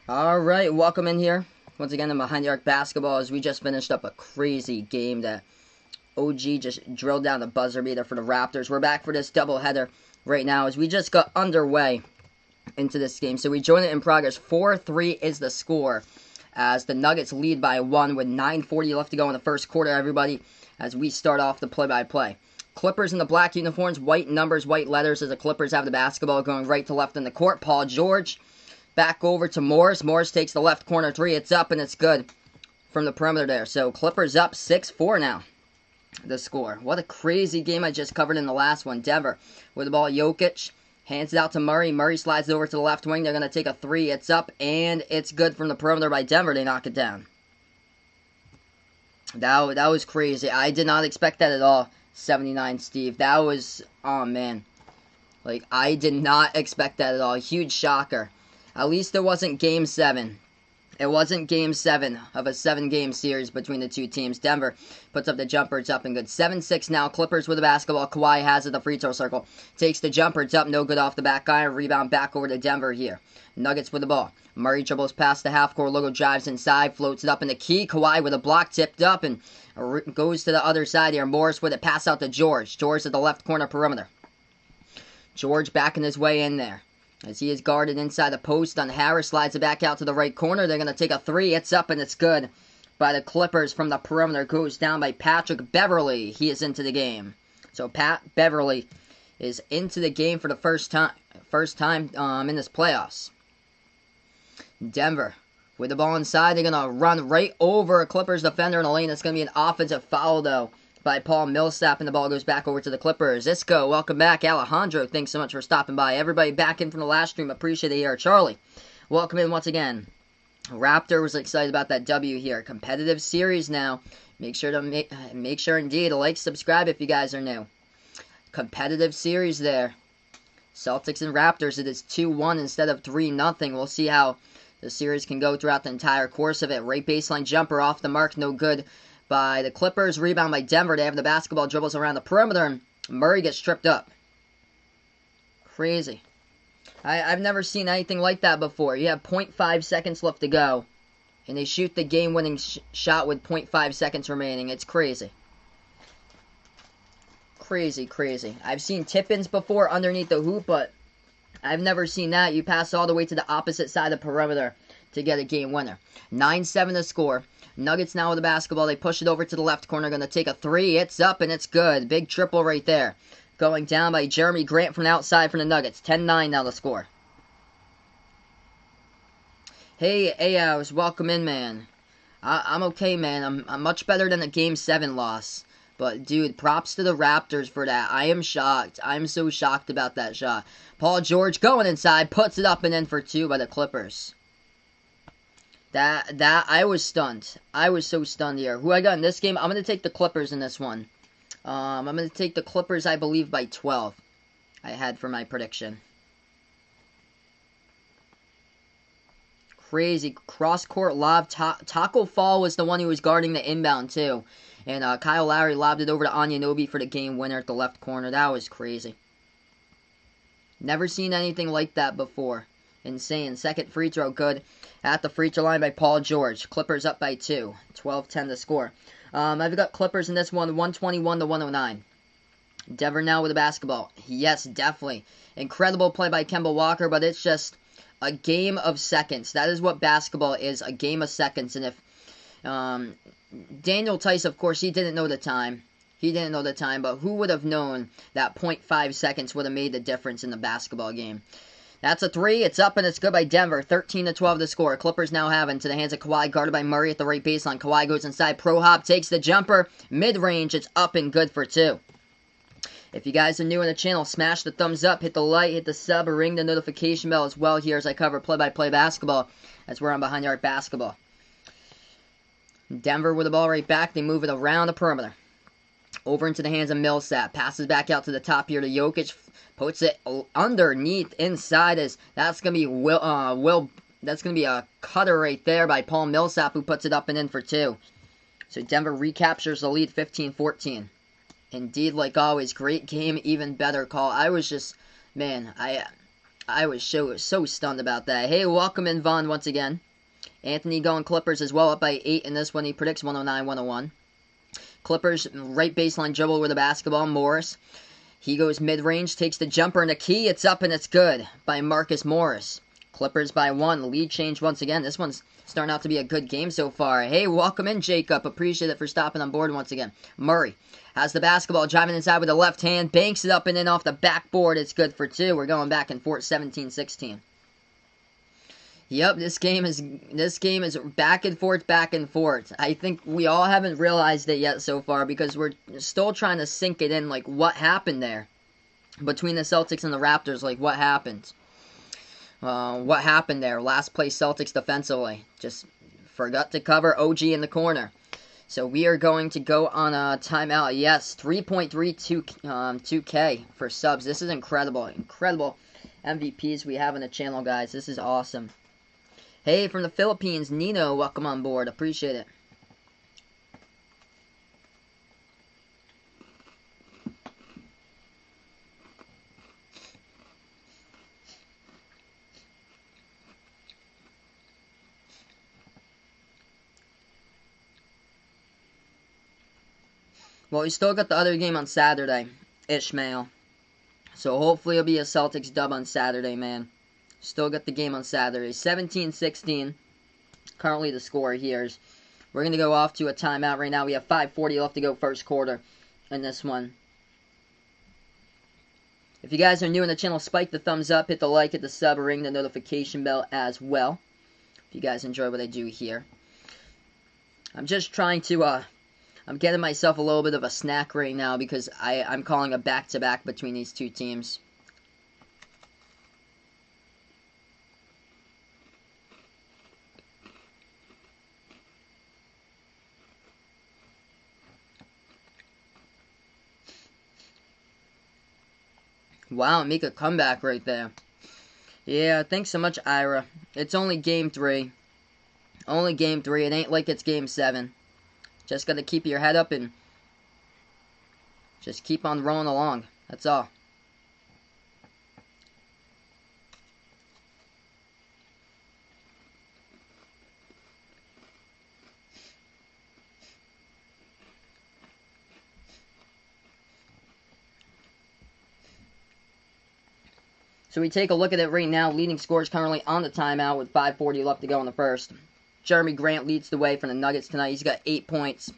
Alright, welcome in here. Once again, I'm Behind the Arc Basketball as we just finished up a crazy game that OG just drilled down the buzzer beater for the Raptors. We're back for this doubleheader right now as we just got underway into this game. So we join it in progress. 4-3 is the score as the Nuggets lead by 1 with 9:40 left to go in the first quarter, everybody, as we start off the play-by-play. Clippers in the black uniforms, white numbers, white letters as the Clippers have the basketball going right to left in the court. Paul George back over to Morris. Morris takes the left corner three. It's up and it's good from the perimeter there. So Clippers up 6-4 now. The score. What a crazy game I just covered in the last one. Denver with the ball. Jokic hands it out to Murray. Murray slides it over to the left wing. They're going to take a three. It's up and it's good from the perimeter by Denver. They knock it down. That was crazy. I did not expect that at all. 79 Steve. That was, oh man. Like, I did not expect that at all. Huge shocker. At least it wasn't Game 7. It wasn't Game 7 of a 7-game series between the two teams. Denver puts up the jumper. It's up and good. 7-6 now. Clippers with the basketball. Kawhi has it. The free throw circle. Takes the jumper. It's up. No good off the back iron. Rebound back over to Denver here. Nuggets with the ball. Murray dribbles past the half-court. Logo drives inside. Floats it up in the key. Kawhi with a block tipped up and goes to the other side here. Morris with it. Pass out to George. George at the left corner perimeter. George backing his way in there as he is guarded inside the post on Harris. Slides it back out to the right corner. They're going to take a three. It's up and it's good by the Clippers from the perimeter. Goes down by Patrick Beverley. He is into the game. So Pat Beverley is into the game for the first time in this playoffs. Denver with the ball inside. They're going to run right over a Clippers defender in the lane. It's going to be an offensive foul though by Paul Millsap, and the ball goes back over to the Clippers. Isco, welcome back. Alejandro, thanks so much for stopping by. Everybody back in from the last stream, appreciate it here. Charlie, welcome in once again. Raptor was excited about that W here. Competitive series now. Make sure indeed to like, subscribe if you guys are new. Competitive series there. Celtics and Raptors, it is 2-1 instead of 3-0. We'll see how the series can go throughout the entire course of it. Right baseline jumper off the mark, no good by the Clippers. Rebound by Denver. They have the basketball, dribbles around the perimeter, and Murray gets tripped up. Crazy. I've never seen anything like that before. You have 0.5 seconds left to go, and they shoot the game-winning shot with 0.5 seconds remaining. It's crazy. Crazy, crazy. I've seen tip-ins before underneath the hoop, but I've never seen that. You pass all the way to the opposite side of the perimeter to get a game winner. 9-7 to score. Nuggets now with the basketball. They push it over to the left corner. Going to take a three. It's up and it's good. Big triple right there. Going down by Jeremy Grant from the outside from the Nuggets. 10-9 now the score. Hey, Ayos, welcome in, man. I'm okay, man. I'm much better than the Game 7 loss. But, dude, props to the Raptors for that. I am shocked. I'm so shocked about that shot. Paul George going inside. Puts it up and in for two by the Clippers. I was stunned. I was so stunned here. Who I got in this game? I'm going to take the Clippers in this one. I'm going to take the Clippers, I believe, by 12. I had for my prediction. Crazy. Cross-court lob. Taco Fall was the one who was guarding the inbound, too. And Kyle Lowry lobbed it over to Anunoby for the game winner at the left corner. That was crazy. Never seen anything like that before. Insane. Second free throw, good. At the free throw line by Paul George. Clippers up by 2. 12-10 to score. I've got Clippers in this one, 121 to 109. Denver now with the basketball. Yes, definitely. Incredible play by Kemba Walker, but it's just a game of seconds. That is what basketball is, a game of seconds. And if Daniel Tice, of course, he didn't know the time. He didn't know the time, but who would have known that 0.5 seconds would have made the difference in the basketball game? That's a three. It's up and it's good by Denver. 13-12 to score. Clippers now have into the hands of Kawhi, guarded by Murray at the right baseline. Kawhi goes inside. Pro hop takes the jumper. Mid-range. It's up and good for two. If you guys are new on the channel, smash the thumbs up, hit the like, hit the sub, or ring the notification bell as well here as I cover play-by-play basketball. That's where I'm Behind the Arc Basketball. Denver with the ball right back. They move it around the perimeter. Over into the hands of Millsap. Passes back out to the top here to Jokic. Puts it underneath inside as that's gonna be that's gonna be a cutter right there by Paul Millsap, who puts it up and in for two. So Denver recaptures the lead 15-14. Indeed, like always, great game, even better call. I was just, man, I was so stunned about that. Hey, welcome in, Vaughn, once again. Anthony going Clippers as well, up by 8 in this one. He predicts 109-101. Clippers, right baseline dribble with the basketball. Morris. He goes mid-range, takes the jumper and the key. It's up and it's good by Marcus Morris. Clippers by 1. Lead change once again. This one's starting out to be a good game so far. Hey, welcome in, Jacob. Appreciate it for stopping on board once again. Murray has the basketball, driving inside with the left hand. Banks it up and in off the backboard. It's good for 2. We're going back and forth, 17-16. Yep, this game is back and forth, back and forth. I think we all haven't realized it yet so far because we're still trying to sink it in, like, what happened there between the Celtics and the Raptors. Like, what happened? What happened there? Last place Celtics defensively. Just forgot to cover OG in the corner. So we are going to go on a timeout. Yes, 3.32K for subs. This is incredible. Incredible MVPs we have on the channel, guys. This is awesome. Hey, from the Philippines, Nino, welcome on board. Appreciate it. Well, we still got the other game on Saturday, Ishmael. So hopefully it'll be a Celtics dub on Saturday, man. Still got the game on Saturday. 17-16. Currently the score here is. We're going to go off to a timeout right now. We have 5:40 left to go first quarter in this one. If you guys are new in the channel, spike the thumbs up, hit the like, hit the sub, ring the notification bell as well. If you guys enjoy what I do here. I'm just trying to, I'm getting myself a little bit of a snack right now because I'm calling a back-to-back between these two teams. Wow, make a comeback right there. Yeah, thanks so much, Ira. It's only game 3. Only game 3. It ain't like it's game 7. Just gotta keep your head up and just keep on rolling along. That's all. So we take a look at it right now. Leading scorers currently on the timeout with 5:40 left to go in the first. Jeremy Grant leads the way for the Nuggets tonight. He's got 8 points.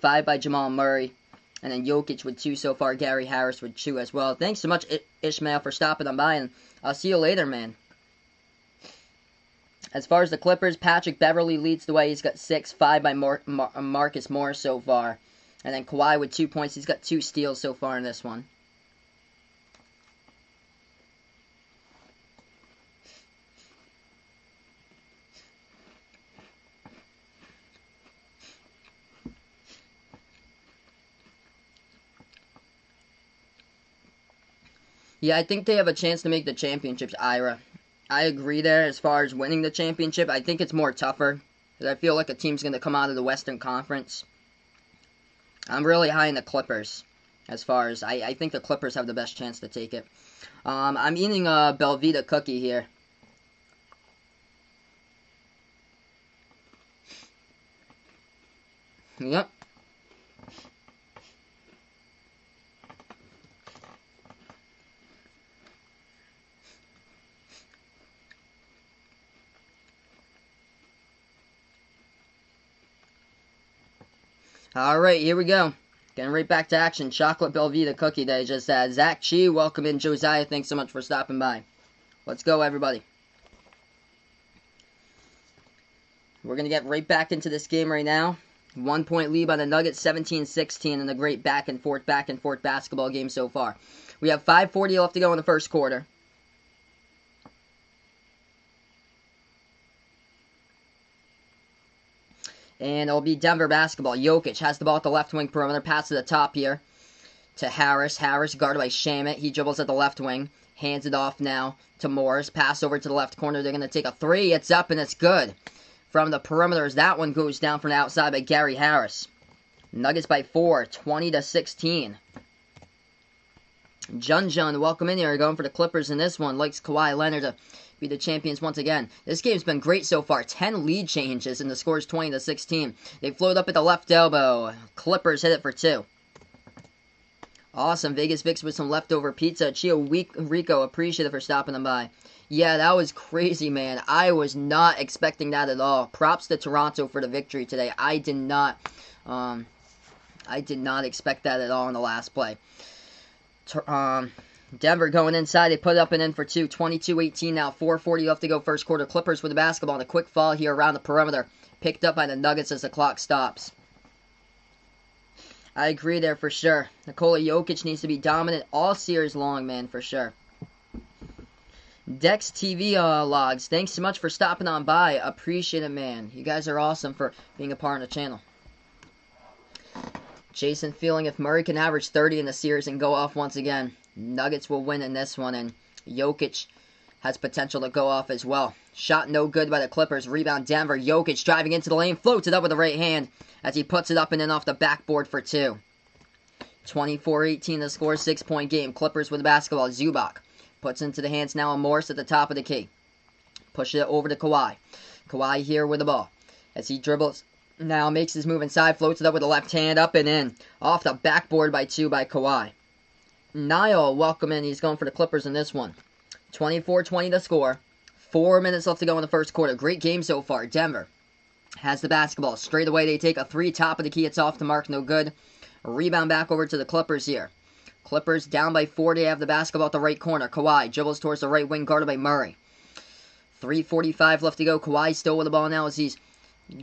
5 by Jamal Murray. And then Jokic with 2 so far. Gary Harris with 2 as well. Thanks so much, Ishmael, for stopping on by. And I'll see you later, man. As far as the Clippers, Patrick Beverly leads the way. He's got 6. 5 by Marcus Morris so far. And then Kawhi with 2 points. He's got 2 steals so far in this one. Yeah, I think they have a chance to make the championships, Ira. I agree there as far as winning the championship. I think it's more tougher. Because I feel like a team's going to come out of the Western Conference. I'm really high in the Clippers. As far as, I think the Clippers have the best chance to take it. I'm eating a Belvita cookie here. Yep. Alright, here we go. Getting right back to action. Chocolate Belvita cookie that I just had. Zach Chi, welcome in. Josiah, thanks so much for stopping by. Let's go, everybody. We're going to get right back into this game right now. 1 point lead by the Nuggets, 17-16 in the great back and forth basketball game so far. We have 5:40 left to go in the first quarter. And it'll be Denver basketball. Jokic has the ball at the left wing perimeter. Pass to the top here to Harris. Harris guarded by Shamet. He dribbles at the left wing. Hands it off now to Morris. Pass over to the left corner. They're going to take a 3. It's up and it's good. From the perimeters, that one goes down from the outside by Gary Harris. Nuggets by 4, 20-16. Jun, welcome in here. Going for the Clippers in this one. Likes Kawhi Leonard to be the champions once again. This game's been great so far. 10 lead changes, and the score's 20-16. They float up at the left elbow. Clippers hit it for 2. Awesome. Vegas Vix with some leftover pizza. Chio Rico, appreciative for stopping them by. Yeah, that was crazy, man. I was not expecting that at all. Props to Toronto for the victory today. I did not expect that at all in the last play. Denver going inside. They put it up and in for 2. 22-18 now. 4:40 left to go first quarter. Clippers with the basketball. And a quick fall here around the perimeter. Picked up by the Nuggets as the clock stops. I agree there for sure. Nikola Jokic needs to be dominant all series long, man, for sure. Dex TV logs. Thanks so much for stopping on by. Appreciate it, man. You guys are awesome for being a part of the channel. Jason feeling if Murray can average 30 in the series and go off once again, Nuggets will win in this one, and Jokic has potential to go off as well. Shot no good by the Clippers. Rebound Denver. Jokic driving into the lane. Floats it up with the right hand as he puts it up and in off the backboard for 2. 24-18 the score. 6-point game. Clippers with the basketball. Zubac puts into the hands now of Morris at the top of the key. Pushes it over to Kawhi. Kawhi here with the ball as he dribbles. Now makes his move inside. Floats it up with the left hand. Up and in. Off the backboard by 2 by Kawhi. Niall, welcome in. He's going for the Clippers in this one. 24-20 the score. 4 minutes left to go in the first quarter. Great game so far. Denver has the basketball. Straight away they take a 3. Top of the key. It's off the mark. No good. A rebound back over to the Clippers here. Clippers down by 4. They have the basketball at the right corner. Kawhi dribbles towards the right wing, guarded by Murray. 3:45 left to go. Kawhi still with the ball now as he's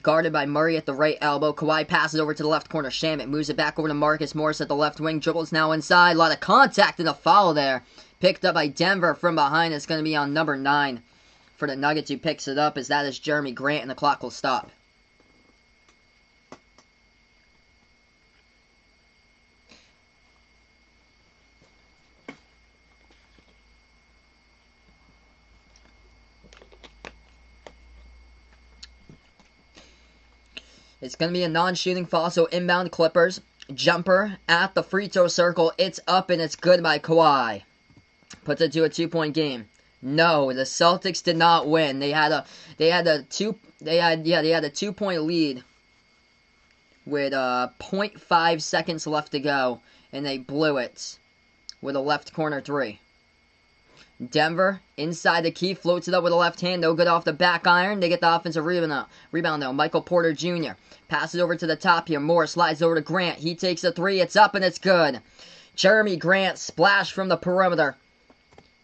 guarded by Murray at the right elbow. Kawhi passes over to the left corner. Shamet moves it back over to Marcus Morris at the left wing. Dribbles now inside. A lot of contact and a foul there. Picked up by Denver from behind. It's going to be on number 9 for the Nuggets, who picks it up, as that is Jeremy Grant, and the clock will stop. It's going to be a non-shooting foul, so inbound Clippers. Jumper at the free throw circle. It's up and it's good by Kawhi. Puts it to a 2-point game. No, the Celtics did not win. They had a 2-point lead with 0.5 seconds left to go, and they blew it with a left corner 3. Denver, inside the key, floats it up with a left hand. No good off the back iron. They get the offensive rebound though. Michael Porter Jr. passes over to the top here. Morris slides over to Grant. He takes a 3. It's up and it's good. Jeremy Grant splash from the perimeter.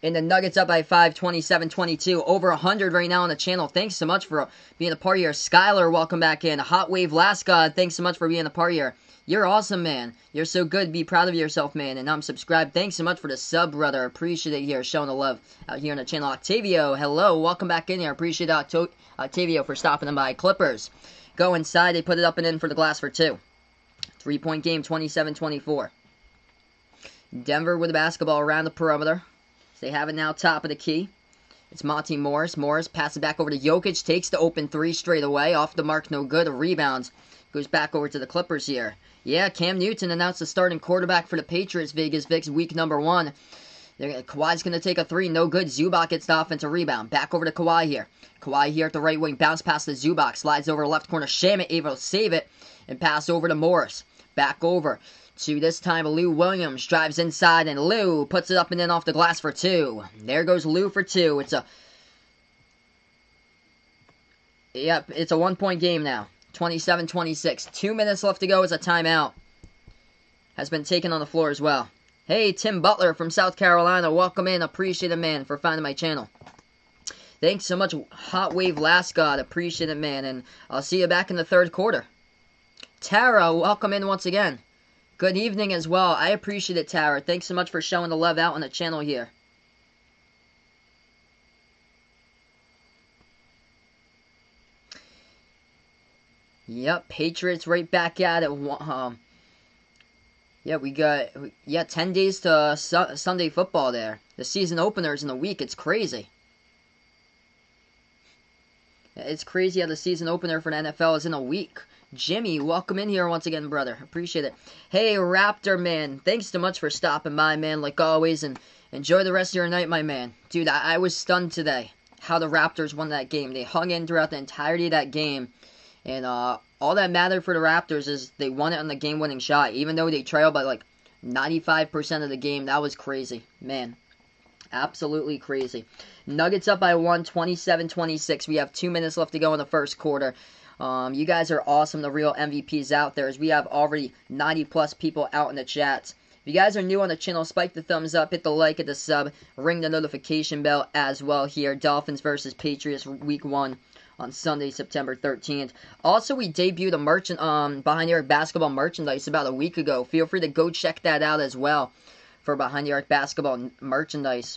And the Nuggets up by 5, 27-22. Over 100 right now on the channel. Thanks so much for being a part here. Skylar, welcome back in. Hot Wave Last God, thanks so much for being a part here. You're awesome, man. You're so good. Be proud of yourself, man. And I'm subscribed. Thanks so much for the sub, brother. Appreciate it here. Showing the love out here on the channel. Octavio, hello. Welcome back in here. Appreciate Octavio for stopping them by. Clippers go inside. They put it up and in for the glass for 2. 3-point game, 27-24. Denver with the basketball around the perimeter. They have it now top of the key. It's Monty Morris. Morris passes it back over to Jokic. Takes the open 3 straight away. Off the mark, no good. A rebound. Goes back over to the Clippers here. Yeah, Cam Newton announced the starting quarterback for the Patriots. Vegas Vix, week number 1. Kawhi's going to take a 3. No good. Zubac gets the offensive rebound. Back over to Kawhi here. Kawhi here at the right wing. Bounce pass to Zubac. Slides over left corner. Shamet able to save it. And pass over to Morris. Back over to this time Lou Williams. Drives inside and Lou puts it up and in off the glass for 2. There goes Lou for 2. It's a 1-point game now. 27-26. 2 minutes left to go as a timeout has been taken on the floor as well. Hey, Tim Butler from South Carolina. Welcome in. Appreciate it, man, for finding my channel. Thanks so much, Hot Wave Last God. Appreciate it, man. And I'll see you back in the third quarter. Tara, welcome in once again. Good evening as well. I appreciate it, Tara. Thanks so much for showing the love out on the channel here. Yep, Patriots right back at it. Yeah, we got 10 days to Sunday football there. The season opener's in a week. It's crazy. It's crazy how the season opener for the NFL is in a week. Jimmy, welcome in here once again, brother. Appreciate it. Hey, Raptor man, thanks so much for stopping by, man, like always, and enjoy the rest of your night, my man. Dude, I was stunned today how the Raptors won that game. They hung in throughout the entirety of that game, and all that mattered for the Raptors is they won it on the game-winning shot, even though they trailed by like 95% of the game. That was crazy, man. Absolutely crazy. Nuggets up by 1, 27-26. We have 2 minutes left to go in the first quarter. You guys are awesome, the real MVPs out there, as we have already 90-plus people out in the chats. If you guys are new on the channel, spike the thumbs up, hit the like, hit the sub, ring the notification bell as well here. Dolphins versus Patriots Week 1 on Sunday, September 13th. Also, we debuted a Behind the Arc basketball merchandise about a week ago. Feel free to go check that out as well for Behind the Arc basketball merchandise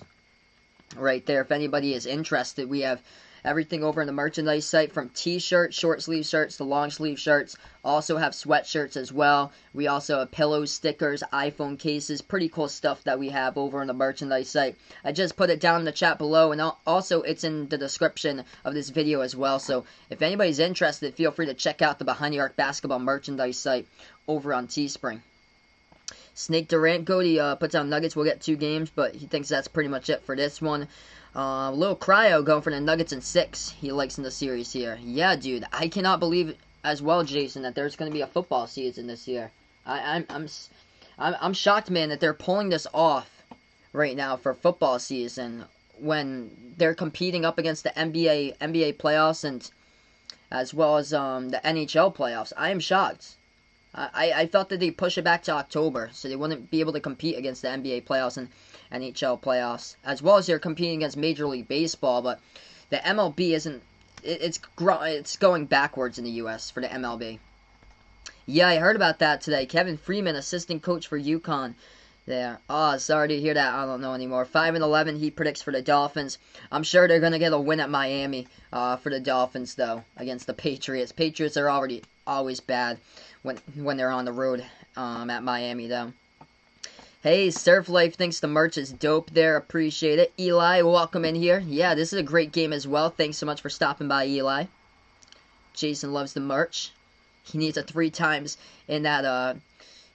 right there. If anybody is interested, we have everything over on the merchandise site, from t-shirts, short sleeve shirts to long sleeve shirts. Also have sweatshirts as well. We also have pillows, stickers, iPhone cases, pretty cool stuff that we have over on the merchandise site. I just put it down in the chat below, and also it's in the description of this video as well. So if anybody's interested, feel free to check out the Behind the Arc basketball merchandise site over on Teespring. Snake Durant, Cody puts out Nuggets. We'll get 2 games, but he thinks that's pretty much it for this one. Little Cryo going for the Nuggets in 6. He likes in the series here. Yeah, dude, I cannot believe as well, Jason, that there's going to be a football season this year. I'm shocked, man, that they're pulling this off right now for football season when they're competing up against the NBA playoffs and as well as the NHL playoffs. I am shocked. I thought that they'd push it back to October so they wouldn't be able to compete against the NBA playoffs and NHL playoffs, as well as they're competing against Major League Baseball, but the MLB isn't, it's going backwards in the U.S. for the MLB. Yeah, I heard about that today. Kevin Freeman, assistant coach for UConn there. Oh, sorry to hear that. I don't know anymore. 5-11 he predicts for the Dolphins. I'm sure they're going to get a win at Miami for the Dolphins, though, against the Patriots. Patriots are always bad when they're on the road at Miami, though. Hey, Surf Life thinks the merch is dope there. Appreciate it. Eli, welcome in here. Yeah, this is a great game as well. Thanks so much for stopping by, Eli. Jason loves the merch. He needs a 3 times in that,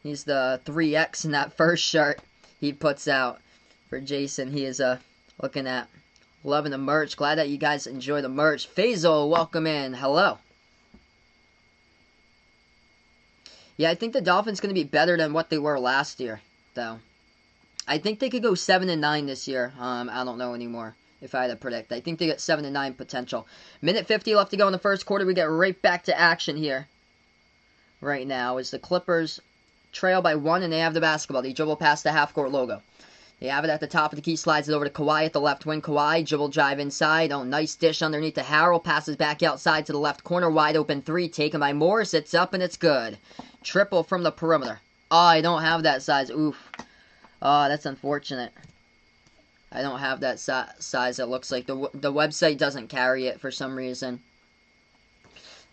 he's the 3X in that first shirt he puts out for Jason. He is, looking at, loving the merch. Glad that you guys enjoy the merch. Faisal, welcome in. Hello. Yeah, I think the Dolphins going to be better than what they were last year, though. I think they could go 7-9 this year. I don't know anymore if I had to predict. I think they got 7-9 potential. Minute 50 left to go in the first quarter. We get right back to action here right now as the Clippers trail by 1 and they have the basketball. They dribble past the half-court logo. They have it at the top of the key, slides it over to Kawhi at the left wing. Kawhi, dribble drive inside. Oh, nice dish underneath to Harrell. Passes back outside to the left corner. Wide open 3 taken by Morris. It's up and it's good. Triple from the perimeter. Oh, I don't have that size. Oof. Oh, that's unfortunate. I don't have that size. It looks like the website doesn't carry it for some reason.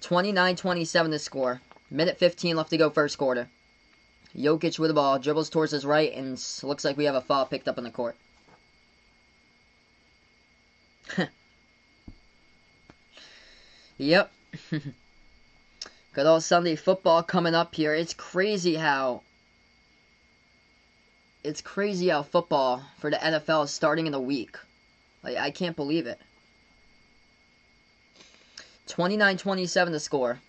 29-27 the score. Minute 15 left to go first quarter. Jokic with the ball, dribbles towards his right, and looks like we have a foul picked up on the court. Yep. Good old Sunday football coming up here. It's crazy how football for the NFL is starting in a week. Like, I can't believe it. 29-27 the score.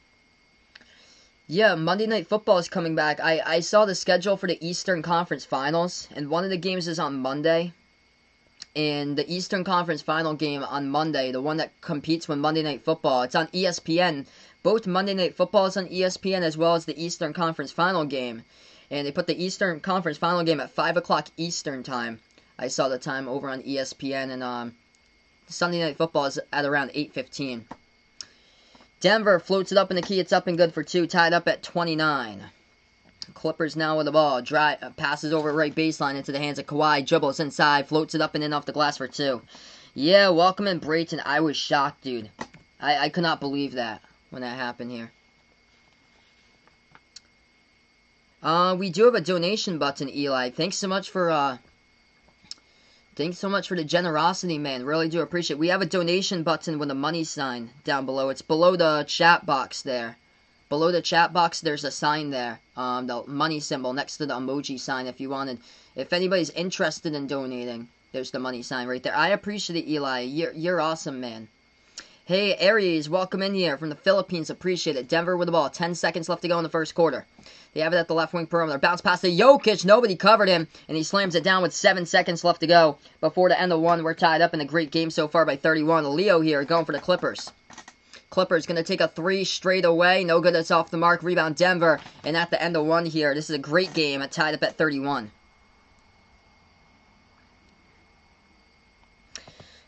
Yeah, Monday Night Football is coming back. I saw the schedule for the Eastern Conference Finals, and one of the games is on Monday. And the Eastern Conference Final game on Monday, the one that competes with Monday Night Football, it's on ESPN. Both Monday Night Football is on ESPN as well as the Eastern Conference Final game. And they put the Eastern Conference Final game at 5 o'clock Eastern time. I saw the time over on ESPN, and Sunday Night Football is at around 8:15. Denver floats it up in the key. It's up and good for 2. Tied up at 29. Clippers now with the ball. Passes over right baseline into the hands of Kawhi. Dribbles inside. Floats it up and in off the glass for 2. Yeah, welcome in Brayton. I was shocked, dude. I could not believe that when that happened here. We do have a donation button, Eli. Thanks so much for the generosity, man. Really do appreciate it. We have a donation button with a money sign down below. It's below the chat box there. Below the chat box, there's a sign there. The money symbol next to the emoji sign if you wanted. If anybody's interested in donating, there's the money sign right there. I appreciate it, Eli. You're awesome, man. Hey, Aries, welcome in here from the Philippines. Appreciate it. Denver with the ball. 10 seconds left to go in the first quarter. They have it at the left wing perimeter. Bounce pass to Jokic. Nobody covered him, and he slams it down with 7 seconds left to go. Before the end of one, we're tied up in a great game so far by 31. Leo here going for the Clippers. Clippers going to take a 3 straight away. No good. It's off the mark. Rebound Denver. And at the end of one here, this is a great game. It tied up at 31.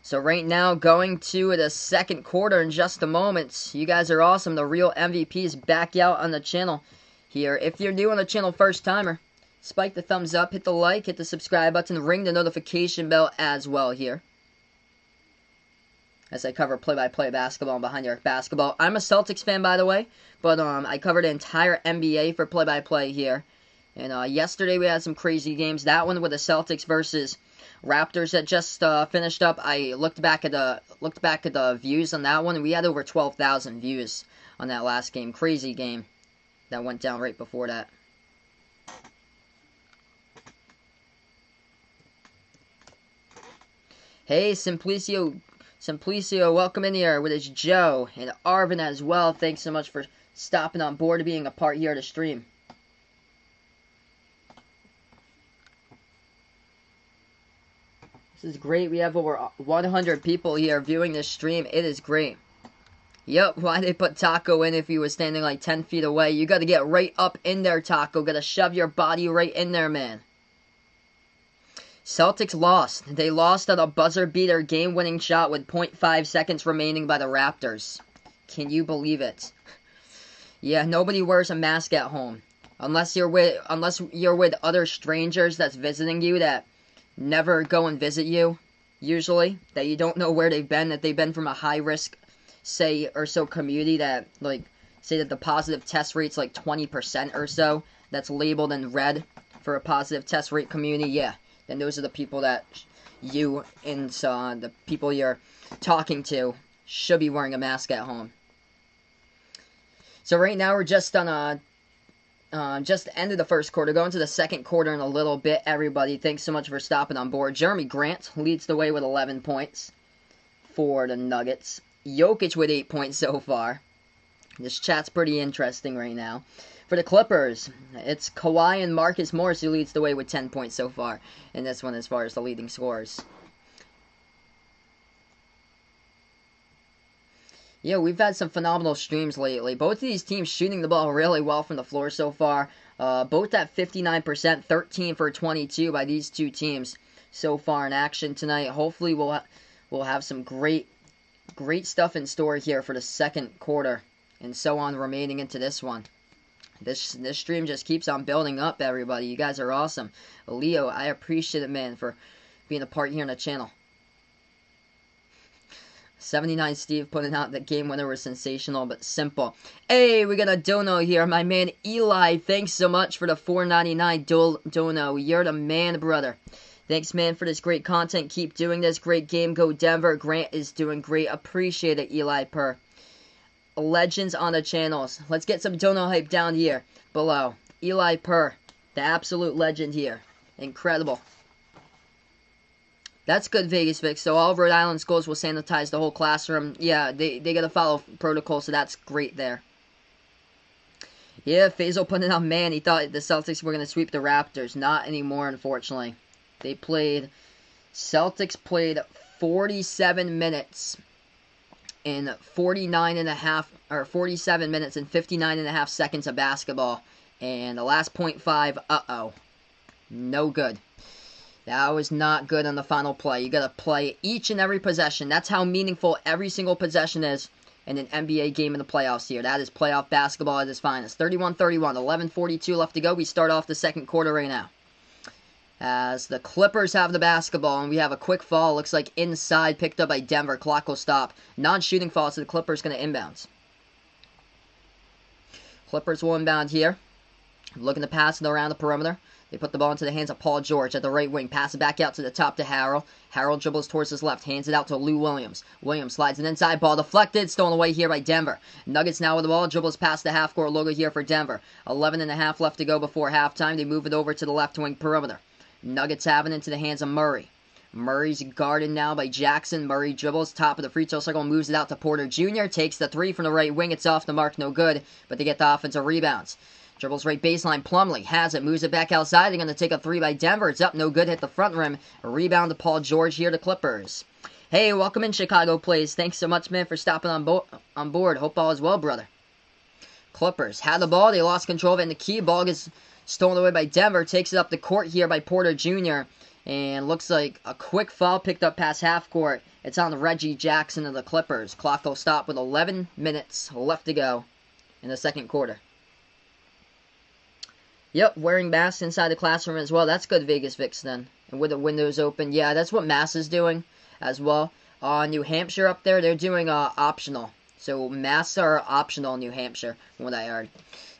So right now, going to the second quarter in just a moment. You guys are awesome. The real MVP is back out on the channel here. If you're new on the channel, first timer, spike the thumbs up, hit the like, hit the subscribe button, ring the notification bell as well here. As I cover play-by-play basketball and Behind Your Arc basketball. I'm a Celtics fan, by the way, but I covered the entire NBA for play-by-play here. And yesterday we had some crazy games. That one with the Celtics versus Raptors that just finished up. I looked back at the views on that one, and we had over 12,000 views on that last game. Crazy game that went down right before that. Hey, Simplicio, welcome in here with his Joe and Arvin as well. Thanks so much for stopping on board and being a part here of the stream. This is great. We have over 100 people here viewing this stream. It is great. Yep, why they put Taco in if he was standing like 10 feet away? You got to get right up in there, Taco. Got to shove your body right in there, man. Celtics lost. They lost at a buzzer beater game-winning shot with 0.5 seconds remaining by the Raptors. Can you believe it? Yeah, nobody wears a mask at home. Unless you're with other strangers that's visiting you that never go and visit you, usually, that you don't know where they've been, that they've been from a high-risk, say, or so community that, like, say that the positive test rate's like 20% or so, that's labeled in red for a positive test rate community, yeah, then those are the people that you and the people you're talking to should be wearing a mask at home. So right now we're just on a just ended the first quarter, going to the second quarter in a little bit, everybody. Thanks so much for stopping on board. Jeremy Grant leads the way with 11 points for the Nuggets. Jokic with 8 points so far. This chat's pretty interesting right now. For the Clippers, it's Kawhi and Marcus Morris who leads the way with 10 points so far in this one as far as the leading scorers. Yeah, we've had some phenomenal streams lately. Both of these teams shooting the ball really well from the floor so far. Both at 59%, 13 for 22 by these two teams so far in action tonight. Hopefully we'll have some great stuff in store here for the second quarter and so on remaining into this one. This stream just keeps on building up, everybody. You guys are awesome. Leo, I appreciate it, man, for being a part here on the channel. 79 Steve putting out the game winner was sensational but simple. Hey, we got a dono here. My man Eli, thanks so much for the $4.99 dono. You're the man, brother. Thanks, man, for this great content. Keep doing this. Great game. Go Denver. Grant is doing great. Appreciate it, Eli Per. Legends on the channels. Let's get some dono hype down here below. Eli Per, the absolute legend here. Incredible. That's good, Vegas Vic. So all Rhode Island schools will sanitize the whole classroom. Yeah, they got to follow protocol, so that's great there. Yeah, Faisal putting out, man, he thought the Celtics were going to sweep the Raptors. Not anymore, unfortunately. Celtics played 47 minutes in 47 minutes and 59 and a half seconds of basketball. And the last 0.5, uh-oh. No good. That was not good on the final play. You got to play each and every possession. That's how meaningful every single possession is in an NBA game in the playoffs here. That is playoff basketball at its finest. 31-31, 11:42 left to go. We start off the second quarter right now. As the Clippers have the basketball, and we have a quick fall. Looks like inside, picked up by Denver. Clock will stop. Non-shooting fall, so the Clippers going to inbounds. Clippers will inbound here. Looking to pass it around the perimeter. They put the ball into the hands of Paul George at the right wing. Pass it back out to the top to Harrell. Harrell dribbles towards his left. Hands it out to Lou Williams. Williams slides it inside. Ball deflected. Stolen away here by Denver. Nuggets now with the ball. Dribbles past the half-court logo here for Denver. 11.5 left to go before halftime. They move it over to the left wing perimeter. Nuggets have it into the hands of Murray. Murray's guarded now by Jackson. Murray dribbles, top of the free throw circle, moves it out to Porter Jr. Takes the three from the right wing. It's off the mark, no good, but they get the offensive rebounds. Dribbles right baseline, Plumlee has it, moves it back outside. They're going to take a three by Denver. It's up, no good, hit the front rim. A rebound to Paul George here to Clippers. Hey, welcome in Chicago Plays. Thanks so much, man, for stopping on board. Hope all is well, brother. Clippers had the ball. They lost control of it in the key. Ball gets stolen away by Denver. Takes it up the court here by Porter Jr. And looks like a quick foul picked up past half court. It's on Reggie Jackson of the Clippers. Clock will stop with 11 minutes left to go in the second quarter. Yep, wearing masks inside the classroom as well. That's good Vegas Vix then. And with the windows open. Yeah, that's what Mass is doing as well. New Hampshire up there, they're doing optional. So masks are optional in New Hampshire, from what I heard.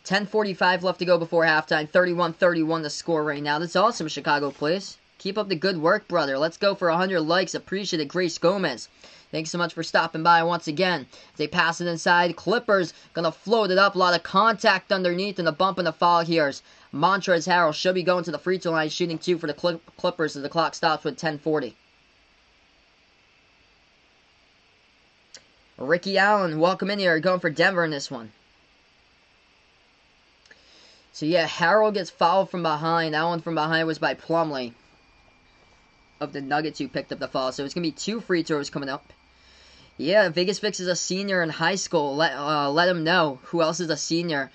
10:45 left to go before halftime. 31-31 the score right now. That's awesome, Chicago Plays. Keep up the good work, brother. Let's go for 100 likes. Appreciate it, Grace Gomez. Thanks so much for stopping by once again. They pass it inside. Clippers gonna float it up. A lot of contact underneath and a bump and a foul here. Montrezl Harrell should be going to the free throw line, shooting two for the Clippers as the clock stops with 10:40. Ricky Allen, welcome in here. Going for Denver in this one. So yeah, Harrell gets fouled from behind. That one from behind was by Plumlee of the Nuggets who picked up the foul. So it's going to be two free throws coming up. Yeah, Vegas Vix is a senior in high school. Let him know who else is a senior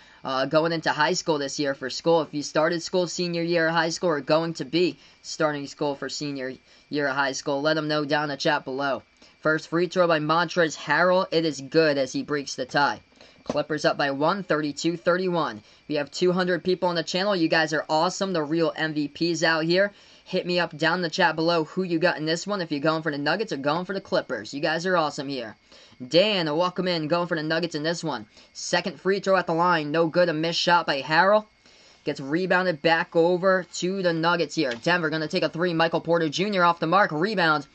going into high school this year for school. If you started school senior year of high school or going to be starting school for senior year of high school, let him know down in the chat below. First free throw by Montrezl Harrell. It is good as he breaks the tie. Clippers up by 1, 32-31. We have 200 people on the channel. You guys are awesome. The real MVPs out here. Hit me up down in the chat below who you got in this one. If you're going for the Nuggets or going for the Clippers. You guys are awesome here. Dan, welcome in. Going for the Nuggets in this one. Second free throw at the line. No good. A missed shot by Harrell. Gets rebounded back over to the Nuggets here. Denver going to take a three. Michael Porter Jr. off the mark. Rebound.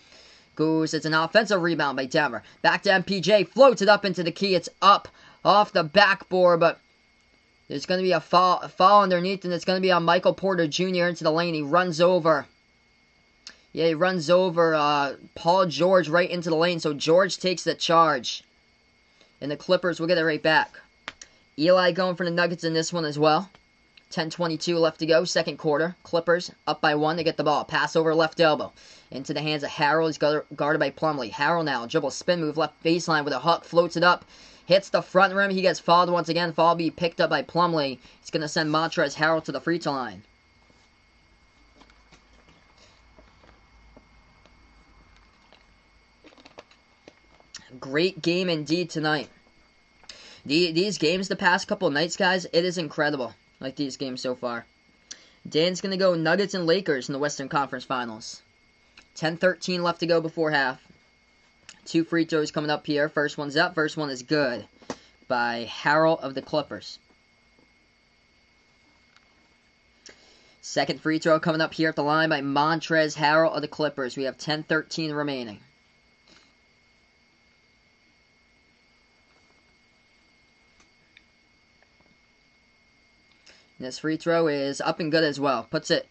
Goes. It's an offensive rebound by Denver. Back to MPJ. Floats it up into the key. It's up off the backboard, but there's going to be a foul underneath, and it's going to be on Michael Porter Jr. into the lane. He runs over. Yeah, he runs over Paul George right into the lane, so George takes the charge. And the Clippers will get it right back. Eli going for the Nuggets in this one as well. 10:22 left to go, second quarter. Clippers up by 1 to get the ball. Pass over left elbow. Into the hands of Harrell. He's guarded by Plumlee. Harrell now, dribble spin move left baseline with a hook. Floats it up. Hits the front rim. He gets fouled once again. Foul be picked up by Plumlee. He's going to send Montrezl Harrell to the free throw line. Great game indeed tonight. These games the past couple nights, guys, it is incredible. Like these games so far. Dan's going to go Nuggets and Lakers in the Western Conference Finals. 10:13 left to go before half. Two free throws coming up here. First one's up. First one is good by Harrell of the Clippers. Second free throw coming up here at the line by Montrezl Harrell of the Clippers. We have 10:13 remaining. This free throw is up and good as well. Puts it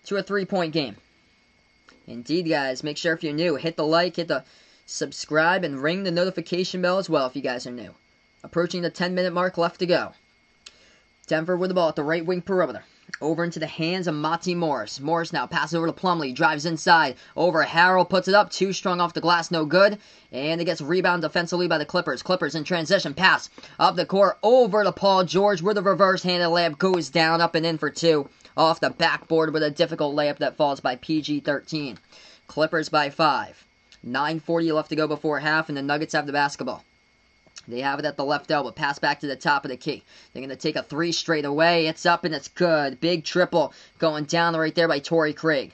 to a 3-point game. Indeed, guys. Make sure if you're new, hit the like, hit the subscribe, and ring the notification bell as well if you guys are new. Approaching the 10-minute mark left to go. Denver with the ball at the right wing perimeter. Over into the hands of Monty Morris. Morris now passes over to Plumlee. Drives inside. Over Harrell. Puts it up. Too strong off the glass. No good. And it gets rebounded defensively by the Clippers. Clippers in transition. Pass up the court. Over to Paul George with a reverse-handed layup. Goes down. Up and in for two. Off the backboard with a difficult layup that falls by PG-13. Clippers by 5. 9:40 left to go before half. And the Nuggets have the basketball. They have it at the left elbow. Pass back to the top of the key. They're going to take a three straight away. It's up and it's good. Big triple going down right there by Torrey Craig.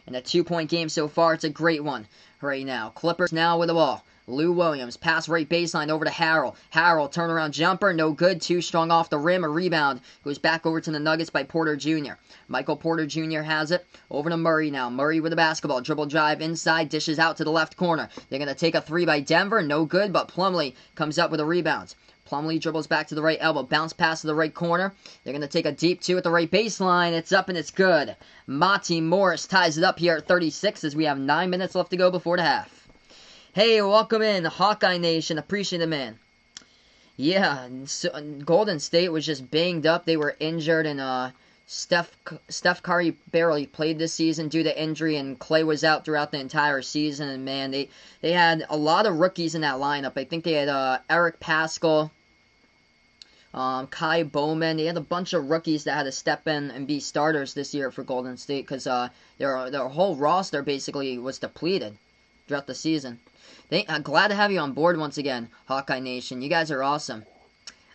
And a 2-point game so far. It's a great one right now. Clippers now with the ball. Lou Williams, pass right baseline over to Harrell. Harrell, turnaround jumper, no good. Too strong off the rim. A rebound. Goes back over to the Nuggets by Porter Jr. Michael Porter Jr. has it. Over to Murray now. Murray with the basketball. Dribble drive inside. Dishes out to the left corner. They're going to take a three by Denver. No good, but Plumlee comes up with a rebound. Plumlee dribbles back to the right elbow. Bounce pass to the right corner. They're going to take a deep two at the right baseline. It's up and it's good. Monty Morris ties it up here at 36 as we have 9 minutes left to go before the half. Hey, welcome in, Hawkeye Nation. Appreciate it, man. Yeah, so Golden State was just banged up. They were injured, and Steph Curry barely played this season due to injury, and Clay was out throughout the entire season. And, man, they had a lot of rookies in that lineup. I think they had Eric Paschall, Kai Bowman. They had a bunch of rookies that had to step in and be starters this year for Golden State because their whole roster basically was depleted throughout the season. I'm glad to have you on board once again, Hawkeye Nation. You guys are awesome.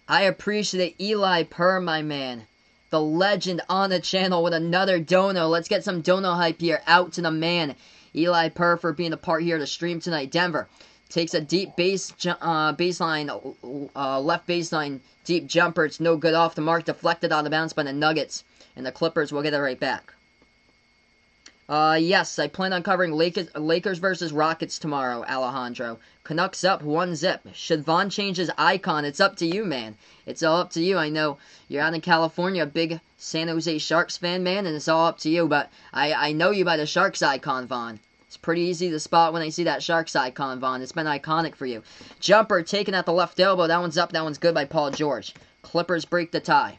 I appreciate Eli Purr, my man. The legend on the channel with another dono. Let's get some dono hype here. Out to the man, Eli Purr, for being a part here to stream tonight. Denver takes a deep baseline, left baseline deep jumper. It's no good, off the mark. Deflected on the bounce by the Nuggets. And the Clippers will get it right back. Yes, I plan on covering Lakers versus Rockets tomorrow, Alejandro. Canucks up 1-0. Should Vaughn change his icon? It's up to you, man. It's all up to you. I know you're out in California, a big San Jose Sharks fan, man, and it's all up to you. But I know you by the Sharks icon, Vaughn. It's pretty easy to spot when I see that Sharks icon, Vaughn. It's been iconic for you. Jumper taken at the left elbow. That one's up. That one's good by Paul George. Clippers break the tie.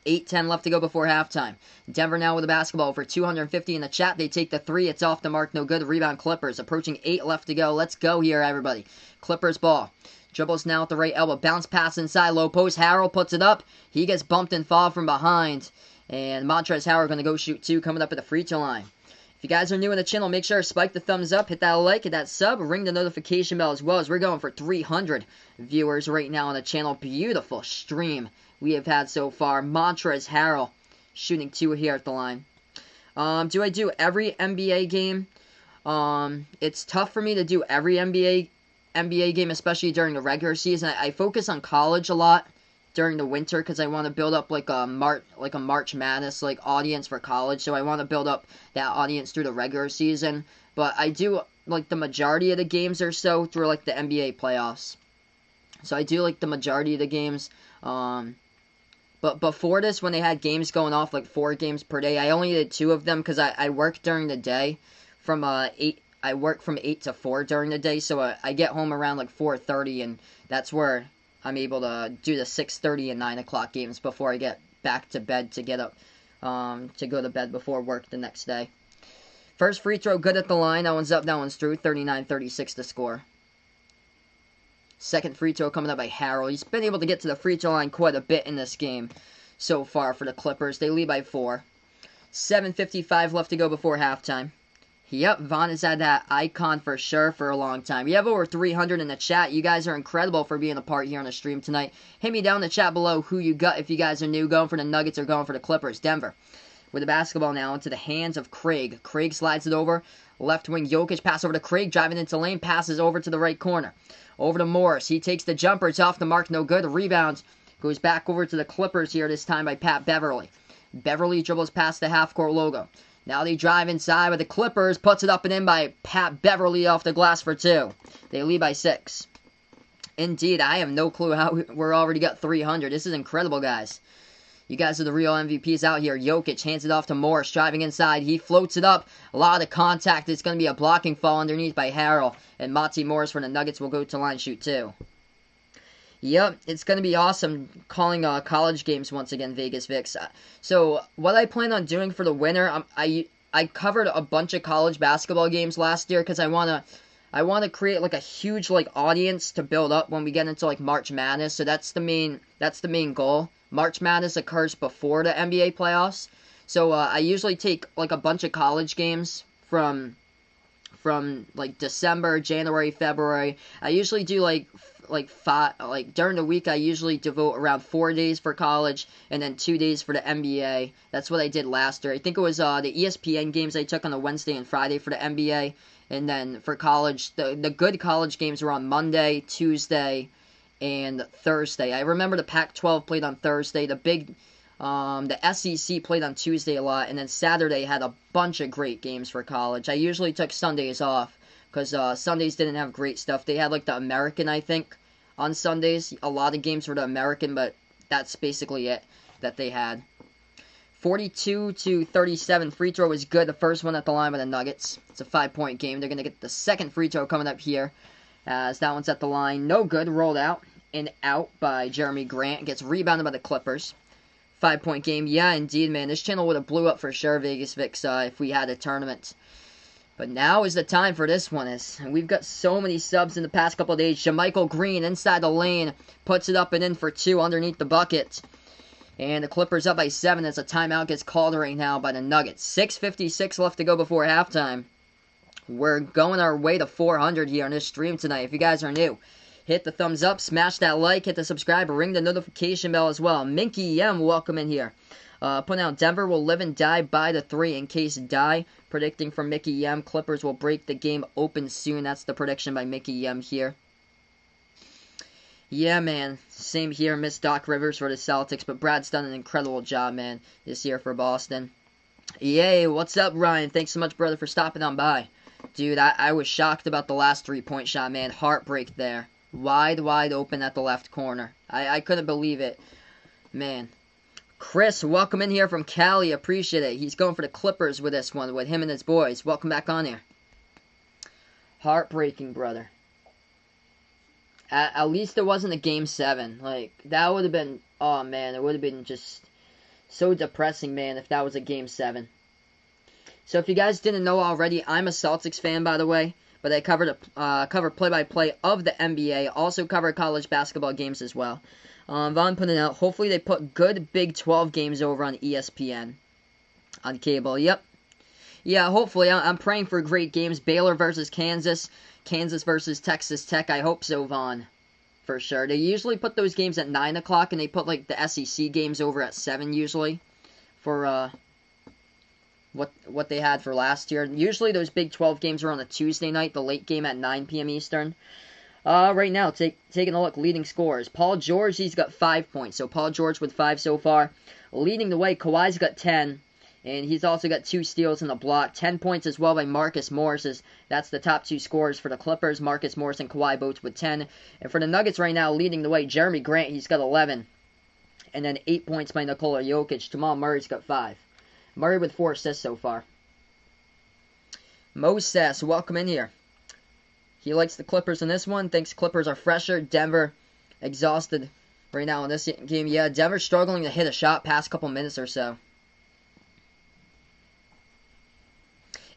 8:10 left to go before halftime. Denver now with the basketball for 250 in the chat. They take the three. It's off the mark. No good. Rebound Clippers. Approaching 8 left to go. Let's go here, everybody. Clippers ball. Dribbles now at the right elbow. Bounce pass inside. Low post. Harrell puts it up. He gets bumped and fall from behind. And Montrezl Harrell going to go shoot 2 coming up at the free throw line. If you guys are new in the channel, make sure to spike the thumbs up. Hit that like. Hit that sub. Ring the notification bell as well, as we're going for 300 viewers right now on the channel. Beautiful stream we have had so far. Montrezl Harrell shooting 2 here at the line. Do I do every NBA game? It's tough for me to do every NBA game, especially during the regular season. I focus on college a lot during the winter because I want to build up like a March Madness audience for college. So I want to build up that audience through the regular season. But I do the majority of the games or so through the NBA playoffs. So I do the majority of the games. But before this, when they had games going off 4 games per day, I only did 2 of them because I work during the day from 8. I work from 8 to 4 during the day, so I get home around 4:30, and that's where I'm able to do the 6:30 and 9 o'clock games before I get back to bed to get up to go to bed before work the next day. First free throw good at the line. That one's up. That one's through. 39-36 to score. Second free throw coming up by Harrell. He's been able to get to the free throw line quite a bit in this game so far for the Clippers. They lead by 4. 7:55 left to go before halftime. Yep, Vaughn has had that icon for sure for a long time. We have over 300 in the chat. You guys are incredible for being a part here on the stream tonight. Hit me down in the chat below who you got if you guys are new, going for the Nuggets or going for the Clippers. Denver with the basketball now into the hands of Craig. Craig slides it over. Left wing Jokic, pass over to Craig, driving into lane, passes over to the right corner. Over to Morris. He takes the jumper. It's off the mark. No good. Rebound goes back over to the Clippers here, this time by Pat Beverly. Beverly dribbles past the half-court logo. Now they drive inside with the Clippers. Puts it up and in by Pat Beverly off the glass for 2. They lead by 6. Indeed, I have no clue how we're already got 300. This is incredible, guys. You guys are the real MVPs out here. Jokic hands it off to Morris, driving inside. He floats it up. A lot of contact. It's going to be a blocking fall underneath by Harrell. And Monty Morris for the Nuggets will go to line shoot 2. Yep, it's going to be awesome calling college games once again, Vegas Vix. So what I plan on doing for the winter, I covered a bunch of college basketball games last year because I want to create a huge audience to build up when we get into March Madness. So that's the main goal. March Madness occurs before the NBA playoffs. So I usually take a bunch of college games from from like December, January, February. I usually do during the week I usually devote around 4 days for college and then 2 days for the NBA. That's what I did last year. I think it was the ESPN games I took on a Wednesday and Friday for the NBA, and then for college, the good college games were on Monday, Tuesday, and Thursday. I remember the Pac-12 played on Thursday. The SEC played on Tuesday a lot, and then Saturday had a bunch of great games for college. I usually took Sundays off because Sundays didn't have great stuff. They had like the American, I think, on Sundays. A lot of games were the American, but that's basically it that they had. 42-37 free throw is good. The first one at the line by the Nuggets. It's a 5-point game. They're going to get the second free throw coming up here, as that one's at the line. No good. Rolled out and out by Jeremy Grant. Gets rebounded by the Clippers. 5-point game. Yeah, indeed, man. This channel would have blew up for sure, Vegas Vix, if we had a tournament. But now is the time for this one. We've got so many subs in the past couple of days. JaMychal Green inside the lane. Puts it up and in for 2 underneath the bucket. And the Clippers up by 7 as a timeout gets called right now by the Nuggets. 6:56 left to go before halftime. We're going our way to 400 here on this stream tonight. If you guys are new, hit the thumbs up, smash that like, hit the subscribe, ring the notification bell as well. Minky M, welcome in here. Putting out Denver will live and die by the 3 in case die. Predicting from Mickey M, Clippers will break the game open soon. That's the prediction by Mickey M here. Yeah, man. Same here. Miss Doc Rivers for the Celtics, but Brad's done an incredible job, man, this year for Boston. Yay, what's up, Ryan? Thanks so much, brother, for stopping on by. Dude, I was shocked about the last 3-point shot, man. Heartbreak there. Wide open at the left corner. I couldn't believe it. Man. Chris, welcome in here from Cali. Appreciate it. He's going for the Clippers with this one, with him and his boys. Welcome back on here. Heartbreaking, brother. At least it wasn't a Game 7. Like, that would have been... Oh, man. It would have been just so depressing, man, if that was a Game 7. So if you guys didn't know already, I'm a Celtics fan, by the way. But I cover play-by-play of the NBA. Also cover college basketball games as well. Vaughn put it out. Hopefully they put good Big 12 games over on ESPN. On cable, yep. Yeah, hopefully. I'm praying for great games. Baylor versus Kansas. Kansas versus Texas Tech. I hope so, Vaughn. For sure. They usually put those games at 9 o'clock, and they put like the SEC games over at 7 usually. For what they had for last year. Usually those Big 12 games are on a Tuesday night, the late game at 9 p.m. Eastern. Right now, taking a look, leading scorers. Paul George, he's got 5 points. So Paul George with 5 so far. Leading the way, Kawhi's got 10. And he's also got 2 steals and a block. 10 points as well by Marcus Morris. That's the top 2 scorers for the Clippers. Marcus Morris and Kawhi both with 10. And for the Nuggets right now, leading the way, Jeremy Grant, he's got 11. And then 8 points by Nikola Jokic. Jamal Murray's got 5. Murray with 4 assists so far. Moses, welcome in here. He likes the Clippers in this one. Thinks Clippers are fresher. Denver exhausted right now in this game. Yeah, Denver's struggling to hit a shot past couple minutes or so.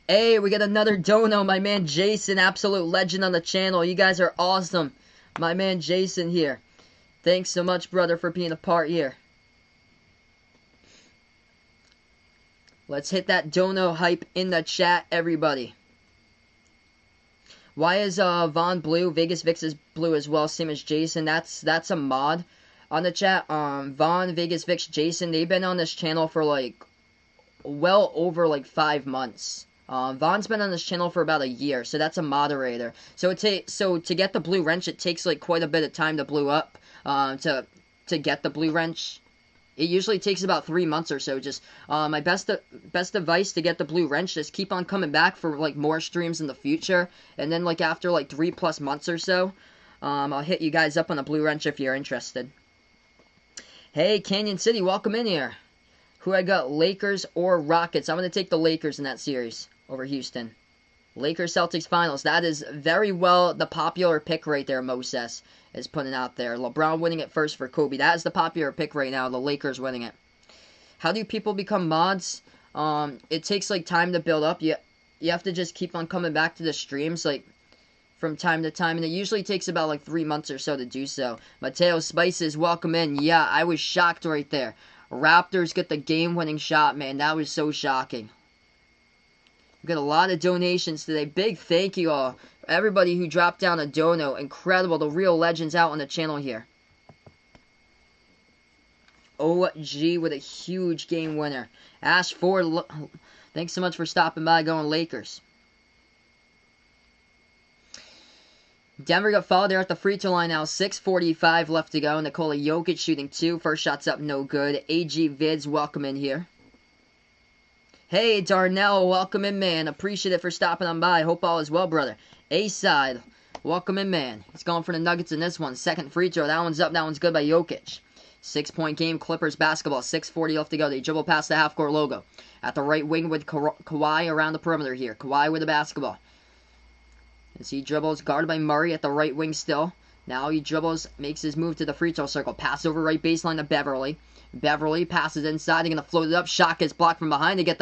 Hey, we got another dono. My man Jason, absolute legend on the channel. You guys are awesome. My man Jason here. Thanks so much, brother, for being a part here. Let's hit that dono hype in the chat, everybody. Why is Vaughn blue? Vegas Vix is blue as well, same as Jason. That's a mod on the chat. Vaughn, Vegas Vix, Jason, they've been on this channel for like well over like 5 months. Vaughn's been on this channel for about a year, so that's a moderator. So to get the blue wrench, it takes like quite a bit of time to blue up. To get the blue wrench. It usually takes about 3 months or so. Just my best advice to get the blue wrench, just keep on coming back for like more streams in the future, and then like after like 3+ months or so, I'll hit you guys up on the blue wrench if you're interested. Hey, Canyon City, welcome in here. Who I got, Lakers or Rockets? I'm gonna take the Lakers in that series over Houston. Lakers Celtics finals. That is very well the popular pick right there. Moses is putting out there. LeBron winning it first for Kobe. That is the popular pick right now. The Lakers winning it. How do people become mods? It takes like time to build up. You have to just keep on coming back to the streams like from time to time, and it usually takes about like 3 months or so to do so. Mateo Spices, welcome in. Yeah, I was shocked right there. Raptors get the game-winning shot, man. That was so shocking. We got a lot of donations today. Big thank you all. Everybody who dropped down a dono. Incredible. The real legends out on the channel here. OG with a huge game winner. Ash Ford, thanks so much for stopping by, going Lakers. Denver got fouled there at the free throw line now. 6:45 left to go. Nikola Jokic shooting 2. First shot's up, no good. AG Vids, welcome in here. Hey, Darnell, welcome in, man. Appreciate it for stopping on by. Hope all is well, brother. A-side, welcome in, man. He's going for the Nuggets in this one. Second free throw. That one's up. That one's good by Jokic. 6-point game, Clippers basketball. 6:40 left to go. They dribble past the half-court logo. At the right wing with Kawhi around the perimeter here. Kawhi with the basketball. As he dribbles, guarded by Murray at the right wing still. Now he dribbles, makes his move to the free throw circle. Pass over right baseline to Beverly. Beverly passes inside. They're going to float it up. Shot gets blocked from behind. They get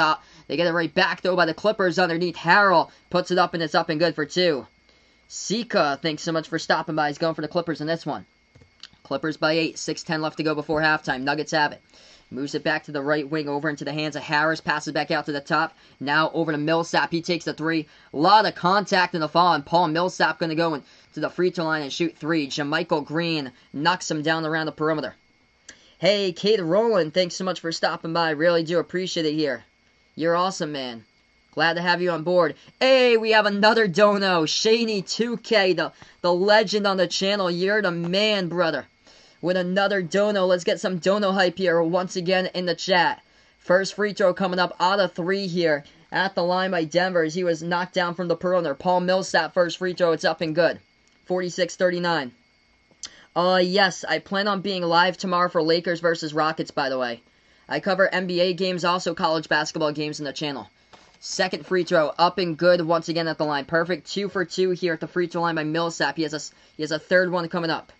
it right back, though, by the Clippers underneath. Harrell puts it up, and it's up and good for 2. Sika, thanks so much for stopping by. He's going for the Clippers in this one. Clippers by 8. 6:10 left to go before halftime. Nuggets have it. Moves it back to the right wing, over into the hands of Harris. Passes back out to the top. Now over to Millsap. He takes the 3. A lot of contact in the fall, and Paul Millsap going to go to the free throw line and shoot 3. JaMychal Green knocks him down around the perimeter. Hey, Kate Rowland, thanks so much for stopping by. Really do appreciate it here. You're awesome, man. Glad to have you on board. Hey, we have another dono. Shaney2K, the legend on the channel. You're the man, brother. With another dono. Let's get some dono hype here once again in the chat. First free throw coming up out of 3 here at the line by Denver as he was knocked down from the perimeter. Paul Millsap first free throw. It's up and good. 46-39. Yes, I plan on being live tomorrow for Lakers versus Rockets, by the way. I cover NBA games, also college basketball games in the channel. Second free throw up and good once again at the line. Perfect 2 for 2 here at the free throw line by Millsap. He has a third one coming up.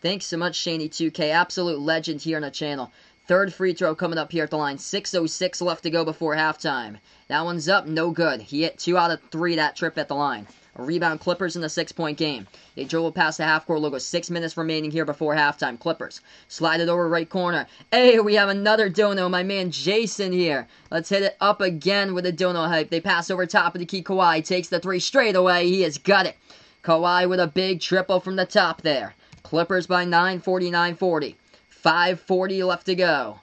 Thanks so much, Shaney2K. Absolute legend here on the channel. Third free throw coming up here at the line. 6:06 left to go before halftime. That one's up, no good. He hit 2 out of 3 that trip at the line. A rebound, Clippers in the 6-point game. They dribble past the half-court logo. 6 minutes remaining here before halftime. Clippers slide it over right corner. Hey, we have another dono. My man Jason here. Let's hit it up again with a dono hype. They pass over top of the key. Kawhi takes the 3 straight away. He has got it. Kawhi with a big triple from the top there. Clippers by 9, 49-40. 5:40 left to go.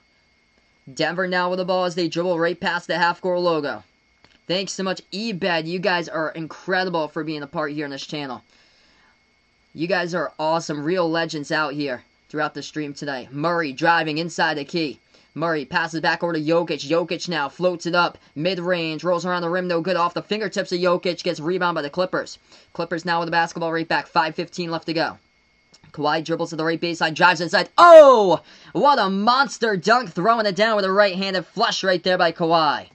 Denver now with the ball as they dribble right past the half-court logo. Thanks so much, eBed. You guys are incredible for being a part here on this channel. You guys are awesome. Real legends out here throughout the stream today. Murray driving inside the key. Murray passes back over to Jokic. Jokic now floats it up. Mid-range. Rolls around the rim. No good. Off the fingertips of Jokic. Gets rebound by the Clippers. Clippers now with the basketball right back. 5:15 left to go. Kawhi dribbles to the right baseline, drives inside. Oh! What a monster dunk, throwing it down with a right-handed flush right there by Kawhi.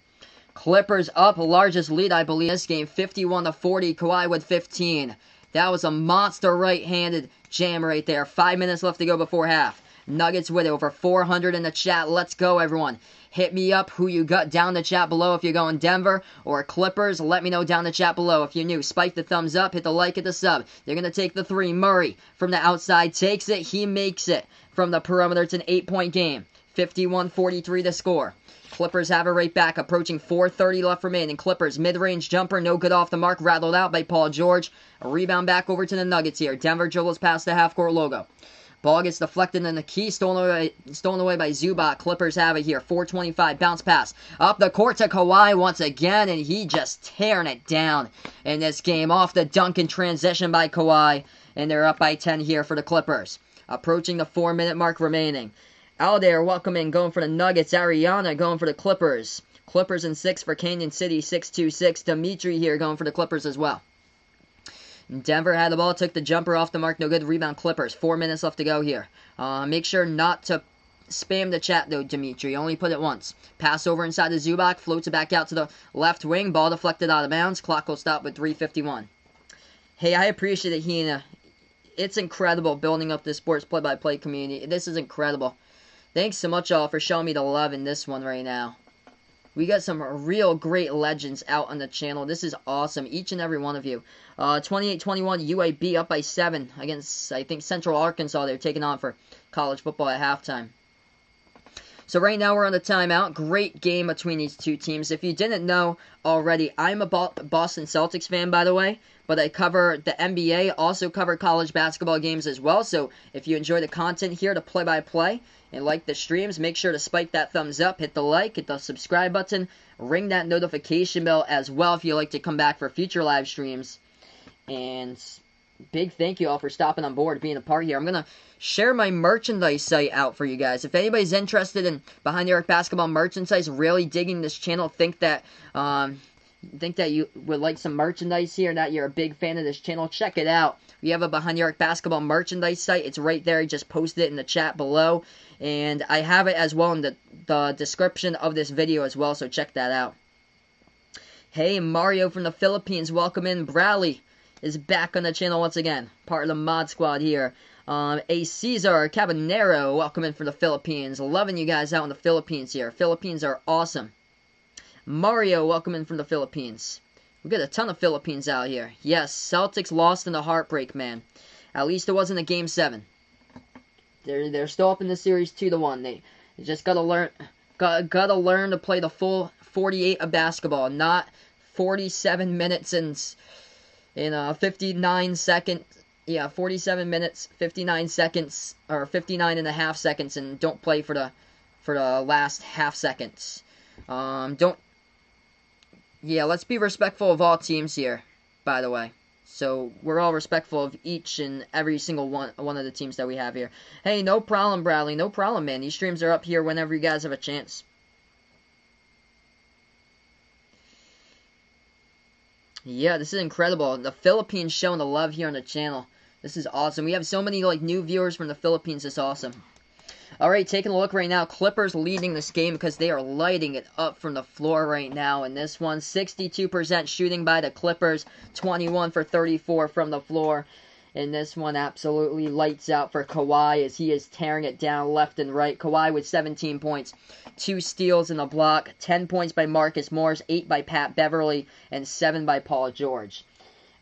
Clippers up, largest lead, I believe, in this game, 51-40. Kawhi with 15. That was a monster right-handed jam right there. 5 minutes left to go before half. Nuggets with it, over 400 in the chat. Let's go, everyone. Hit me up who you got down the chat below. If you're going Denver or Clippers, let me know down the chat below. If you're new, spike the thumbs up, hit the like, hit the sub. They're going to take the 3. Murray from the outside takes it. He makes it from the perimeter. It's an 8-point game. 51-43 to score. Clippers have it right back. Approaching 4:30 left remaining. Clippers mid-range jumper. No good off the mark. Rattled out by Paul George. A rebound back over to the Nuggets here. Denver dribbles past the half-court logo. Ball gets deflected in the key, stolen away by Zubac. Clippers have it here. 4:25, bounce pass. Up the court to Kawhi once again, and he just tearing it down in this game. Off the dunk in transition by Kawhi, and they're up by 10 here for the Clippers. Approaching the 4-minute mark remaining. Out there, welcome in, going for the Nuggets. Ariana going for the Clippers. Clippers in 6 for Canyon City, 6-2-6. Dimitri here going for the Clippers as well. Denver had the ball, took the jumper off the mark, no good. Rebound Clippers. 4 minutes left to go here. Make sure not to spam the chat though, Dimitri. Only put it once. Pass over inside the Zubac, floats it back out to the left wing. Ball deflected out of bounds. Clock will stop with 3:51. Hey, I appreciate it, Hina. It's incredible building up this sports play-by-play community. This is incredible. Thanks so much, all, for showing me the love in this one right now. We got some real great legends out on the channel. This is awesome. Each and every one of you. 28-21, UAB up by 7 against, I think, Central Arkansas. They're taking on for college football at halftime. So right now we're on the timeout. Great game between these two teams. If you didn't know already, I'm a Boston Celtics fan, by the way, but I cover the NBA, also cover college basketball games as well. So if you enjoy the content here, the play-by-play, and like the streams, make sure to spike that thumbs up, hit the like, hit the subscribe button, ring that notification bell as well if you'd like to come back for future live streams. And big thank you all for stopping on board, being a part here. I'm going to share my merchandise site out for you guys. If anybody's interested in Behind the Arc Basketball merchandise, really digging this channel, think that you would like some merchandise here, that you're a big fan of this channel, check it out. We have a Behind the Arc Basketball merchandise site. It's right there. I just posted it in the chat below. And I have it as well in the description of this video as well, so check that out. Hey, Mario from the Philippines, welcome in. Bradley is back on the channel once again, part of the mod squad here. A Cesar Cabanero, welcome in from the Philippines. Loving you guys out in the Philippines here. Philippines are awesome. Mario, welcome in from the Philippines. We got a ton of Philippines out here. Yes, Celtics lost in the heartbreak, man. At least it wasn't a Game 7. They're still up in the series 2-1. They just gotta learn to play the full 48 of basketball, not 47 minutes and 59 seconds. Yeah, 47 minutes, 59 seconds, or 59 and a half seconds, and don't play for the last half seconds. Let's be respectful of all teams here, by the way. So, we're all respectful of each and every single one of the teams that we have here. Hey, no problem, Bradley. No problem, man. These streams are up here whenever you guys have a chance. Yeah, this is incredible. The Philippines showing the love here on the channel. This is awesome. We have so many new viewers from the Philippines. It's awesome. Alright, taking a look right now. Clippers leading this game because they are lighting it up from the floor right now. In this one, 62% shooting by the Clippers. 21 for 34 from the floor. In this one, absolutely lights out for Kawhi as he is tearing it down left and right. Kawhi with 17 points. 2 steals in the block. 10 points by Marcus Morris. 8 by Pat Beverly. And 7 by Paul George.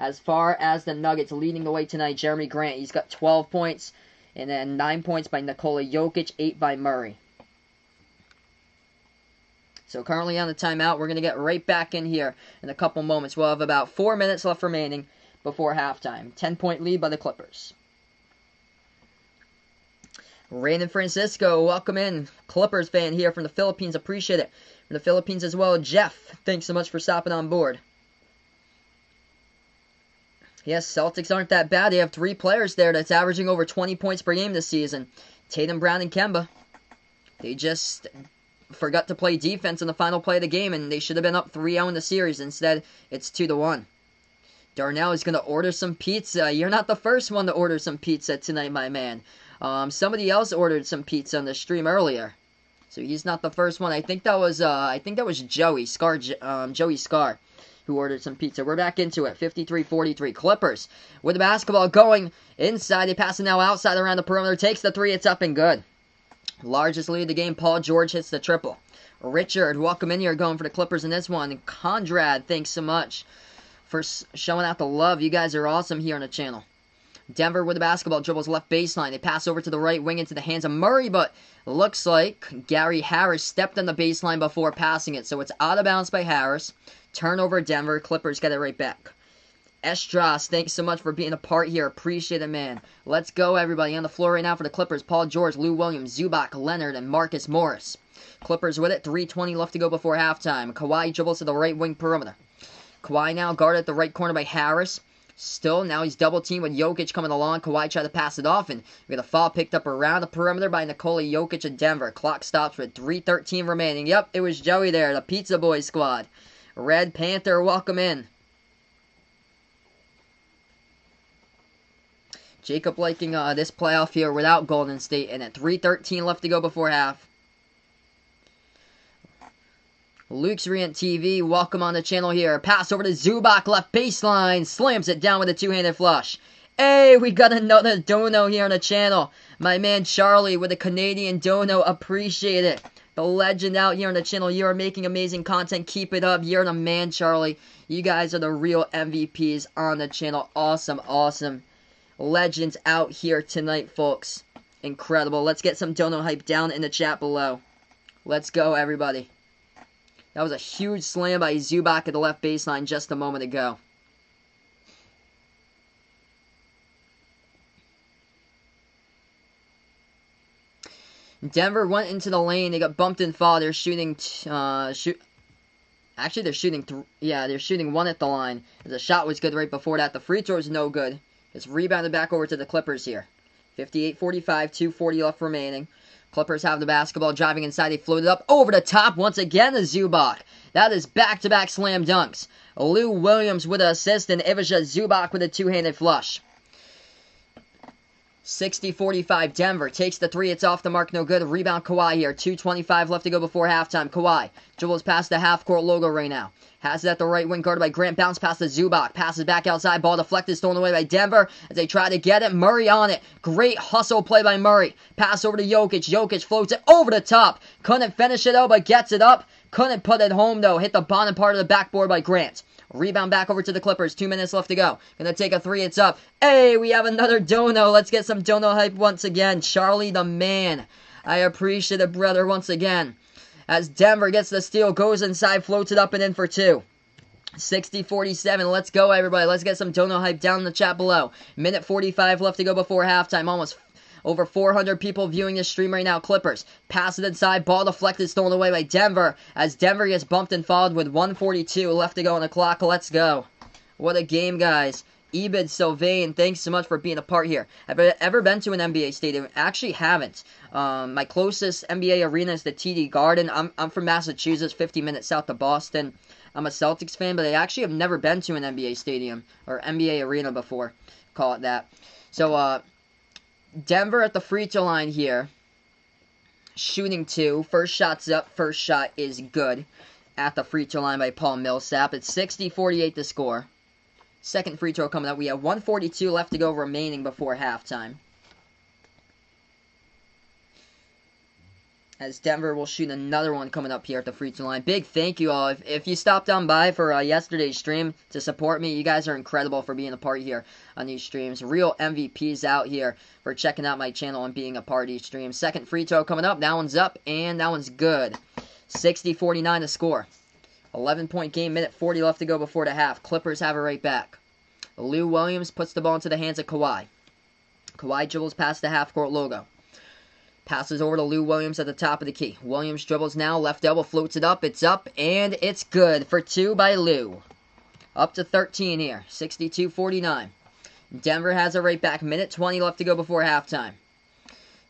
As far as the Nuggets leading the way tonight, Jeremy Grant, he's got 12 points. And then 9 points by Nikola Jokic, 8 by Murray. So currently on the timeout, we're going to get right back in here in a couple moments. We'll have about 4 minutes left remaining before halftime. 10-point lead by the Clippers. Raymond Francisco, welcome in. Clippers fan here from the Philippines. Appreciate it. From the Philippines as well, Jeff, thanks so much for stopping on board. Yes, Celtics aren't that bad. They have 3 players there that's averaging over 20 points per game this season. Tatum, Brown, and Kemba. They just forgot to play defense in the final play of the game, and they should have been up 3-0 in the series. Instead, it's 2-1. Darnell is going to order some pizza. You're not the first one to order some pizza tonight, my man. Somebody else ordered some pizza on the stream earlier. So he's not the first one. I think that was Joey Scar, Joey Scar, who ordered some pizza. We're back into it. 53-43. Clippers with the basketball going inside. They pass it now outside around the perimeter. Takes the 3. It's up and good. Largest lead of the game. Paul George hits the triple. Richard, welcome in here, going for the Clippers in this one. And Conrad, thanks so much for showing out the love. You guys are awesome here on the channel. Denver with the basketball, dribbles left baseline. They pass over to the right wing into the hands of Murray, but looks like Gary Harris stepped on the baseline before passing it. So it's out of bounds by Harris. Turnover, Denver. Clippers get it right back. Estras, thanks so much for being a part here. Appreciate it, man. Let's go, everybody. On the floor right now for the Clippers. Paul George, Lou Williams, Zubac, Leonard, and Marcus Morris. Clippers with it. 3:20 left to go before halftime. Kawhi dribbles to the right wing perimeter. Kawhi now guarded at the right corner by Harris. Still, now he's double-teamed with Jokic coming along. Kawhi tried to pass it off, and we got a foul picked up around the perimeter by Nikola Jokic of Denver. Clock stops with 3:13 remaining. Yep, it was Joey there, the Pizza Boy squad. Red Panther, welcome in. Jacob liking this playoff here without Golden State, and at 3:13 left to go before half. Luke's Rient TV, welcome on the channel here. Pass over to Zubac, left baseline. Slams it down with a two-handed flush. Hey, we got another dono here on the channel. My man Charlie with a Canadian dono. Appreciate it. The legend out here on the channel. You are making amazing content. Keep it up. You're the man, Charlie. You guys are the real MVPs on the channel. Awesome, awesome. Legends out here tonight, folks. Incredible. Let's get some dono hype down in the chat below. Let's go, everybody. That was a huge slam by Zubac at the left baseline just a moment ago. Denver went into the lane. They got bumped and fouled. They're shooting. Actually, they're shooting. They're shooting one at the line. The shot was good right before that. The free throw is no good. It's rebounded back over to the Clippers here. 58-45, 2:40 left remaining. Clippers have the basketball, driving inside. They floated up over the top once again to Zubac. That is back-to-back slam dunks. Lou Williams with an assist and Ivica Zubac with a two-handed flush. 60-45, Denver takes the three. It's off the mark, no good. Rebound Kawhi here. 2:25 left to go before halftime. Kawhi dribbles past the half-court logo right now. Has it at the right wing, guarded by Grant. Bounce past the Zubac. Passes back outside. Ball deflected, stolen away by Denver as they try to get it. Murray on it. Great hustle play by Murray. Pass over to Jokic. Jokic floats it over the top. Couldn't finish it though, but gets it up. Couldn't put it home though. Hit the bottom part of the backboard by Grant. Rebound back over to the Clippers. 2 minutes left to go. Gonna take a three. It's up. Hey, we have another dono. Let's get some dono hype once again. Charlie the man. I appreciate it, brother, once again. As Denver gets the steal, goes inside, floats it up and in for two. 60-47. Let's go, everybody. Let's get some dono hype down in the chat below. Minute 45 left to go before halftime. Almost over 400 people viewing this stream right now. Clippers pass it inside. Ball deflected, stolen away by Denver. As Denver gets bumped and fouled with 1:42 left to go on the clock. Let's go. What a game, guys. Ebed Sylvain, thanks so much for being a part here. Have I ever been to an NBA stadium? Actually haven't. My closest NBA arena is the TD Garden. I'm from Massachusetts, 50 minutes south of Boston. I'm a Celtics fan, but I actually have never been to an NBA stadium or NBA arena before. Call it that. So, Denver at the free throw line here. Shooting two. First shot's up. First shot is good. At the free throw line by Paul Millsap. It's 60-48 to score. Second free throw coming up. We have 1:42 left to go remaining before halftime. As Denver will shoot another one coming up here at the free throw line. Big thank you all. If you stopped on by for yesterday's stream to support me, you guys are incredible for being a part here on these streams. Real MVPs out here for checking out my channel and being a part of these streams. Second free throw coming up. That one's up, and that one's good. 60-49 to score. 11-point game, minute 40 left to go before the half. Clippers have it right back. Lou Williams puts the ball into the hands of Kawhi. Kawhi dribbles past the half-court logo. Passes over to Lou Williams at the top of the key. Williams dribbles now, left elbow, floats it up, it's up, and it's good for two by Lou. Up to 13 here, 62-49. Denver has it right back, minute 20 left to go before halftime.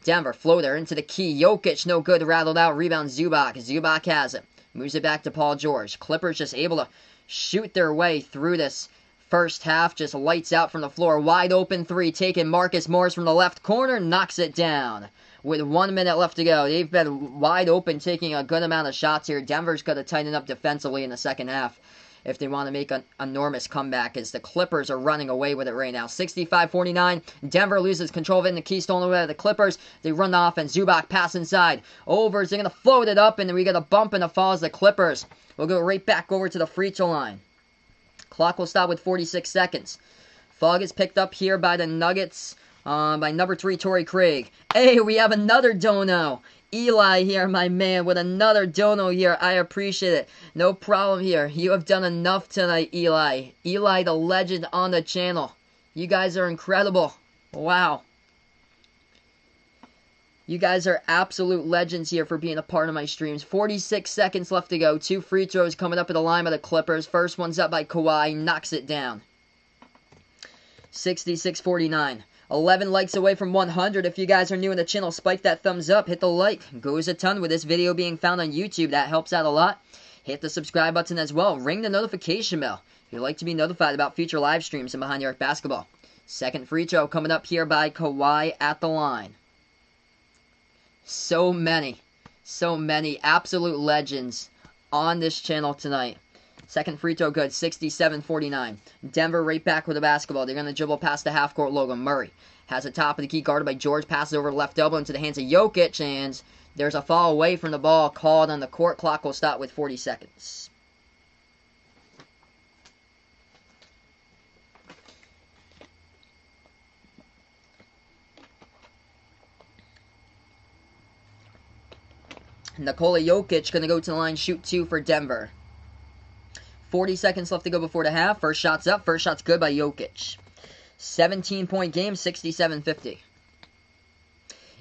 Denver, floater into the key, Jokic, no good, rattled out, rebound Zubac. Zubac has it, moves it back to Paul George. Clippers just able to shoot their way through this first half, just lights out from the floor, wide open three, taken Marcus Morris from the left corner, knocks it down. With 1 minute left to go. They've been wide open, taking a good amount of shots here. Denver's got to tighten up defensively in the second half if they want to make an enormous comeback, as the Clippers are running away with it right now. 65-49. Denver loses control of it in the key, stolen away by the Clippers. They run the offense. Zubac pass inside. Overs, they're going to float it up, and then we get a bump and a fall as the Clippers will go right back over to the free throw line. Clock will stop with 46 seconds. Fall gets picked up here by the Nuggets. By number 3, Torrey Craig. Hey, we have another dono. Eli here, my man, with another dono here. I appreciate it. No problem here. You have done enough tonight, Eli. Eli, the legend on the channel. You guys are incredible. Wow. You guys are absolute legends here for being a part of my streams. 46 seconds left to go. 2 free throws coming up at the line by the Clippers. First one's up by Kawhi. Knocks it down. 66-49. 11 likes away from 100. If you guys are new in the channel, spike that thumbs up. Hit the like. Goes a ton with this video being found on YouTube. That helps out a lot. Hit the subscribe button as well. Ring the notification bell if you'd like to be notified about future live streams and Behind the Arc Basketball. Second free throw coming up here by Kawhi at the line. So many absolute legends on this channel tonight. Second free throw good, 67-49. Denver right back with the basketball. They're going to dribble past the half-court logo. Murray has the top of the key, guarded by George. Passes over the left elbow into the hands of Jokic, and there's a foul away from the ball called on the court. Clock will stop with 40 seconds. Nikola Jokic going to go to the line, shoot 2 for Denver. 40 seconds left to go before the half. First shot's up. First shot's good by Jokic. 17-point game, 67-50.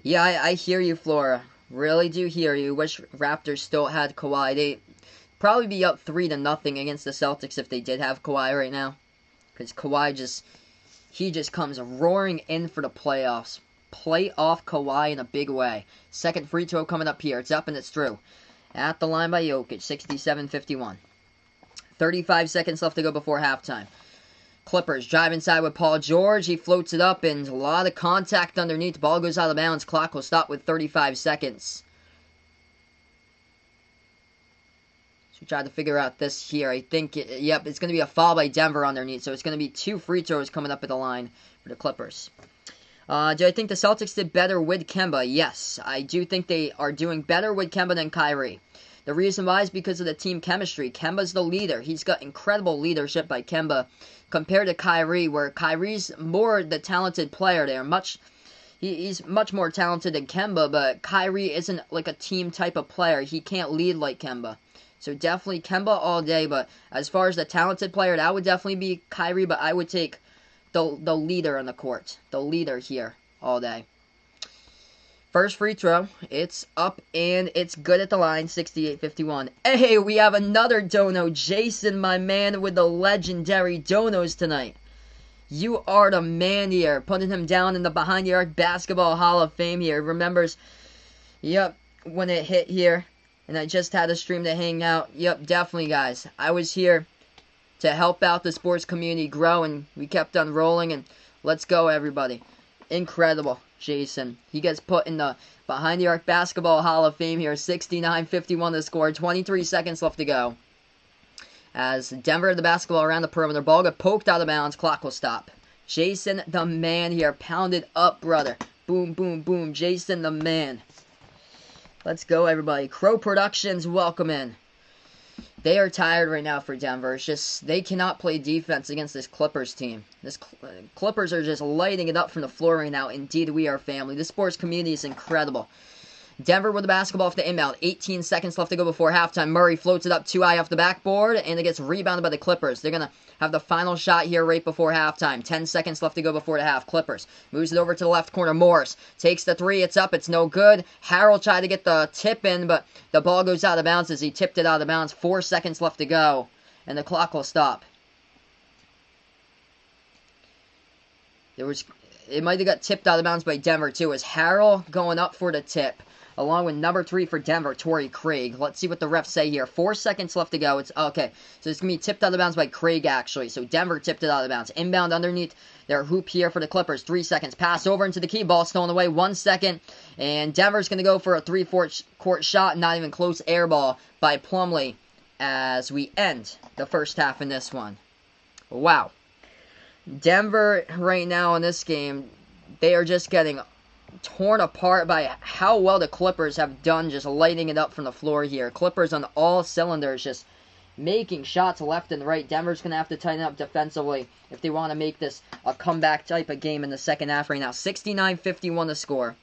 Yeah, I hear you, Flora. Really do hear you. Wish Raptors still had Kawhi. They'd probably be up 3-0 against the Celtics if they did have Kawhi right now. Because Kawhi just comes roaring in for the playoffs. Playoff Kawhi in a big way. Second free throw coming up here. It's up and it's through. At the line by Jokic, 67-51. 35 seconds left to go before halftime. Clippers drive inside with Paul George. He floats it up and a lot of contact underneath. The ball goes out of bounds. Clock will stop with 35 seconds. So try to figure out this here. I think, yep, it's going to be a foul by Denver underneath. So it's going to be 2 free throws coming up at the line for the Clippers. Do I think the Celtics did better with Kemba? Yes, I do think they are doing better with Kemba than Kyrie. The reason why is because of the team chemistry. Kemba's the leader. He's got incredible leadership by Kemba compared to Kyrie, where Kyrie's more the talented player. He's much more talented than Kemba, but Kyrie isn't like a team type of player. He can't lead like Kemba. So definitely Kemba all day, but as far as the talented player, that would definitely be Kyrie, but I would take the leader on the court. The leader here all day. First free throw, it's up and it's good at the line, 68-51. Hey, we have another dono. Jason, my man, with the legendary donos tonight. You are the man here. Putting him down in the Behind the Arc Basketball Hall of Fame here. Remembers, yep, when it hit here. And I just had a stream to hang out. Yep, definitely, guys. I was here to help out the sports community grow, and we kept on rolling, and let's go, everybody. Incredible, Jason. He gets put in the Behind the Arc Basketball Hall of Fame here. 69-51 the score. 23 seconds left to go. As Denver, the basketball around the perimeter. Ball got poked out of bounds. Clock will stop. Jason, the man here. Pounded up, brother. Boom, boom, boom. Jason, the man. Let's go, everybody. Crow Productions, welcome in. They are tired right now for Denver. It's just, they cannot play defense against this Clippers team. This Clippers are just lighting it up from the floor right now. Indeed, we are family. This sports community is incredible. Denver with the basketball off the inbound. 18 seconds left to go before halftime. Murray floats it up too high off the backboard, and it gets rebounded by the Clippers. They're going to have the final shot here right before halftime. 10 seconds left to go before the half. Clippers moves it over to the left corner. Morris takes the three. It's up. It's no good. Harrell tried to get the tip in, but the ball goes out of bounds as he tipped it out of bounds. 4 seconds left to go, and the clock will stop. It might have got tipped out of bounds by Denver, too, as Harrell going up for the tip, along with number 3 for Denver, Torrey Craig. Let's see what the refs say here. 4 seconds left to go. It's okay. So it's going to be tipped out of bounds by Craig, actually. So Denver tipped it out of bounds. Inbound underneath their hoop here for the Clippers. 3 seconds. Pass over into the key. Ball stolen away. 1 second. And Denver's going to go for a 3-court shot. Not even close. Air ball by Plumlee as we end the first half in this one. Wow. Denver right now in this game, they are just getting torn apart by how well the Clippers have done just lighting it up from the floor here. Clippers on all cylinders just making shots left and right. Denver's going to have to tighten up defensively if they want to make this a comeback type of game in the second half right now. 69-51 the score.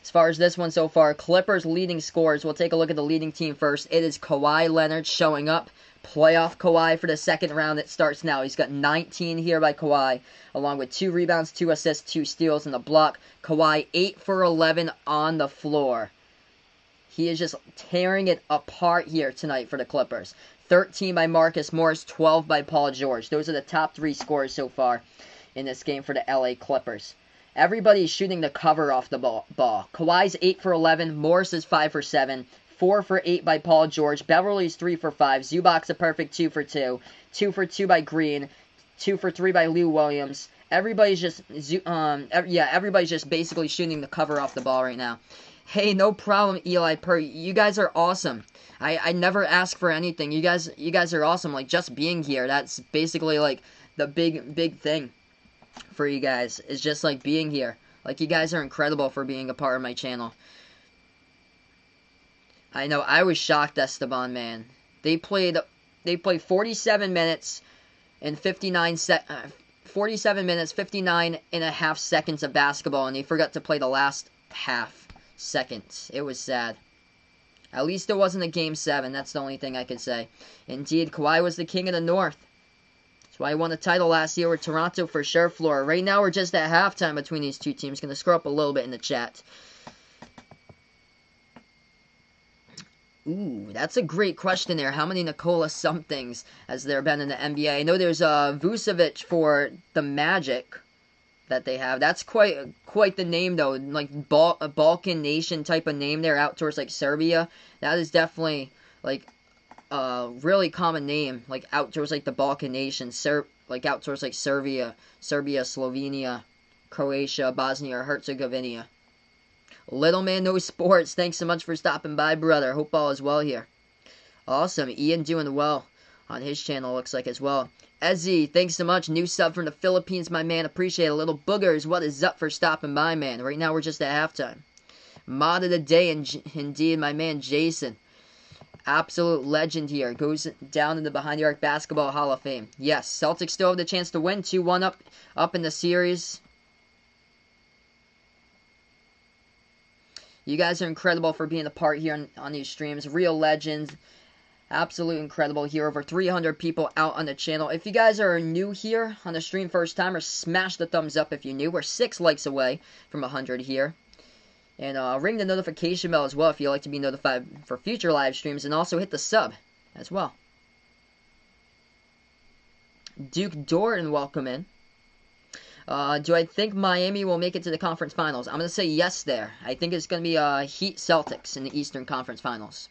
As far as this one so far, Clippers leading scores. We'll take a look at the leading team first. It is Kawhi Leonard showing up. Playoff Kawhi for the second round. It starts now. He's got 19 here by Kawhi, along with 2 rebounds, 2 assists, 2 steals, and a block. Kawhi 8 for 11 on the floor. He is just tearing it apart here tonight for the Clippers. 13 by Marcus Morris, 12 by Paul George. Those are the top 3 scorers so far in this game for the LA Clippers. Everybody's shooting the cover off the ball. Kawhi's 8 for 11. Morris is 5 for 7. 4 for 8 by Paul George. Beverly's 3 for 5. Zubac's a perfect 2 for 2. 2 for 2 by Green. 2 for 3 by Lou Williams. Everybody's just, everybody's just basically shooting the cover off the ball right now. Hey, no problem, Eli Purr. You guys are awesome. I never ask for anything. You guys are awesome. Like, just being here, that's basically like the big thing for you guys. Is just like being here. Like, you guys are incredible for being a part of my channel. I know, I was shocked, Esteban, man. They played 47 minutes and 59 and a half seconds of basketball, and they forgot to play the last half seconds. It was sad. At least it wasn't a Game 7. That's the only thing I could say. Indeed, Kawhi was the king of the North. That's why he won the title last year with Toronto for sure, Flora. Right now, we're just at halftime between these two teams. Going to scroll up a little bit in the chat. Ooh, that's a great question there. How many Nikola somethings has there been in the NBA? I know there's Vucevic for the Magic that they have. That's quite the name, though. Like, a Balkan nation type of name there out towards, like, Serbia. That is definitely, like, a really common name. Like, out towards, like, the Balkan nation. Like, out towards, like, Serbia, Slovenia, Croatia, Bosnia, or Herzegovina. Little Man No Sports, thanks so much for stopping by, brother. Hope all is well here. Awesome. Ian doing well on his channel, looks like, as well. Ezzy, thanks so much. New sub from the Philippines, my man. Appreciate it. Little Boogers, what is up for stopping by, man? Right now, we're just at halftime. Mod of the day, indeed, my man, Jason. Absolute legend here. Goes down in the Behind the Arc Basketball Hall of Fame. Yes, Celtics still have the chance to win. 2-1 up in the series. You guys are incredible for being a part here on these streams. Real legends. Absolutely incredible here. Over 300 people out on the channel. If you guys are new here on the stream first time, or smash the thumbs up if you're new. We're 6 likes away from 100 here. And ring the notification bell as well if you'd like to be notified for future live streams. And also hit the sub as well. Duke Dorton, welcome in. Do I think Miami will make it to the conference finals? I'm going to say yes there. I think it's going to be Heat Celtics in the Eastern Conference Finals.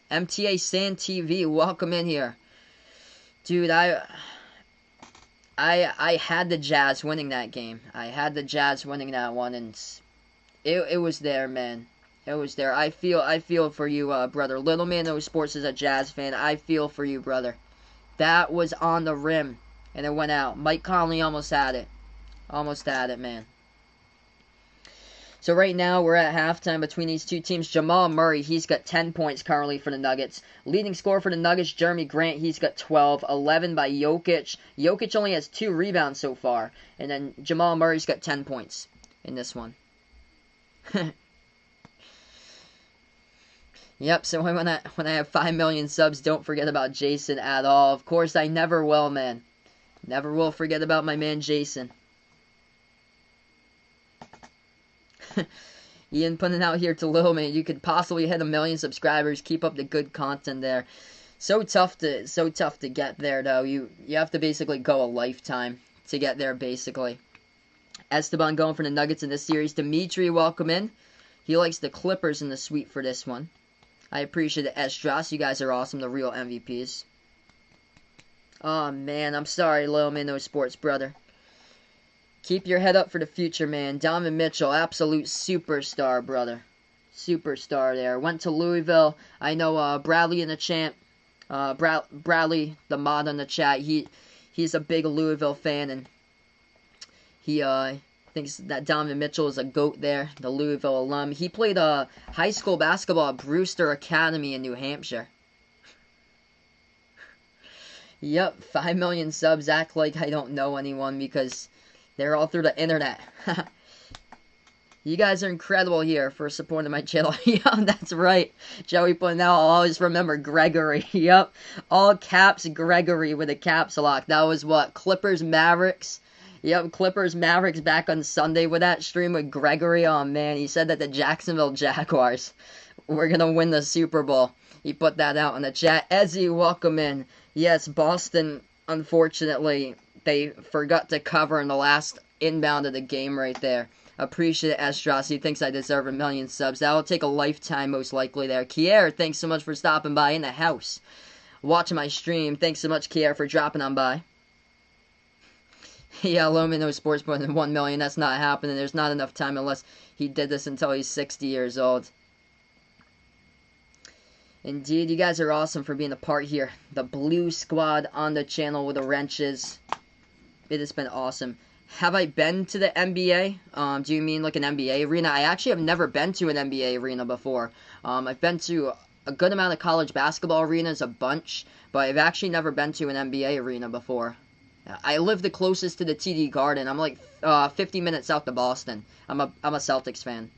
MTA Sand TV, welcome in here. Dude, I had the Jazz winning that game. I had the Jazz winning that one, and it was there, man. It was there. I feel for you, brother. Little Man No Sports is a Jazz fan. I feel for you, brother. That was on the rim, and it went out. Mike Conley almost had it. Almost had it, man. So right now, we're at halftime between these two teams. Jamal Murray, he's got 10 points currently for the Nuggets. Leading scorer for the Nuggets, Jeremy Grant, he's got 12. 11 by Jokic. Jokic only has 2 rebounds so far. And then Jamal Murray's got 10 points in this one. Yep, so when I have 5 million subs, don't forget about Jason at all. Of course, I never will, man. Never will forget about my man Jason. Ian putting out here to Lil Man, you could possibly hit 1 million subscribers. Keep up the good content there. So tough to get there, though. You have to basically go a lifetime to get there, basically. Esteban going for the Nuggets in this series. Dimitri, welcome in. He likes the Clippers in the suite for this one. I appreciate it, Estras. You guys are awesome, the real MVPs. Oh, man, I'm sorry, Lil Man No Sports, brother. Keep your head up for the future, man. Donovan Mitchell, absolute superstar, brother. Superstar there. Went to Louisville. I know Bradley in the chat. Bradley, the mod on the chat, he's a big Louisville fan, and he thinks that Donovan Mitchell is a GOAT there, the Louisville alum. He played high school basketball at Brewster Academy in New Hampshire. Yep, 5 million subs. Act like I don't know anyone because they're all through the internet. You guys are incredible here for supporting my channel. Yep, that's right. Joey putting out, I'll always remember Gregory. Yep, all caps Gregory with a caps lock. That was what? Clippers Mavericks. Yep, Clippers Mavericks back on Sunday with that stream with Gregory. Oh, man, he said that the Jacksonville Jaguars were going to win the Super Bowl. He put that out in the chat. Ezzy, welcome in. Yes, Boston, unfortunately, they forgot to cover in the last inbound of the game right there. Appreciate it, Estros. He thinks I deserve 1 million subs. That'll take a lifetime, most likely, there. Kier, thanks so much for stopping by in the house. Watching my stream. Thanks so much, Kier, for dropping on by. Yeah, Loman No Sports more than 1 million. That's not happening. There's not enough time unless he did this until he's 60 years old. Indeed, you guys are awesome for being a part here. The Blue Squad on the channel with the wrenches. It has been awesome. Have I been to the NBA? Do you mean like an NBA arena? I actually have never been to an NBA arena before. I've been to a good amount of college basketball arenas, a bunch, but I've actually never been to an NBA arena before. I live the closest to the TD Garden. I'm like 50 minutes south of Boston. I'm a Celtics fan.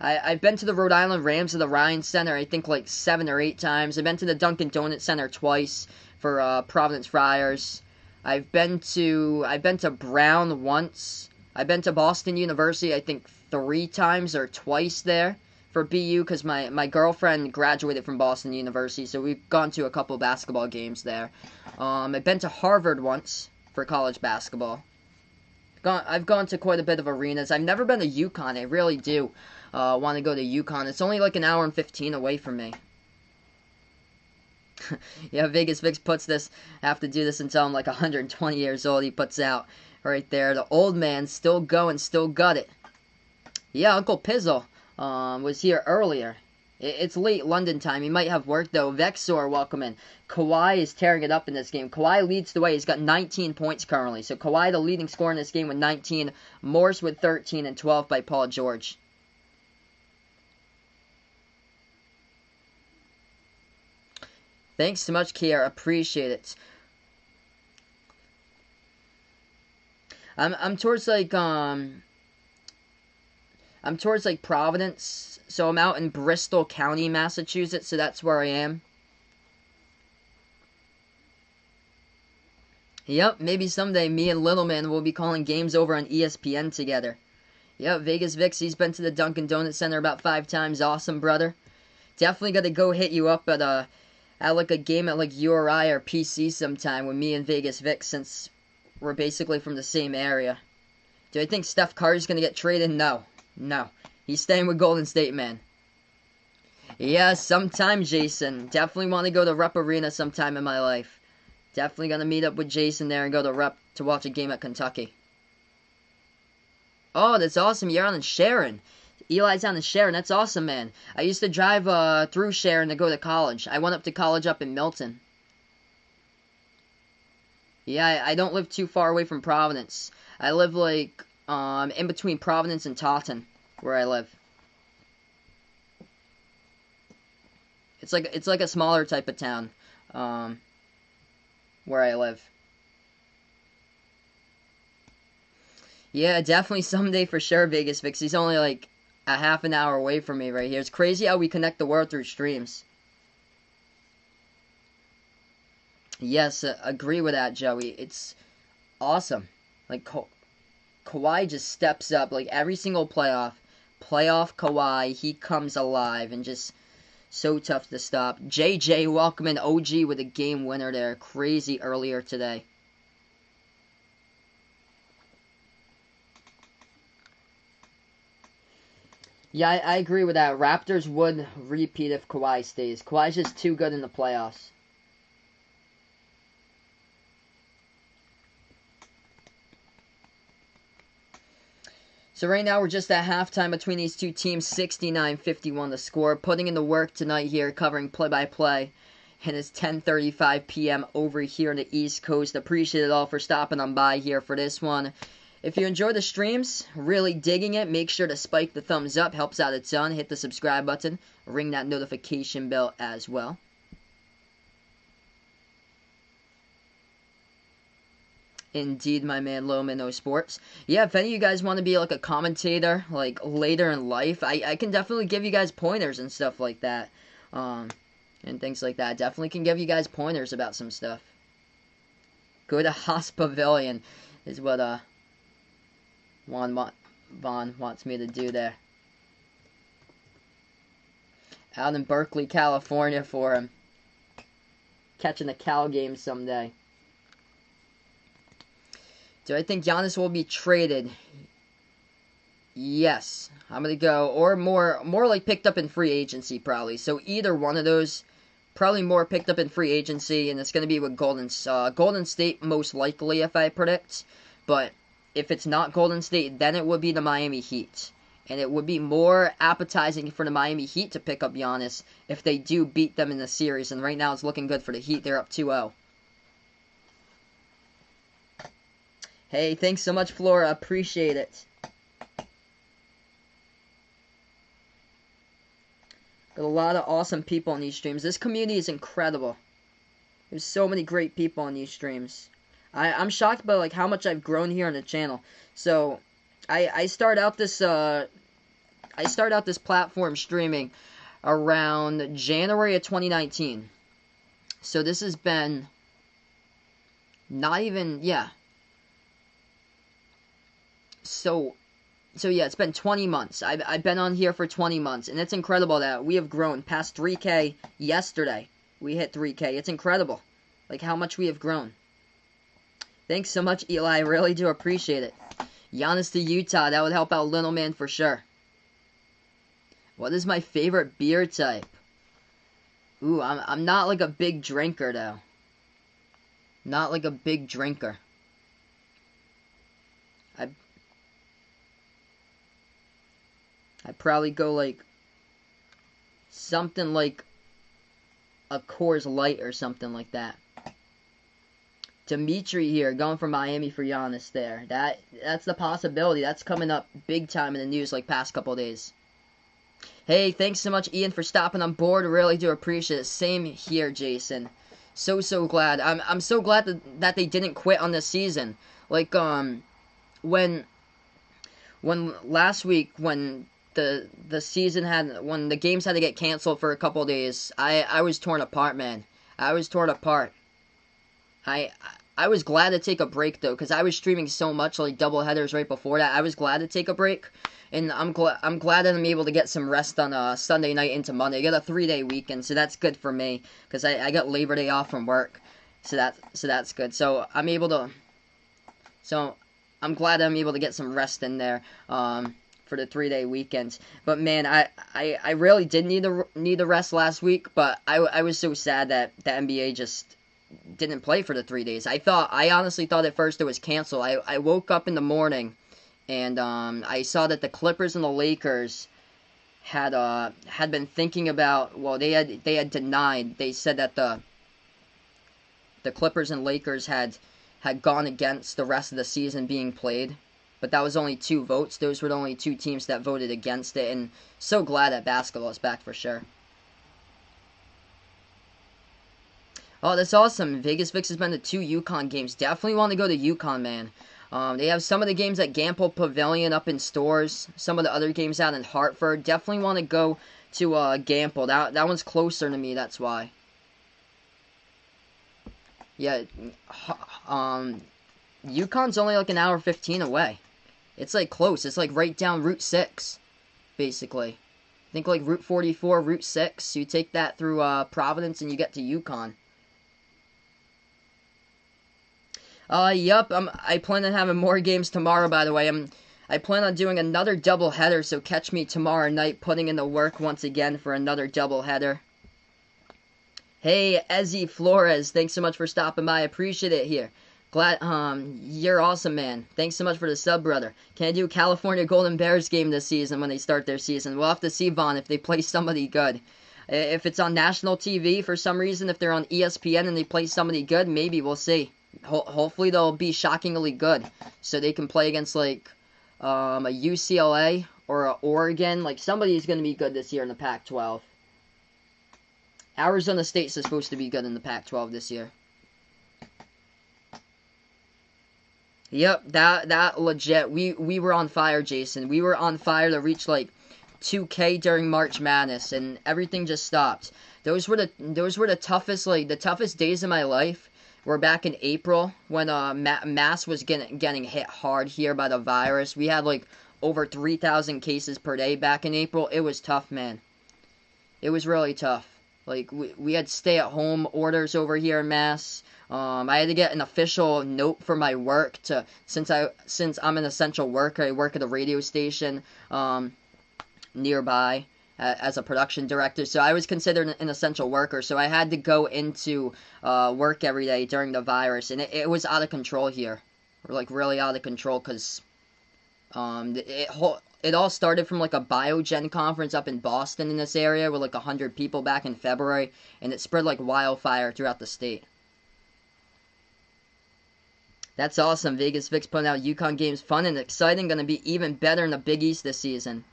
I've been to the Rhode Island Rams of the Ryan Center, I think like 7 or 8 times. I've been to the Dunkin' Donuts Center twice for Providence Friars. I've been to Brown once. I've been to Boston University, I think 3 times or twice there for BU because my girlfriend graduated from Boston University, so we've gone to a couple basketball games there. I've been to Harvard once for college basketball. I've gone to quite a bit of arenas. I've never been to UConn. I really do want to go to UConn. It's only like an hour and 15 away from me. Yeah, Vegas Vix puts this. I have to do this until I'm like 120 years old. He puts out right there. The old man still going, still got it. Yeah, Uncle Pizzle was here earlier. It's late London time. He might have work though. Vexor, welcome in. Kawhi is tearing it up in this game. Kawhi leads the way. He's got 19 points currently. So Kawhi, the leading scorer in this game with 19. Morse with 13 and 12 by Paul George. Thanks so much, Kier. Appreciate it. I'm towards like Providence, so I'm out in Bristol County, Massachusetts, so that's where I am. Yep, maybe someday me and Little Man will be calling games over on ESPN together. Yep, Vegas Vix, he's been to the Dunkin' Donuts Center about 5 times. Awesome, brother. Definitely gotta go hit you up at like a game at like URI or PC sometime with me and Vegas Vix, since we're basically from the same area. Do I think Steph Curry's gonna get traded? No. No. He's staying with Golden State, man. Yeah, sometime, Jason. Definitely want to go to Rep Arena sometime in my life. Definitely gonna meet up with Jason there and go to Rep to watch a game at Kentucky. Oh, that's awesome. You're on in Sharon. Eli's down in Sharon. That's awesome, man. I used to drive through Sharon to go to college. I went up to college up in Milton. Yeah, I don't live too far away from Providence. I live like in between Providence and Taunton, where I live. It's like a smaller type of town, where I live. Yeah, definitely someday for sure, Vegas Vix. He's only like a half an hour away from me right here. It's crazy how we connect the world through streams. Yes, agree with that, Joey. It's awesome. Like, Kawhi just steps up. Like, every single playoff Kawhi, he comes alive and just so tough to stop. JJ, welcome in. OG with a game winner there. Crazy earlier today. Yeah, I agree with that. Raptors would repeat if Kawhi stays. Kawhi's just too good in the playoffs. So right now we're just at halftime between these two teams. 69-51 the score. Putting in the work tonight here, covering play-by-play. And it's 10:35 p.m. over here on the East Coast. Appreciate it all for stopping on by here for this one. If you enjoy the streams, really digging it, make sure to spike the thumbs up. Helps out a ton. Hit the subscribe button. Ring that notification bell as well. Indeed, my man, Lomino Sports. Yeah, if any of you guys want to be like a commentator, like later in life, I can definitely give you guys pointers and stuff like that. And things like that. Definitely can give you guys pointers about some stuff. Go to Haas Pavilion is what Vaughn wants me to do there. Out in Berkeley, California for him. Catching a Cal game someday. Do I think Giannis will be traded? Yes. I'm going to go, or more like picked up in free agency probably. So either one of those, probably more picked up in free agency, and it's going to be with Golden State most likely if I predict. But if it's not Golden State, then it would be the Miami Heat. And it would be more appetizing for the Miami Heat to pick up Giannis if they do beat them in the series. And right now it's looking good for the Heat. They're up 2-0. Hey, thanks so much, Flora. Appreciate it. Got a lot of awesome people on these streams. This community is incredible. There's so many great people on these streams. I'm shocked by like how much I've grown here on the channel. So, I start out this I started out this platform streaming around January of 2019. So this has been not even, yeah. So yeah, it's been 20 months. I've been on here for 20 months, and it's incredible that we have grown past 3K yesterday. We hit 3K. It's incredible, like how much we have grown. Thanks so much, Eli. I really do appreciate it. Giannis to Utah, that would help out Little Man for sure. What is my favorite beer type? Ooh, I'm not like a big drinker though. Not like a big drinker. I'd probably go like something like a Coors Light or something like that. Dimitri here, going from Miami for Giannis there. That's the possibility. That's coming up big time in the news like past couple days. Hey, thanks so much, Ian, for stopping on board. Really do appreciate it. Same here, Jason. So glad. I'm so glad that they didn't quit on this season. Like when last week when the season when the games had to get canceled for a couple of days, I was torn apart, man. I was torn apart. I was glad to take a break though, because I was streaming so much, like double headers right before that. I was glad to take a break, and I'm glad that I'm able to get some rest on Sunday night into Monday. I get a 3-day weekend, so that's good for me, because I got Labor Day off from work, so that's good. So I'm glad I'm able to get some rest in there for the 3-day weekend. But man, I really did need the rest last week, but I was so sad that the NBA just didn't play for the 3 days. I honestly thought at first it was canceled. I woke up in the morning and I saw that the Clippers and the Lakers had been thinking about, well, they had denied. They said that the Clippers and Lakers had gone against the rest of the season being played. But that was only 2 votes. Those were the only 2 teams that voted against it, and so glad that basketball is back for sure. Oh, that's awesome. Vegas Vix has been to 2 UConn games. Definitely want to go to UConn, man. They have some of the games at Gampel Pavilion up in Stores. Some of the other games out in Hartford. Definitely want to go to Gampel. That one's closer to me, that's why. Yeah, UConn's only like an hour 15 away. It's like close. It's like right down Route 6, basically. I think like Route 44, Route 6. You take that through Providence and you get to UConn. Yup, I plan on having more games tomorrow, by the way. I plan on doing another doubleheader, so catch me tomorrow night putting in the work once again for another doubleheader. Hey, Ezzy Flores, thanks so much for stopping by. I appreciate it here. Glad, you're awesome, man. Thanks so much for the sub, brother. Can I do a California Golden Bears game this season when they start their season? We'll have to see, Vaughn, if they play somebody good. If it's on national TV for some reason, if they're on ESPN and they play somebody good, maybe we'll see. Hopefully they'll be shockingly good, so they can play against like a UCLA or a Oregon. Like somebody's going to be good this year in the Pac-12. Arizona State's supposed to be good in the Pac-12 this year. Yep, that legit. We were on fire, Jason. We were on fire to reach like 2K during March Madness, and everything just stopped. Those were the toughest days of my life. We're back in April when Mass was getting hit hard here by the virus. We had like over 3,000 cases per day back in April. It was tough, man. It was really tough. Like we had stay-at-home orders over here in Mass. I had to get an official note for my work since I'm an essential worker. I work at a radio station nearby as a production director, so I was considered an essential worker, so I had to go into work every day during the virus, and it was out of control here. Like really out of control, because it all started from like a Biogen conference up in Boston in this area with like 100 people back in February, and it spread like wildfire throughout the state. That's awesome. Vegas Vix putting out UConn games, fun and exciting, gonna be even better in the Big East this season.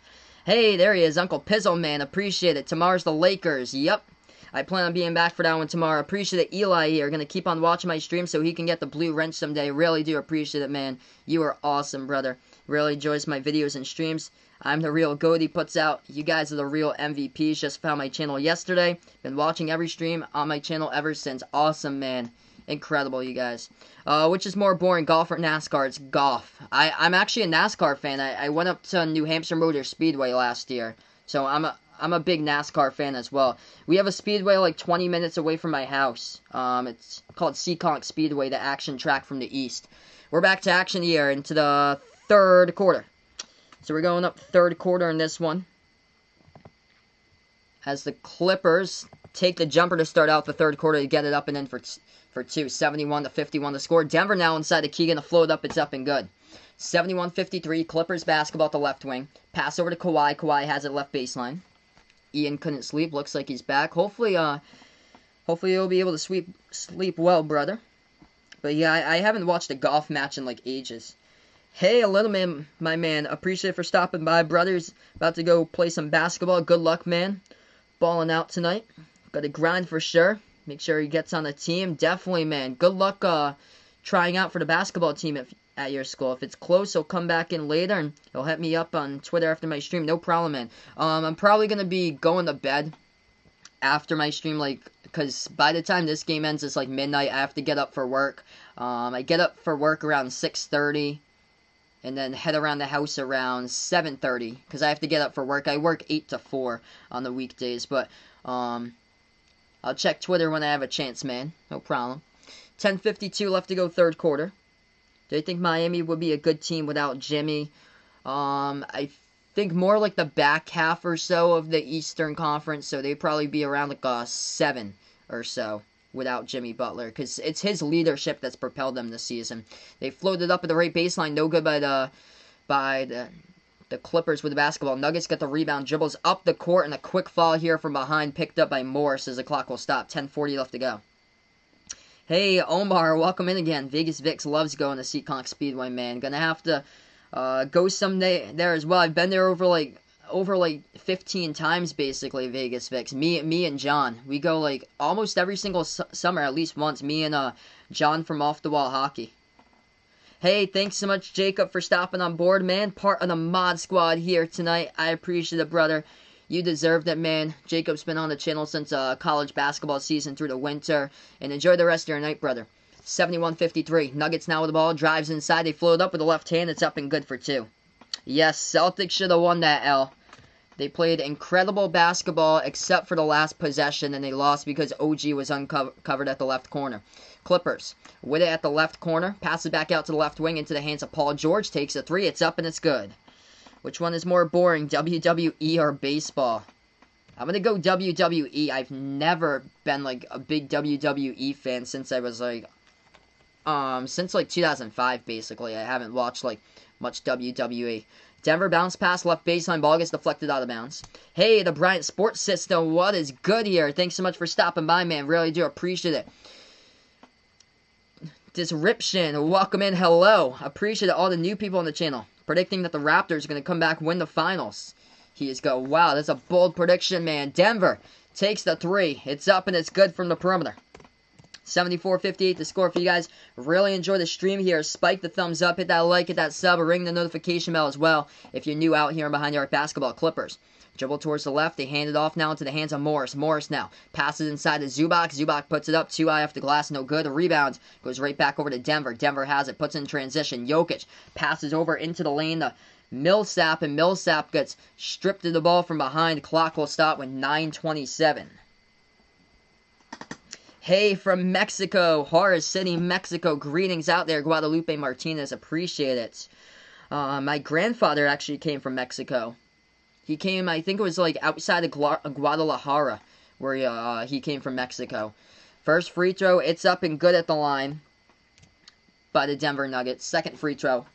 Hey, there he is, Uncle Pizzle Man. Appreciate it. Tomorrow's the Lakers. Yep. I plan on being back for that one tomorrow. Appreciate it, Eli here. Gonna keep on watching my stream so he can get the blue wrench someday. Really do appreciate it, man. You are awesome, brother. Really enjoys my videos and streams. I'm the real GOAT he puts out. You guys are the real MVPs. Just found my channel yesterday. Been watching every stream on my channel ever since. Awesome, man. Incredible, you guys. Which is more boring, golf or NASCAR? It's golf. I'm actually a NASCAR fan. I went up to New Hampshire Motor Speedway last year. So I'm a big NASCAR fan as well. We have a speedway like 20 minutes away from my house. It's called Seekonk Speedway, the action track from the east. We're back to action here into the third quarter. So we're going up third quarter in this one. As the Clippers take the jumper to start out the third quarter to get it up and in for two. 71-51 to score. Denver now inside the key, gonna float up. It's up and good. 71-53. Clippers basketball at the left wing. Pass over to Kawhi. Kawhi has it left baseline. Ian couldn't sleep. Looks like he's back. Hopefully he'll be able to sleep well, brother. But yeah, I haven't watched a golf match in like ages. Hey, a little man, my man. Appreciate it for stopping by, brothers. About to go play some basketball. Good luck, man. Balling out tonight. Got to grind for sure. Make sure he gets on the team. Definitely, man. Good luck trying out for the basketball team at your school. If it's close, he'll come back in later and he'll hit me up on Twitter after my stream. No problem, man. I'm probably going to be going to bed after my stream, like, because by the time this game ends, it's like midnight. I have to get up for work. I get up for work around 6:30. And then head around the house around 7:30 because I have to get up for work. I work 8 to 4 on the weekdays, but I'll check Twitter when I have a chance, man. No problem. 10:52 left to go third quarter. Do you think Miami would be a good team without Jimmy? I think more like the back half or so of the Eastern Conference, so they'd probably be around like a 7 or so without Jimmy Butler, because it's his leadership that's propelled them this season. They floated up at the right baseline, no good by the Clippers with the basketball. Nuggets get the rebound, dribbles up the court, and a quick foul here from behind, picked up by Morris as the clock will stop. 10:40 left to go. Hey, Omar, welcome in again. Vegas Vix loves going to Seekonk Speedway, man. Gonna have to go someday there as well. I've been there over like 15 times basically. Vegas Vix. Me and John, we go like almost every single summer at least once. Me and John from Off the Wall Hockey. Hey, thanks so much, Jacob, for stopping on board, man. Part of the mod squad here tonight. I appreciate it, brother. You deserved it, man. Jacob's been on the channel since college basketball season through the winter. And enjoy the rest of your night, brother. 71-53. Nuggets now with the ball. Drives inside. They float up with the left hand. It's up and good for 2. Yes, Celtics should have won that L. They played incredible basketball except for the last possession, and they lost because OG was uncovered at the left corner. Clippers with it at the left corner. Pass it back out to the left wing into the hands of Paul George. Takes a 3. It's up and it's good. Which one is more boring, WWE or baseball? I'm going to go WWE. I've never been like a big WWE fan since I was like, since like 2005 basically. I haven't watched like much WWE. Denver bounce pass, left baseline, ball gets deflected out of bounds. Hey, the Bryant Sports System, what is good here? Thanks so much for stopping by, man. Really do appreciate it. Disruption, welcome in, hello. Appreciate all the new people on the channel. Predicting that the Raptors are going to come back and win the finals. He is go, wow, that's a bold prediction, man. Denver takes the 3. It's up and it's good from the perimeter. 74-58 the score for you guys. Really enjoy the stream here. Spike the thumbs up, hit that like, hit that sub, ring the notification bell as well if you're new out here in Behind the Arc Basketball. Clippers dribble towards the left. They hand it off now into the hands of Morris. Morris now passes inside to Zubac. Zubac puts it up. Too high off the glass. No good. A rebound goes right back over to Denver. Denver has it. Puts in transition. Jokic passes over into the lane to Millsap, and Millsap gets stripped of the ball from behind. Clock will stop with 9:27. Hey, from Mexico, Juarez City, Mexico. Greetings out there, Guadalupe Martinez. Appreciate it. My grandfather actually came from Mexico. He came, I think it was like outside of Guadalajara, where he came from Mexico. First free throw, it's up and good at the line by the Denver Nuggets. Second free throw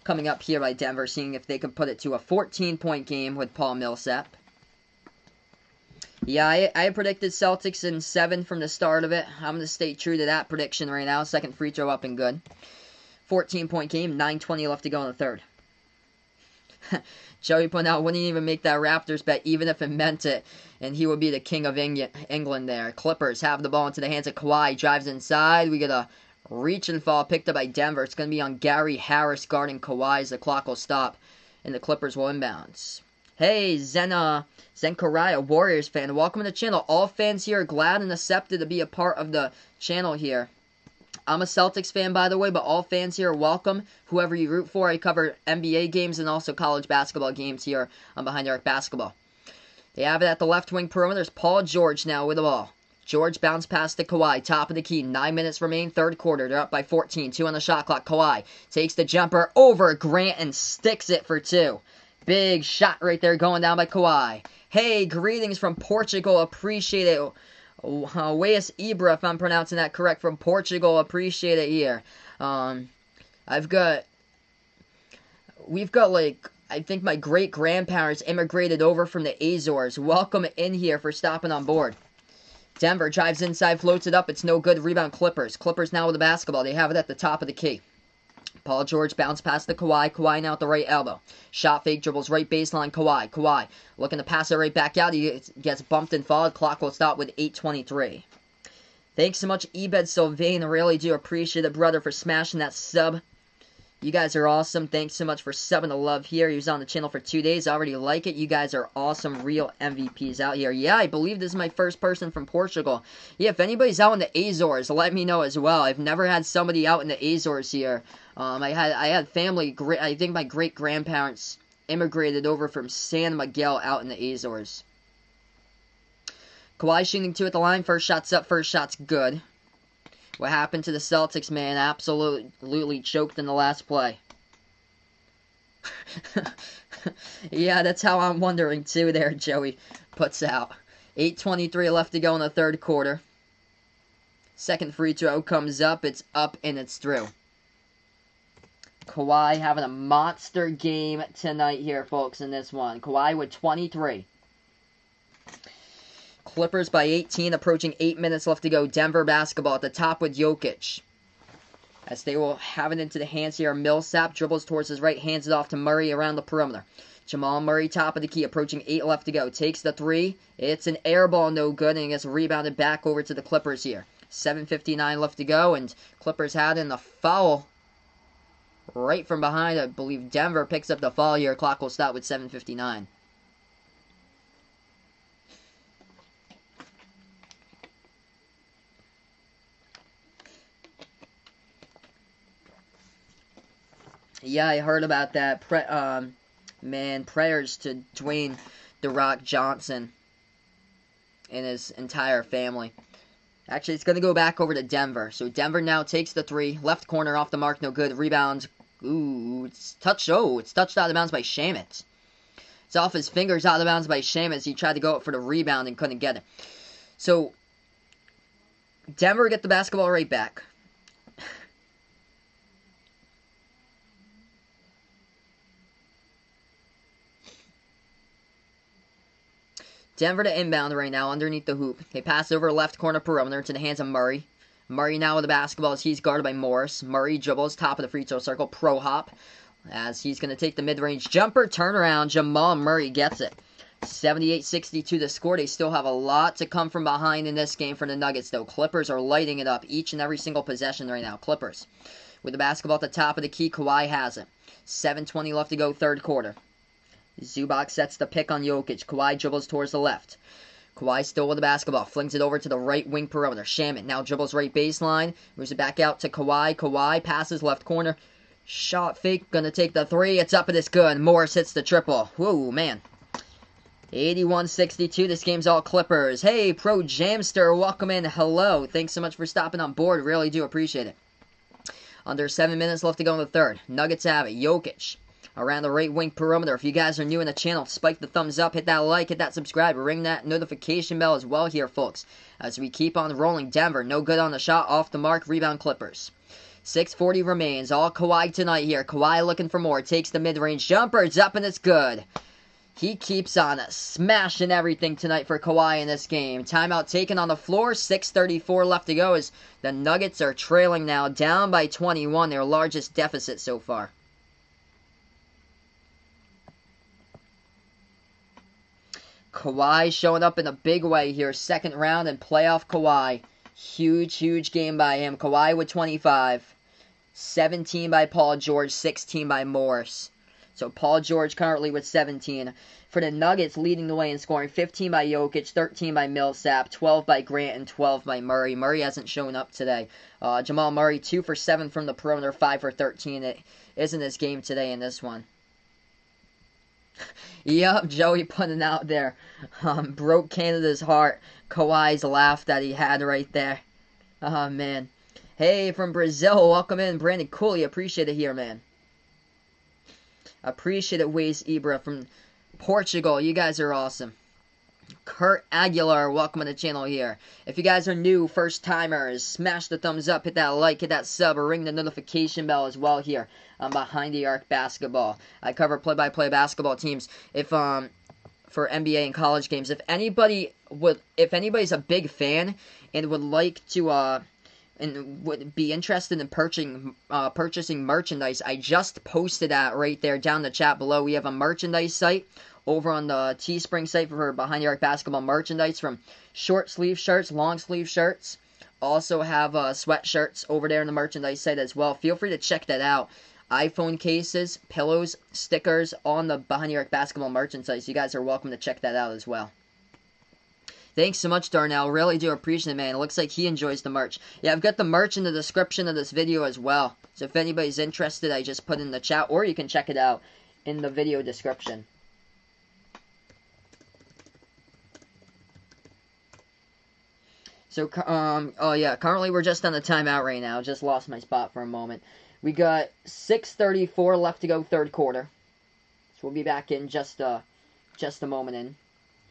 coming up here by Denver, seeing if they can put it to a 14-point game with Paul Millsap. Yeah, I predicted Celtics in 7 from the start of it. I'm going to stay true to that prediction right now. Second free throw up and good. 14-point game, 9:20 left to go in the third. Joey put out wouldn't even make that Raptors bet even if it meant it, and he would be the king of England there. Clippers have the ball into the hands of Kawhi. Drives inside. We get a reach and fall picked up by Denver. It's going to be on Gary Harris guarding Kawhi as the clock will stop, and the Clippers will inbounds. Hey, Zenkaraya, Warriors fan. Welcome to the channel. All fans here are glad and accepted to be a part of the channel here. I'm a Celtics fan, by the way, but all fans here are welcome. Whoever you root for, I cover NBA games and also college basketball games here on Behind the Arc Basketball. They have it at the left wing perimeter. There's Paul George now with the ball. George bounced past to Kawhi. Top of the key. 9 minutes remain. Third quarter. They're up by 14. 2 on the shot clock. Kawhi takes the jumper over Grant and sticks it for 2. Big shot right there going down by Kawhi. Hey, greetings from Portugal. Appreciate it. Wes Ibra, if I'm pronouncing that correct, from Portugal. Appreciate it here. We've got like, I think my great-grandparents immigrated over from the Azores. Welcome in here for stopping on board. Denver drives inside, floats it up. It's no good. Rebound Clippers. Clippers now with the basketball. They have it at the top of the key. Paul George bounced past the Kawhi. Kawhi now at the right elbow. Shot fake, dribbles right baseline. Kawhi looking to pass it right back out. He gets bumped and fouled. Clock will stop with 8:23. Thanks so much, Ebed Sylvain. I really do appreciate it, brother, for smashing that sub. You guys are awesome. Thanks so much for subbing the love here. He was on the channel for 2 days. I already like it. You guys are awesome, real MVPs out here. Yeah, I believe this is my first person from Portugal. Yeah, if anybody's out in the Azores, let me know as well. I've never had somebody out in the Azores here. I had family. I think my great-grandparents immigrated over from San Miguel out in the Azores. Kawhi shooting 2 at the line. First shot's up. First shot's good. What happened to the Celtics, man? Absolutely choked in the last play. Yeah, that's how I'm wondering too there, Joey puts out. 8:23 left to go in the third quarter. Second free throw comes up. It's up and it's through. Kawhi having a monster game tonight here, folks, in this one. Kawhi with 23. Clippers by 18, approaching 8 minutes left to go. Denver basketball at the top with Jokic. As they will have it into the hands here. Millsap dribbles towards his right, hands it off to Murray around the perimeter. Jamal Murray, top of the key, approaching 8 left to go. Takes the 3. It's an air ball, no good, and it gets rebounded back over to the Clippers here. 7:59 left to go, and Clippers had in the foul right from behind. I believe Denver picks up the foul here. Clock will stop with 7:59. Yeah, I heard about that. Man, prayers to Dwayne "The Rock" Johnson and his entire family. Actually, it's going to go back over to Denver. So Denver now takes the 3. Left corner off the mark, no good. Rebound. Ooh, it's touched. Oh, it's touched out of bounds by Shamet. It's off his fingers out of bounds by Shamet. He tried to go up for the rebound and couldn't get it. So Denver get the basketball right back. Denver to inbound right now underneath the hoop. They pass over left corner perimeter to the hands of Murray. Murray now with the basketball as he's guarded by Morris. Murray dribbles top of the free throw circle. Pro hop as he's going to take the mid-range jumper. Turnaround. Jamal Murray gets it. 78-62 the score. They still have a lot to come from behind in this game for the Nuggets, though. Clippers are lighting it up each and every single possession right now. Clippers with the basketball at the top of the key. Kawhi has it. 7:20 left to go, third quarter. Zubac sets the pick on Jokic. Kawhi dribbles towards the left. Kawhi still with the basketball. Flings it over to the right wing perimeter. Shamet now dribbles right baseline. Moves it back out to Kawhi. Kawhi passes left corner. Shot fake. Gonna take the 3. It's up and it's good. Morris hits the triple. Whoa, man. 81-62. This game's all Clippers. Hey, Pro Jamster. Welcome in. Hello. Thanks so much for stopping on board. Really do appreciate it. Under 7 minutes left to go in the third. Nuggets have it. Jokic around the right wing perimeter. If you guys are new in the channel, spike the thumbs up, hit that like, hit that subscribe, ring that notification bell as well here, folks. As we keep on rolling. Denver, no good on the shot, off the mark, rebound Clippers. 6:40 remains, all Kawhi tonight here. Kawhi looking for more, takes the mid-range jumper, it's up and it's good. He keeps on smashing everything tonight for Kawhi in this game. Timeout taken on the floor, 6:34 left to go as the Nuggets are trailing now, down by 21, their largest deficit so far. Kawhi showing up in a big way here. Second round and playoff Kawhi. Huge, huge game by him. Kawhi with 25. 17 by Paul George, 16 by Morris. So Paul George currently with 17. For the Nuggets, leading the way in scoring, 15 by Jokic, 13 by Millsap, 12 by Grant, and 12 by Murray. Murray hasn't shown up today. Jamal Murray, 2 for 7 from the perimeter, 5 for 13. It isn't his game today in this one. Yup, Joey putting out there. Broke Canada's heart. Kawhi's laugh that he had right there. Oh, man. Hey, from Brazil, welcome in, Brandon Cooley. Appreciate it here, man. Appreciate it, Waze Ibra from Portugal. You guys are awesome. Kurt Aguilar, welcome to the channel here. If you guys are new, first timers, smash the thumbs up, hit that like, hit that sub, or ring the notification bell as well here on Behind the Arc Basketball. I cover play-by-play basketball teams. If for NBA and college games, if anybody's a big fan and would like to and would be interested in purchasing merchandise, I just posted that right there down in the chat below. We have a merchandise site over on the Teespring site for Behind the Arc Basketball merchandise, from short sleeve shirts, long sleeve shirts. Also have sweatshirts over there on the merchandise site as well. Feel free to check that out. iPhone cases, pillows, stickers on the Behind the Arc Basketball merchandise. You guys are welcome to check that out as well. Thanks so much, Darnell. Really do appreciate it, man. It looks like he enjoys the merch. Yeah, I've got the merch in the description of this video as well. So if anybody's interested, I just put it in the chat, or you can check it out in the video description. So, oh yeah, currently we're just on the timeout right now. Just lost my spot for a moment. We got 6:34 left to go, third quarter. So we'll be back in just a moment in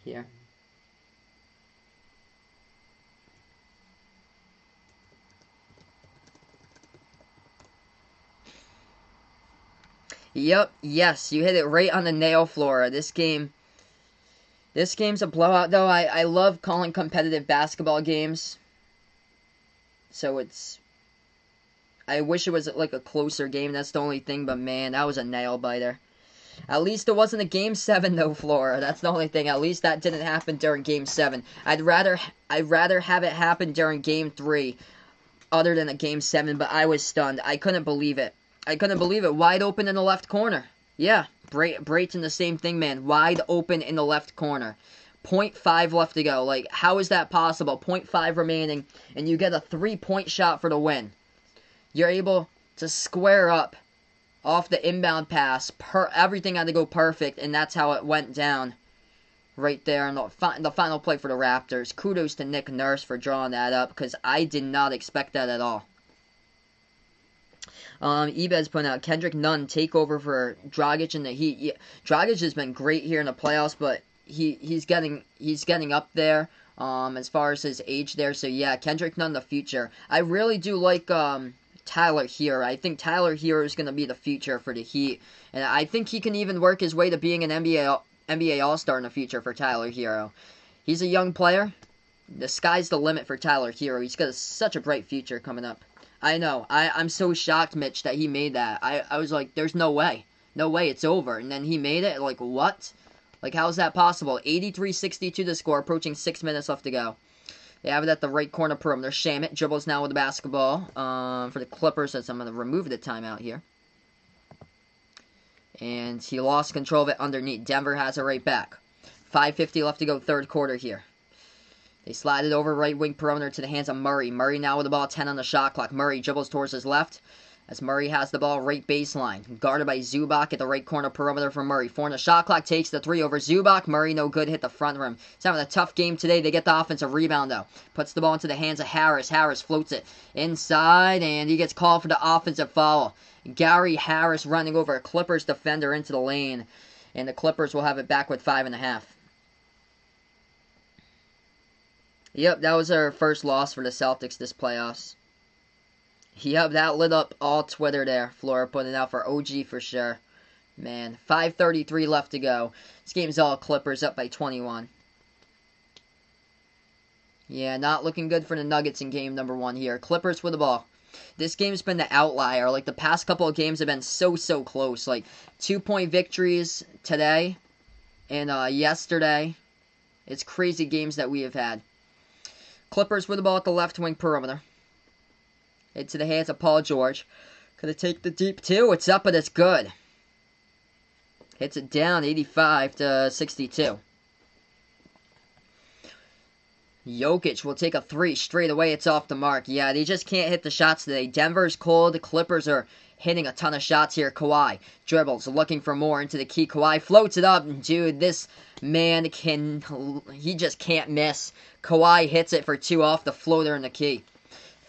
here. Yep, yes, you hit it right on the nail, Flora. This game's a blowout, though. I love calling competitive basketball games. So I wish it was like a closer game. That's the only thing, but man, that was a nail biter. At least it wasn't a Game 7, though, Flora. That's the only thing. At least that didn't happen during Game 7. I'd rather have it happen during Game 3 other than a Game 7, but I was stunned. I couldn't believe it. Wide open in the left corner. Yeah, Brayton, the same thing, man. Wide open in the left corner. 0.5 left to go. Like, how is that possible? 0.5 remaining, and you get a 3-point shot for the win. You're able to square up off the inbound pass. Everything had to go perfect, and that's how it went down right there in the final play for the Raptors. Kudos to Nick Nurse for drawing that up, because I did not expect that at all. Ebez putting out Kendrick Nunn take over for Dragic in the Heat. Yeah, Dragic has been great here in the playoffs, but he's getting up there as far as his age there. So yeah, Kendrick Nunn the future. I really do like Tyler Hero. I think Tyler Hero is going to be the future for the Heat, and I think he can even work his way to being an NBA All-Star in the future for Tyler Hero. He's a young player. The sky's the limit for Tyler Hero. He's got such a bright future coming up. I know. I'm so shocked, Mitch, that he made that. I was like, there's no way. No way, it's over. And then he made it. Like, what? Like, how is that possible? 83-62 to score, approaching 6 minutes left to go. They have it at the right corner perimeter. Shamet dribbles now with the basketball for the Clippers, as I'm going to remove the timeout here. And he lost control of it underneath. Denver has it right back. 5:50 left to go, third quarter here. They slide it over right wing perimeter to the hands of Murray. Murray now with the ball, 10 on the shot clock. Murray dribbles towards his left as Murray has the ball right baseline. Guarded by Zubac at the right corner perimeter for Murray. 4 on the shot clock, takes the 3 over Zubac. Murray no good, hit the front rim. He's having a tough game today. They get the offensive rebound though. Puts the ball into the hands of Harris. Harris floats it inside and he gets called for the offensive foul. Gary Harris running over a Clippers defender into the lane. And the Clippers will have it back with 5.5. Yep, that was our first loss for the Celtics this playoffs. Yep, that lit up all Twitter there. Flora putting it out for OG for sure. Man, 5:33 left to go. This game's all Clippers, up by 21. Yeah, not looking good for the Nuggets in game number 1 here. Clippers with the ball. This game's been the outlier. Like, the past couple of games have been so close. Like, 2-point victories today and yesterday. It's crazy games that we have had. Clippers with the ball at the left wing perimeter. Into the hands of Paul George. Gonna take the deep two. It's up, but it's good. Hits it down 85 to 62. Jokic will take a three straight away. It's off the mark. Yeah, they just can't hit the shots today. Denver's cold. The Clippers are hitting a ton of shots here. Kawhi dribbles, looking for more into the key. Kawhi floats it up. Dude, this man he just can't miss. Kawhi hits it for two off the floater in the key.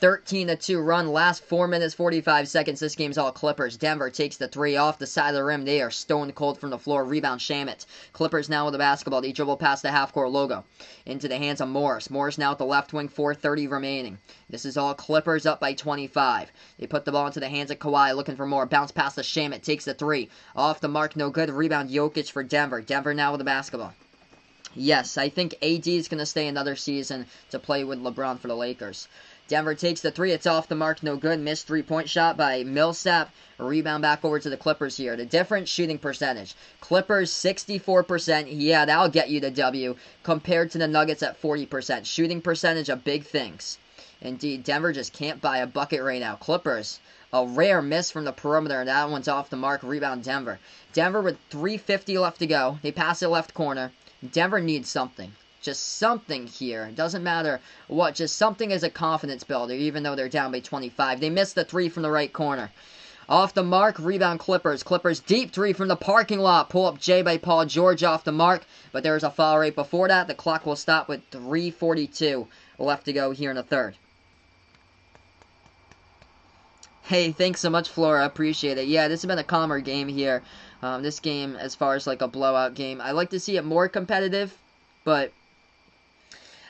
13-2 run, last 4 minutes, 45 seconds. This game's all Clippers. Denver takes the three off the side of the rim. They are stone cold from the floor. Rebound, Shamet. Clippers now with the basketball. They dribble past the half-court logo. Into the hands of Morris. Morris now at the left wing, 4:30 remaining. This is all Clippers up by 25. They put the ball into the hands of Kawhi, looking for more. Bounce past the Shamet, takes the three. Off the mark, no good. Rebound, Jokic for Denver. Denver now with the basketball. Yes, I think AD is going to stay another season to play with LeBron for the Lakers. Denver takes the three. It's off the mark. No good. Missed three-point shot by Millsap. A rebound back over to the Clippers here. The different shooting percentage. Clippers 64%. Yeah, that'll get you the W. Compared to the Nuggets at 40%. Shooting percentage of big things. Indeed, Denver just can't buy a bucket right now. Clippers, a rare miss from the perimeter. That one's off the mark. Rebound Denver. Denver with 3:50 left to go. They pass it left corner. Denver needs something. Just something here. It doesn't matter what. Just something as a confidence builder, even though they're down by 25. They missed the three from the right corner. Off the mark, rebound Clippers. Clippers deep three from the parking lot. Pull up J by Paul George off the mark. But there's a foul right before that. The clock will stop with 3:42 left to go here in the third. Hey, thanks so much, Flora. Appreciate it. Yeah, this has been a calmer game here. This game, as far as like a blowout game, I like to see it more competitive, but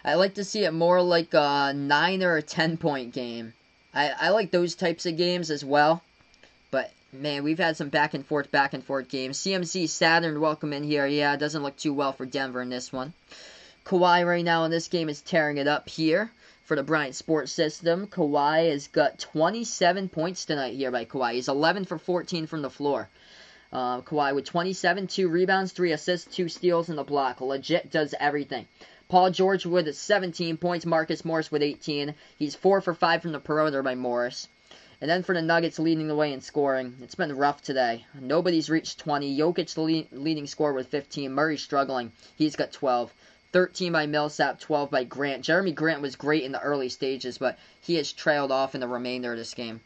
I like to see it more like a 9 or a 10-point game. I like those types of games as well. But, man, we've had some back and forth games. CMC Saturn, welcome in here. Yeah, it doesn't look too well for Denver in this one. Kawhi right now in this game is tearing it up here for the Bryant Sports System. Kawhi has got 27 points tonight here by Kawhi. He's 11 for 14 from the floor. Kawhi with 27, 2 rebounds, 3 assists, 2 steals, and a block. Legit does everything. Paul George with 17 points. Marcus Morris with 18. He's 4 for 5 from the perimeter by Morris. And then for the Nuggets leading the way in scoring. It's been rough today. Nobody's reached 20. Jokic the leading scorer with 15. Murray struggling. He's got 12. 13 by Millsap, 12 by Grant. Jeremy Grant was great in the early stages, but he has trailed off in the remainder of this game.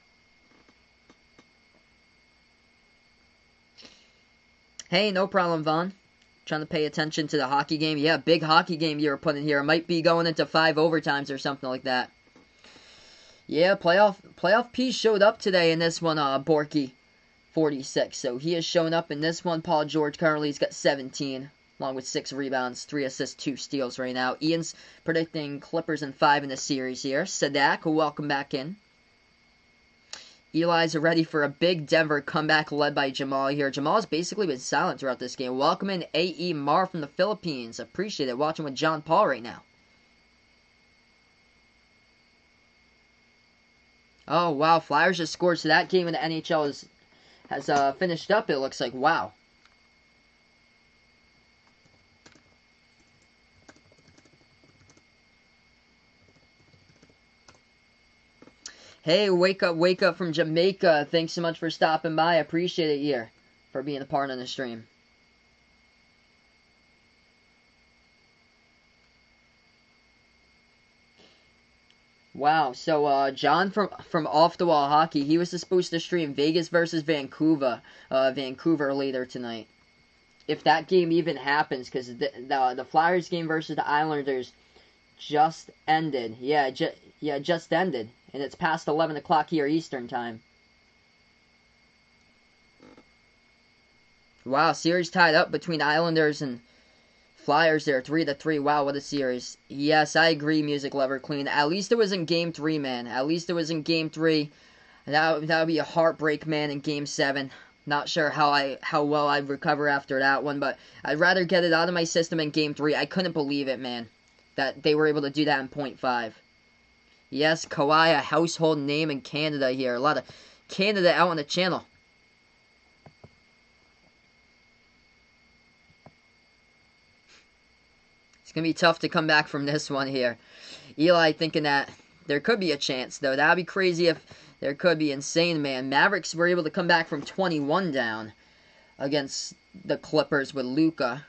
Hey, no problem, Vaughn. Trying to pay attention to the hockey game. Yeah, big hockey game you were putting here. It might be going into 5 overtimes or something like that. Yeah, playoff P showed up today in this one, Borky 46. So he has shown up in this one. Paul George currently has got 17, along with 6 rebounds, 3 assists, 2 steals right now. Ian's predicting Clippers in 5 in the series here. Sadak, welcome back in. Eli's ready for a big Denver comeback led by Jamal here. Jamal's basically been silent throughout this game. Welcome in A.E. Mar from the Philippines. Appreciate it. Watching with John Paul right now. Oh, wow. Flyers just scored. So that game in the NHL has finished up, it looks like. Wow. Hey, wake up from Jamaica. Thanks so much for stopping by. I appreciate it here for being a part of the stream. Wow, so John from Off the Wall Hockey, he was supposed to stream Vegas versus Vancouver later tonight. If that game even happens, because the Flyers game versus the Islanders just ended. Yeah, just ended. And it's past 11 o'clock here Eastern time. Wow, series tied up between Islanders and Flyers there, 3-3. Wow, what a series. Yes, I agree, Music Lover Queen. At least it was in Game 3, man. At least it was in Game 3. That would be a heartbreak, man, in Game 7. Not sure how well I'd recover after that one, but I'd rather get it out of my system in Game 3. I couldn't believe it, man, that they were able to do that in .5. Yes, Kawhi, a household name in Canada here. A lot of Canada out on the channel. going to be tough to come back from this one here. Eli thinking that there could be a chance, though. That would be crazy if there could be. Insane, man. Mavericks were able to come back from 21 down against the Clippers with Luka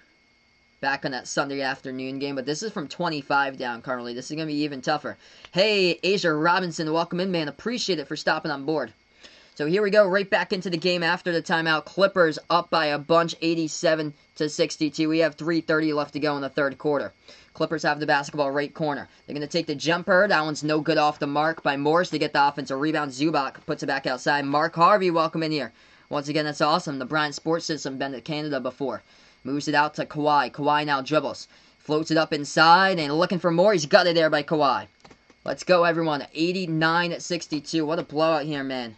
back on that Sunday afternoon game. But this is from 25 down currently. This is going to be even tougher. Hey, Asia Robinson, welcome in, man. Appreciate it for stopping on board. So here we go, right back into the game after the timeout. Clippers up by a bunch, 87-62. We have 3:30 left to go in the third quarter. Clippers have the basketball right corner. They're going to take the jumper. That one's no good off the mark by Morris to get the offensive rebound. Zubac puts it back outside. Mark Harvey, welcome in here. Once again, that's awesome. The Bryant Sports System, been to Canada before. Moves it out to Kawhi. Kawhi now dribbles. Floats it up inside and looking for more. He's got it there by Kawhi. Let's go, everyone. 89-62. What a blowout here, man.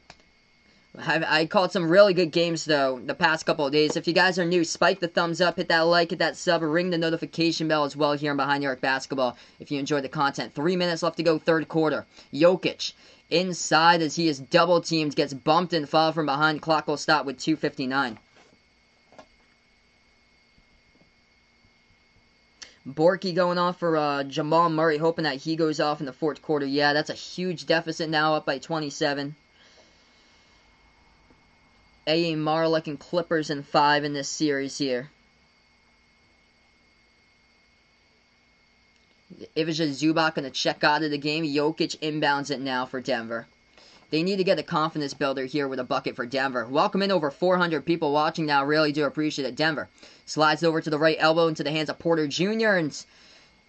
I called some really good games, though, the past couple of days. If you guys are new, spike the thumbs up, hit that like, hit that sub, ring the notification bell as well here on Behind the Arc Basketball if you enjoy the content. 3 minutes left to go, third quarter. Jokic inside as he is double-teamed, gets bumped and fouled from behind. Clock will stop with 2:59. Borky going off for Jamal Murray, hoping that he goes off in the fourth quarter. Yeah, that's a huge deficit now, up by 27. A.A. Marlick and Clippers in 5 in this series here. Ivica Zubac going to check out of the game. Jokic inbounds it now for Denver. They need to get a confidence builder here with a bucket for Denver. Welcome in, over 400 people watching now. Really do appreciate it. Denver slides over to the right elbow into the hands of Porter Jr. and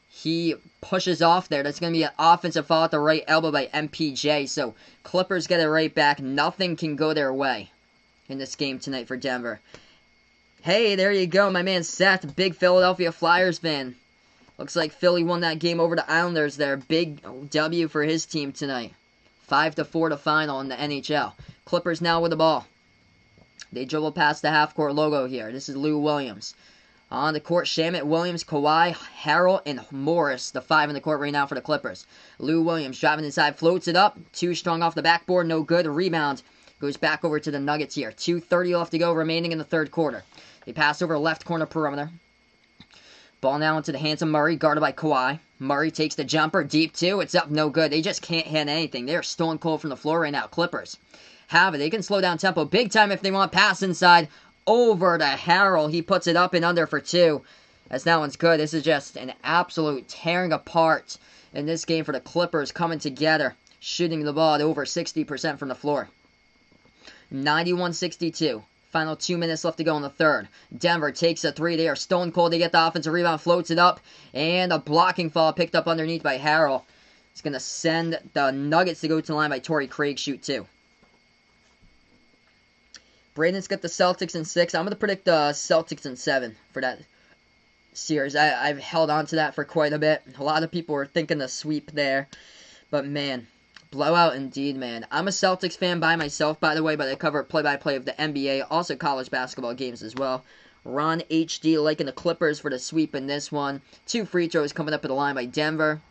he pushes off there. That's going to be an offensive foul at the right elbow by MPJ. So Clippers get it right back. Nothing can go their way in this game tonight for Denver. Hey, there you go, my man Seth, big Philadelphia Flyers fan. Looks like Philly won that game over the Islanders there. Big W for his team tonight. 5-4 to final in the NHL. Clippers now with the ball. They dribble past the half-court logo here. This is Lou Williams. On the court, Shamet, Williams, Kawhi, Harrell, and Morris, the 5 in the court right now for the Clippers. Lou Williams driving inside, floats it up. Too strong off the backboard, no good. Rebound goes back over to the Nuggets here. 2:30 left to go remaining in the third quarter. They pass over left corner perimeter. Ball now into the hands of Murray, guarded by Kawhi. Murray takes the jumper, deep two. It's up, no good. They just can't hit anything. They are stone cold from the floor right now. Clippers have it. They can slow down tempo big time if they want. Pass inside over to Harrell. He puts it up and under for 2. As that one's good. This is just an absolute tearing apart in this game for the Clippers, coming together, shooting the ball at over 60% from the floor. 91-62. Final 2 minutes left to go in the third. Denver takes a 3. They are stone cold. They get the offensive rebound, floats it up, and a blocking foul picked up underneath by Harrell. It's going to send the Nuggets to go to the line by Torrey Craig, shoot 2. Braden's got the Celtics in 6. I'm going to predict the Celtics in 7 for that series. I've held on to that for quite a bit. A lot of people were thinking the sweep there, but man, blowout indeed, man. I'm a Celtics fan by myself, by the way, but I cover play-by-play of the NBA, also college basketball games as well. Ron HD liking the Clippers for the sweep in this one. 2 free throws coming up at the line by Denver.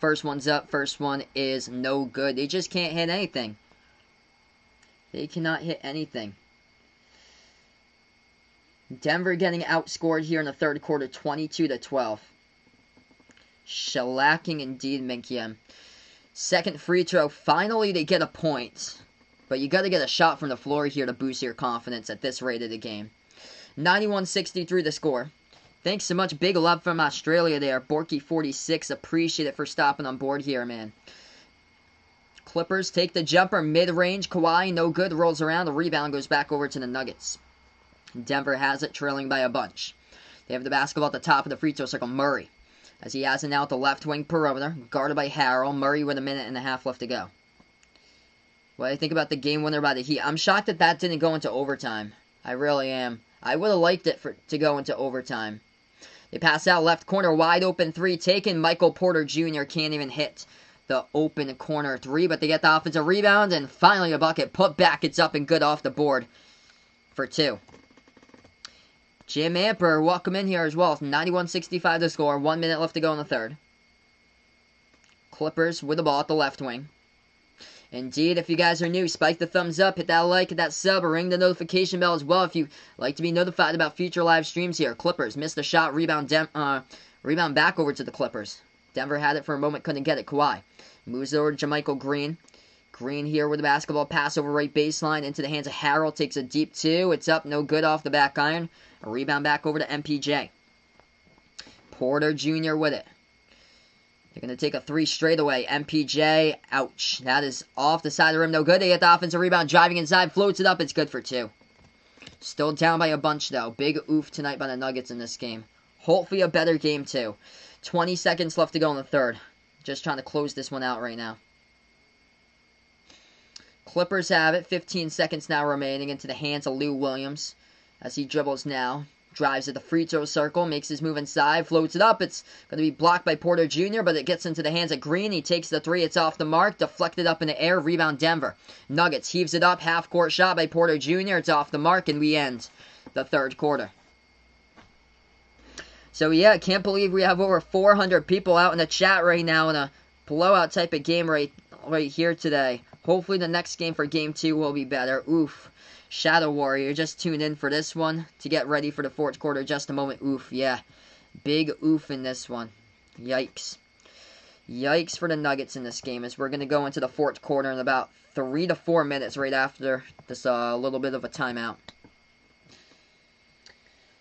First one's up. First one is no good. They just can't hit anything. They cannot hit anything. Denver getting outscored here in the third quarter, 22-12. Shellacking indeed, Minkiem. Second free throw. Finally, they get a point. But you got to get a shot from the floor here to boost your confidence at this rate of the game. 91-63 the score. Thanks so much. Big love from Australia there. Borky46. Appreciate it for stopping on board here, man. Clippers take the jumper mid-range. Kawhi, no good. Rolls around. The rebound goes back over to the Nuggets. Denver has it, trailing by a bunch. They have the basketball at the top of the free throw circle. Murray, as he has it now at the left wing perimeter, guarded by Harrell. Murray with a minute and a half left to go. What do you think about the game winner by the Heat? I'm shocked that that didn't go into overtime. I really am. I would have liked it to go into overtime. They pass out left corner, wide open 3 taken. Michael Porter Jr. can't even hit the open corner 3, but they get the offensive rebound, and finally a bucket put back. It's up and good off the board for 2. Jim Amper, welcome in here as well. 91-65 to score. 1 minute left to go in the third. Clippers with the ball at the left wing. Indeed, if you guys are new, spike the thumbs up, hit that like, hit that sub, or ring the notification bell as well if you like to be notified about future live streams here. Clippers missed the shot, rebound Rebound back over to the Clippers. Denver had it for a moment, couldn't get it. Kawhi moves it over to JaMychal Green. Green here with the basketball, pass over right baseline into the hands of Harrell. Takes a deep two. It's up, no good off the back iron. A rebound back over to MPJ. Porter Jr. with it. They're going to take a three straight away. MPJ, ouch. That is off the side of the rim, no good. They get the offensive rebound, driving inside, floats it up. It's good for two. Still down by a bunch, though. Big oof tonight by the Nuggets in this game. Hopefully a better game, too. 20 seconds left to go in the third. Just trying to close this one out right now. Clippers have it. 15 seconds now remaining into the hands of Lou Williams. As he dribbles now. Drives at the free throw circle. Makes his move inside. Floats it up. It's going to be blocked by Porter Jr., but it gets into the hands of Green. He takes the three. It's off the mark. Deflected up in the air. Rebound Denver. Nuggets heaves it up. Half-court shot by Porter Jr. It's off the mark, and we end the third quarter. So, yeah, I can't believe we have over 400 people out in the chat right now in a blowout type of game right here today. Hopefully the next game for Game 2 will be better. Oof. Shadow Warrior, just tuned in for this one to get ready for the fourth quarter. Just a moment. Oof, yeah. Big oof in this one. Yikes. Yikes for the Nuggets in this game as we're going to go into the fourth quarter in about 3 to 4 minutes right after this little bit of a timeout.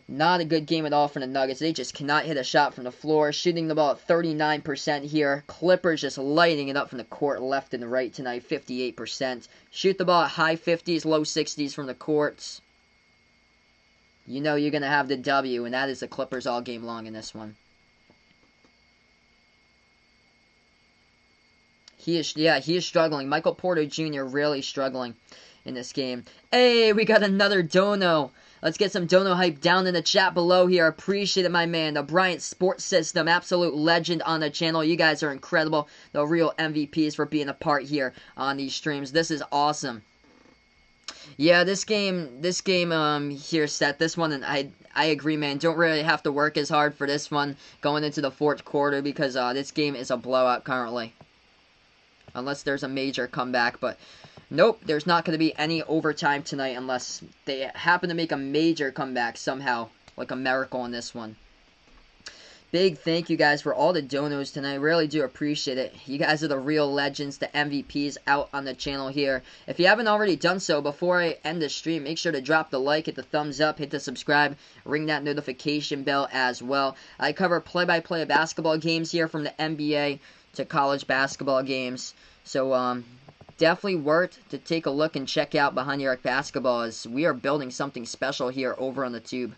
Not a good game at all for the Nuggets. They just cannot hit a shot from the floor. Shooting the ball at 39% here. Clippers just lighting it up from the court left and right tonight. 58%. Shoot the ball at high 50s, low 60s from the courts. You know you're going to have the W, and that is the Clippers all game long in this one. He is struggling. Michael Porter Jr. really struggling in this game. Hey, we got another Dono. Let's get some Dono hype down in the chat below here. Appreciate it, my man. The Bryant Sports System, absolute legend on the channel. You guys are incredible. The real MVPs for being a part here on these streams. This is awesome. Yeah, this game here, Seth, this one, and I agree, man. Don't really have to work as hard for this one going into the fourth quarter because this game is a blowout currently. Unless there's a major comeback, but nope, there's not going to be any overtime tonight unless they happen to make a major comeback somehow, like a miracle in this one. Big thank you guys for all the donos tonight. Really do appreciate it. You guys are the real legends, the MVPs out on the channel here. If you haven't already done so, before I end the stream, make sure to drop the like, hit the thumbs up, hit the subscribe, ring that notification bell as well. I cover play-by-play of basketball games here from the NBA to college basketball games. So, definitely worth to take a look and check out Behind the Arc Basketball as we are building something special here over on the tube.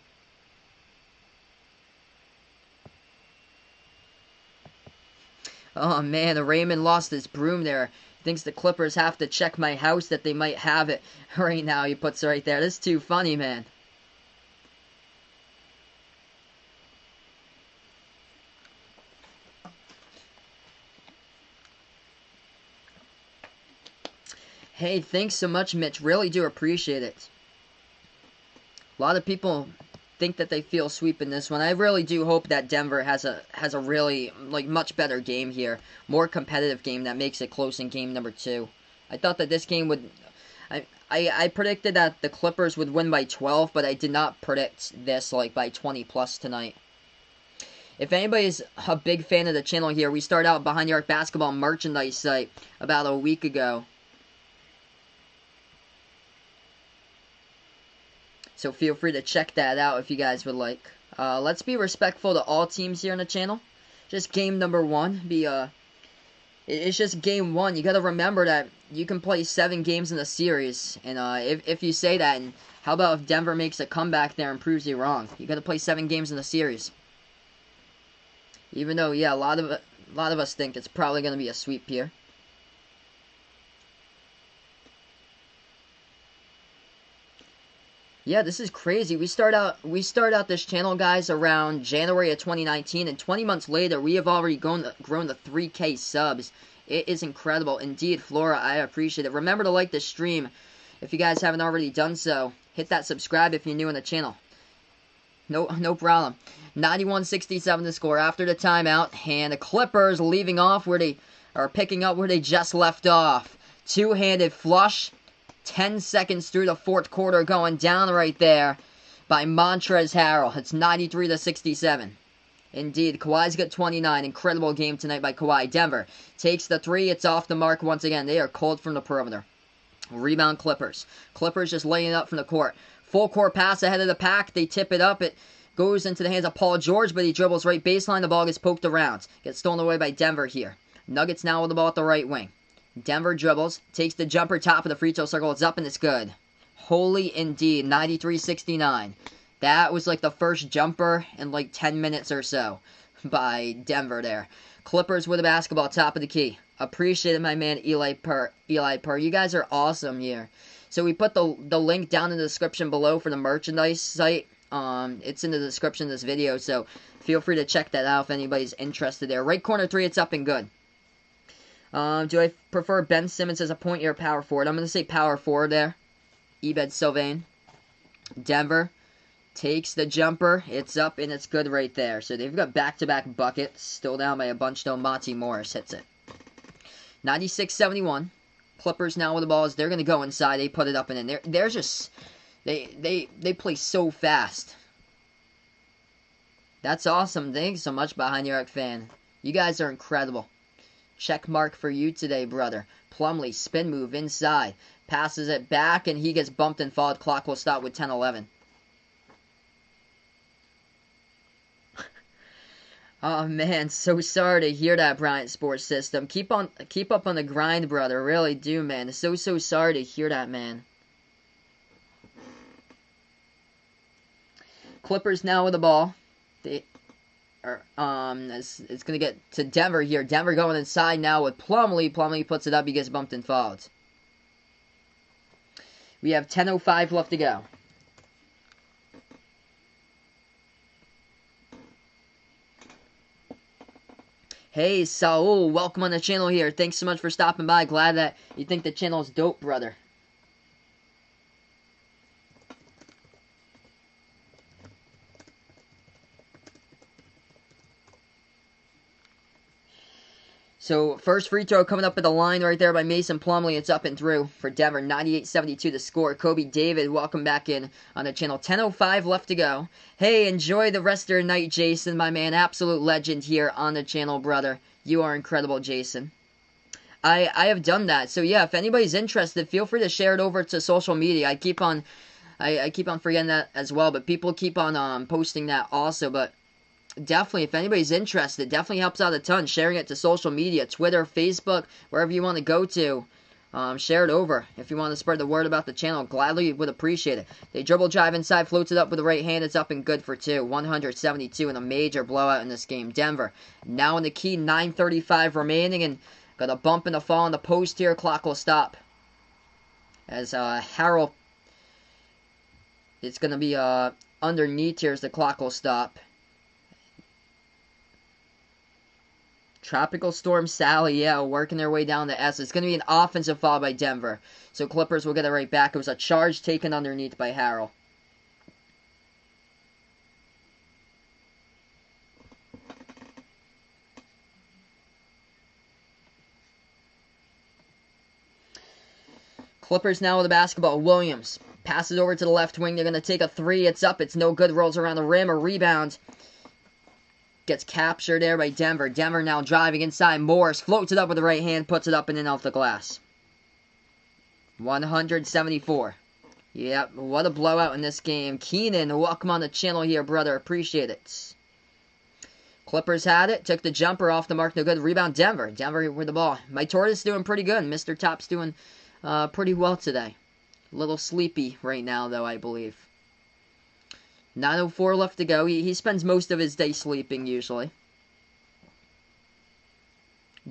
Oh man, Raymond lost his broom there. Thinks the Clippers have to check my house that they might have it right now. He puts it right there. This is too funny, man. Hey, thanks so much, Mitch. Really do appreciate it. A lot of people think that they feel sweep in this one. I really do hope that Denver has a really much better game here, more competitive game that makes it close in game number 2. I thought that this game would. I predicted that the Clippers would win by 12, but I did not predict this by 20 plus tonight. If anybody's a big fan of the channel here, we started out Behind the Arc Basketball merchandise site about a week ago. So feel free to check that out if you guys would like. Let's be respectful to all teams here on the channel. Just game number 1. It's just game 1. You got to remember that you can play 7 games in a series. And if you say that, and how about if Denver makes a comeback there and proves you wrong? You got to play 7 games in a series. Even though, yeah, a lot of us think it's probably going to be a sweep here. Yeah, this is crazy. We start out this channel, guys, around January of 2019, and 20 months later, we have already grown to 3K subs. It is incredible. Indeed, Flora, I appreciate it. Remember to like the stream if you guys haven't already done so. Hit that subscribe if you're new on the channel. No problem. 91-67 the score after the timeout, and the Clippers leaving off where they are picking up where they just left off. Two-handed flush. 10 seconds through the fourth quarter going down right there by Montrezl Harrell. It's 93-67. Indeed, Kawhi's got 29. Incredible game tonight by Kawhi. Denver takes the three. It's off the mark once again. They are cold from the perimeter. Rebound Clippers. Clippers just laying it up from the court. Full court pass ahead of the pack. They tip it up. It goes into the hands of Paul George, but he dribbles right baseline. The ball gets poked around. Gets stolen away by Denver here. Nuggets now with the ball at the right wing. Denver dribbles. Takes the jumper, top of the free throw circle. It's up and it's good. Holy indeed. 93-69. That was like the first jumper in like 10 minutes or so by Denver there. Clippers with the basketball, top of the key. Appreciated my man Eli Purr. You guys are awesome here. So we put the link down in the description below for the merchandise site. It's in the description of this video, so feel free to check that out if anybody's interested there. Right corner three, it's up and good. Do I prefer Ben Simmons as a point or power forward? I'm going to say power forward there. Ebed Sylvain. Denver takes the jumper. It's up and it's good right there. So they've got back-to-back buckets. Still down by a bunch though. Monty Morris hits it. 96-71. Clippers now with the ball as they're going to go inside. They put it up and in. They're just... They play so fast. That's awesome. Thanks so much, Behind Your Arc fan. You guys are incredible. Check mark for you today, brother. Plumlee, spin move inside. Passes it back and he gets bumped and fouled. Clock will stop with 10-11. Oh man, so sorry to hear that, Bryant Sports System. Keep up on the grind, brother. Really do, man. So sorry to hear that, man. Clippers now with the ball. It's gonna get to Denver here. Denver going inside now with Plumlee. Plumlee puts it up. He gets bumped and fouled. We have 10:05 left to go. Hey, Saul, welcome on the channel here. Thanks so much for stopping by. Glad that you think the channel's dope, brother. So, first free throw coming up at the line right there by Mason Plumlee. It's up and through for Denver. 98-72 the score. Kobe David, welcome back in on the channel. 10:05 left to go. Hey, enjoy the rest of your night, Jason, my man. Absolute legend here on the channel, brother. You are incredible, Jason. I have done that. So, yeah, if anybody's interested, feel free to share it over to social media. I keep on forgetting that as well, but people keep on posting that also, but definitely, if anybody's interested, definitely helps out a ton. Sharing it to social media, Twitter, Facebook, wherever you want to go to. Share it over. If you want to spread the word about the channel, gladly would appreciate it. They dribble drive inside, floats it up with the right hand. It's up and good for two. 172 in a major blowout in this game. Denver now in the key, 9:35 remaining, and got a bump and a fall on the post here. Clock will stop. As Harrell, it's going to be underneath here as the clock will stop. Tropical Storm Sally, yeah, working their way down the S. It's going to be an offensive foul by Denver. So Clippers will get it right back. It was a charge taken underneath by Harrell. Clippers now with the basketball. Williams passes over to the left wing. They're going to take a three. It's up. It's no good. Rolls around the rim. A rebound. Gets captured there by Denver. Denver now driving inside. Morris floats it up with the right hand, puts it up and in off the glass. 174. Yep, what a blowout in this game. Keenan, welcome on the channel here, brother. Appreciate it. Clippers had it. Took the jumper off the mark. No good. Rebound Denver. Denver with the ball. My Tortoise doing pretty good. Mr. Top's doing pretty well today. A little sleepy right now, though, I believe. 9:04 left to go. He spends most of his day sleeping, usually.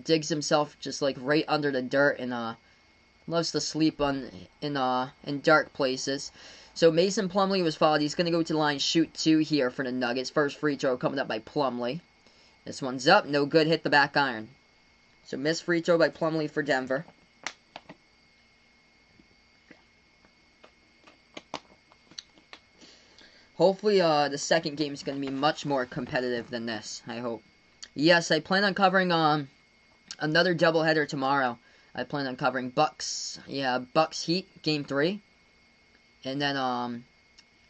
Digs himself just like right under the dirt and loves to sleep in dark places. So Mason Plumlee was fouled. He's going to go to the line, shoot two here for the Nuggets. First free throw coming up by Plumlee. This one's up. No good. Hit the back iron. So missed free throw by Plumlee for Denver. Hopefully, the second game is going to be much more competitive than this, I hope. Yes, I plan on covering another doubleheader tomorrow. I plan on covering Bucks Heat, Game 3. And then,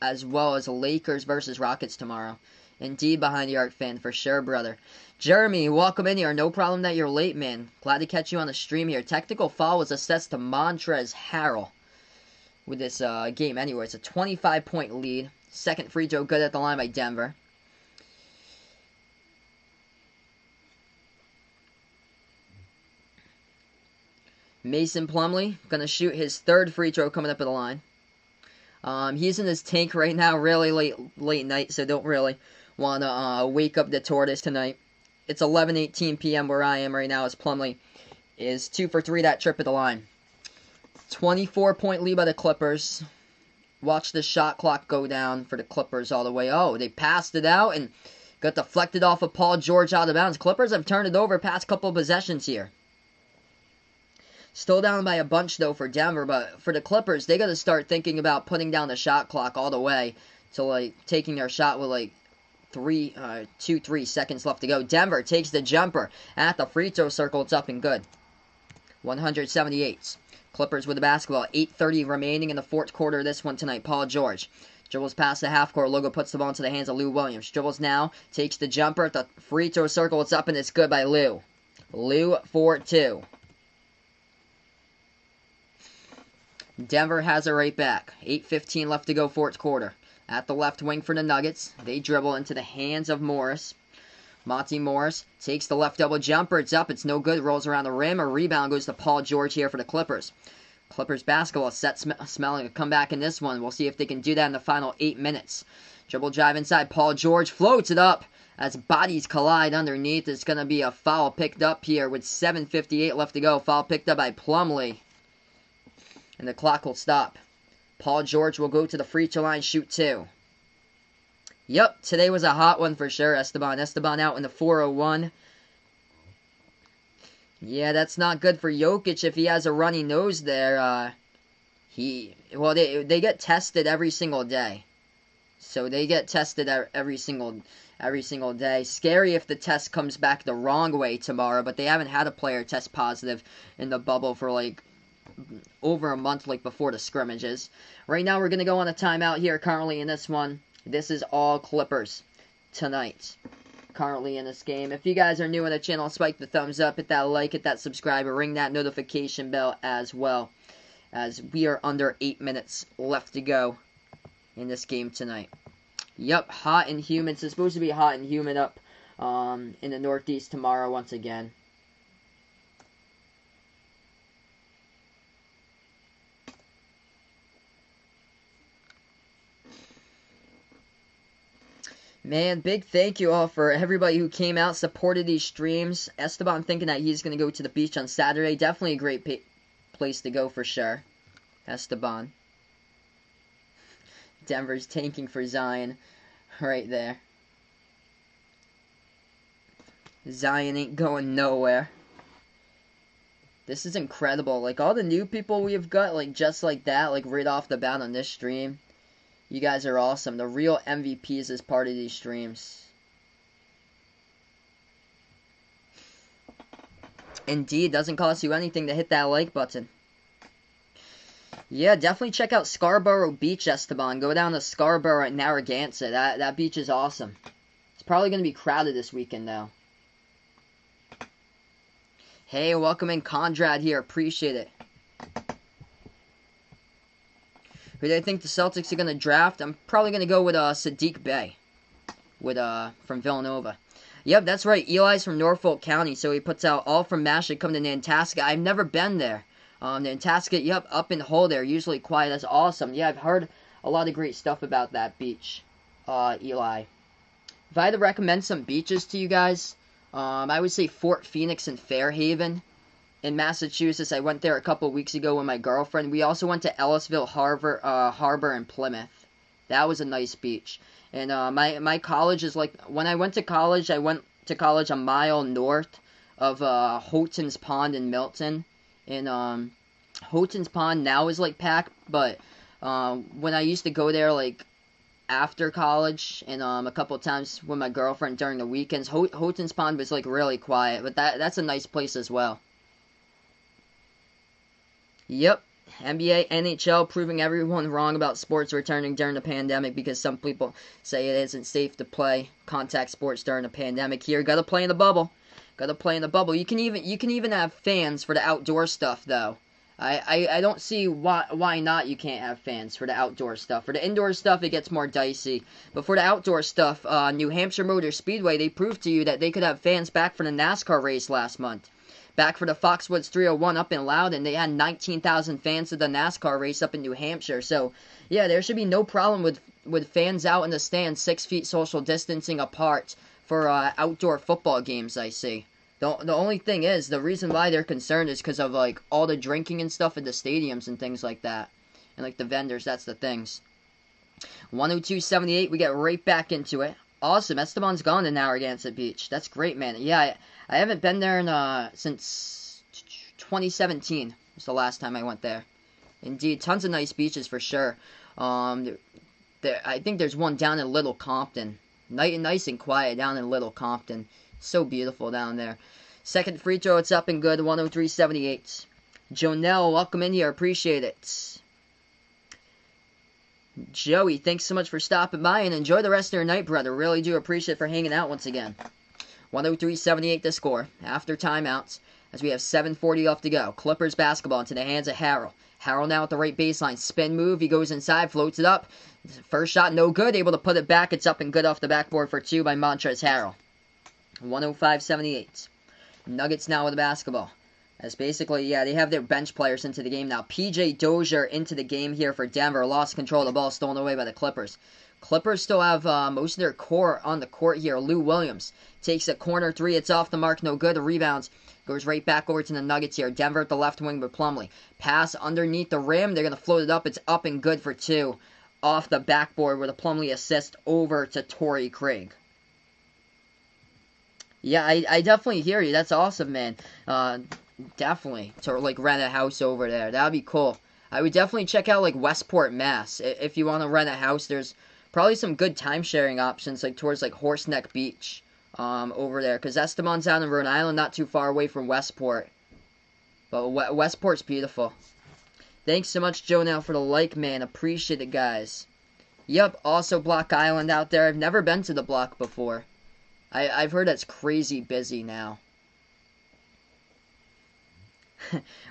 as well as Lakers versus Rockets tomorrow. Indeed, behind the arc fan, for sure, brother. Jeremy, welcome in here. No problem that you're late, man. Glad to catch you on the stream here. Technical foul was assessed to Montrezl Harrell with this game anyway. It's a 25-point lead. Second free throw good at the line by Denver. Mason Plumlee going to shoot his third free throw coming up at the line. He's in his tank right now, really late night, so don't really want to wake up the tortoise tonight. It's 11:18 p.m. where I am right now as Plumlee is 2 for 3 that trip at the line. 24-point lead by the Clippers. Watch the shot clock go down for the Clippers all the way. Oh, they passed it out and got deflected off of Paul George out of bounds. Clippers have turned it over past couple of possessions here. Still down by a bunch, though, for Denver, but for the Clippers, they got to start thinking about putting down the shot clock all the way to, like, taking their shot with, like, 2-3 seconds left to go. Denver takes the jumper at the free throw circle. It's up and good. 178. Clippers with the basketball. 8:30 remaining in the fourth quarter of this one tonight. Paul George dribbles past the half court. Logo puts the ball into the hands of Lou Williams. Dribbles now. Takes the jumper at the free throw circle. It's up and it's good by Lou. Lou for 2. Denver has it right back. 8:15 left to go, fourth quarter. At the left wing for the Nuggets. They dribble into the hands of Morris. Monty Morris takes the left double jumper. It's up. It's no good. Rolls around the rim. A rebound goes to Paul George here for the Clippers. Clippers basketball set smelling a comeback in this one. We'll see if they can do that in the final 8 minutes. Dribble drive inside. Paul George floats it up as bodies collide underneath. It's going to be a foul picked up here with 7:58 left to go. Foul picked up by Plumlee. And the clock will stop. Paul George will go to the free throw line, shoot 2. Yep, today was a hot one for sure, Esteban. Esteban out in the 4:01. Yeah, that's not good for Jokic if he has a runny nose there. They get tested every single day. So they get tested every single day. Scary if the test comes back the wrong way tomorrow, but they haven't had a player test positive in the bubble for like over a month, like before the scrimmages. Right now we're going to go on a timeout here currently in this one. This is all Clippers tonight. Currently in this game. If you guys are new on the channel, spike the thumbs up, hit that like, hit that subscribe, and ring that notification bell as well. As we are under 8 minutes left to go in this game tonight. Yep, hot and humid. It's supposed to be hot and humid up in the Northeast tomorrow once again. Man, big thank you all for everybody who came out, supported these streams. Esteban thinking that he's going to go to the beach on Saturday. Definitely a great place to go for sure. Esteban. Denver's tanking for Zion right there. Zion ain't going nowhere. This is incredible. Like, all the new people we've got, like, just like that, like, right off the bat on this stream. You guys are awesome. The real MVPs as part of these streams. Indeed, doesn't cost you anything to hit that like button. Yeah, definitely check out Scarborough Beach, Esteban. Go down to Scarborough at Narragansett. That beach is awesome. It's probably going to be crowded this weekend, though. Hey, welcome in Conrad here. Appreciate it. Who do I think the Celtics are going to draft? I'm probably going to go with Sadiq Bey from Villanova. Yep, that's right. Eli's from Norfolk County, so he puts out all from Massachusetts come to Nantasket. I've never been there. Nantasket, yep, up in the hole there. Usually quiet. That's awesome. Yeah, I've heard a lot of great stuff about that beach, Eli. If I had to recommend some beaches to you guys, I would say Fort Phoenix and Fairhaven. In Massachusetts, I went there a couple weeks ago with my girlfriend. We also went to Ellisville Harbor in Plymouth. That was a nice beach. And my college is like, when I went to college a mile north of Houghton's Pond in Milton. And Houghton's Pond now is like packed, but when I used to go there like after college and a couple of times with my girlfriend during the weekends, Houghton's Pond was like really quiet, but that's a nice place as well. Yep, NBA, NHL proving everyone wrong about sports returning during the pandemic because some people say it isn't safe to play contact sports during the pandemic. Here, gotta play in the bubble. Gotta play in the bubble. You can even have fans for the outdoor stuff though. I don't see why not you can't have fans for the outdoor stuff. For the indoor stuff, it gets more dicey. But for the outdoor stuff, New Hampshire Motor Speedway, they proved to you that they could have fans back for the NASCAR race last month. Back for the Foxwoods 301 up in Loudon, they had 19,000 fans at the NASCAR race up in New Hampshire. So, yeah, there should be no problem with fans out in the stands 6 feet social distancing apart for outdoor football games, I see. The only thing is, the reason why they're concerned is because of, like, all the drinking and stuff at the stadiums and things like that. And, like, the vendors, that's the things. 102.78, we get right back into it. Awesome, Esteban's gone to Narragansett Beach. That's great, man. Yeah, I haven't been there since 2017. Was the last time I went there. Indeed, tons of nice beaches for sure. I think there's one down in Little Compton. Nice and quiet down in Little Compton. So beautiful down there. Second free throw, it's up and good. 103.78. Jonelle, welcome in here. Appreciate it. Joey, thanks so much for stopping by and enjoy the rest of your night, brother. Really do appreciate it for hanging out once again. 103.78 the score after timeouts as we have 7:40 left to go. Clippers basketball into the hands of Harrell. Harrell now at the right baseline. Spin move. He goes inside, floats it up. First shot, no good. Able to put it back. It's up and good off the backboard for two by Montrezl Harrell. 105.78. Nuggets now with the basketball. As basically, yeah, they have their bench players into the game now. PJ Dozier into the game here for Denver. Lost control of the ball, stolen away by the Clippers. Clippers still have most of their core on the court here. Lou Williams takes a corner three. It's off the mark, no good. The rebounds goes right back over to the Nuggets here. Denver at the left wing with Plumlee. Pass underneath the rim. They're going to float it up. It's up and good for two. Off the backboard with a Plumlee assist over to Torrey Craig. Yeah, I definitely hear you. That's awesome, man. Definitely to like rent a house over there. That'd be cool. I would definitely check out like Westport, Mass. If you want to rent a house, there's probably some good time sharing options like towards like Horseneck Beach over there. Because Esteban's out in Rhode Island, not too far away from Westport. But Westport's beautiful. Thanks so much, Joe, now for the like, man. Appreciate it, guys. Yep, also Block Island out there. I've never been to the block before. I've heard that's crazy busy now.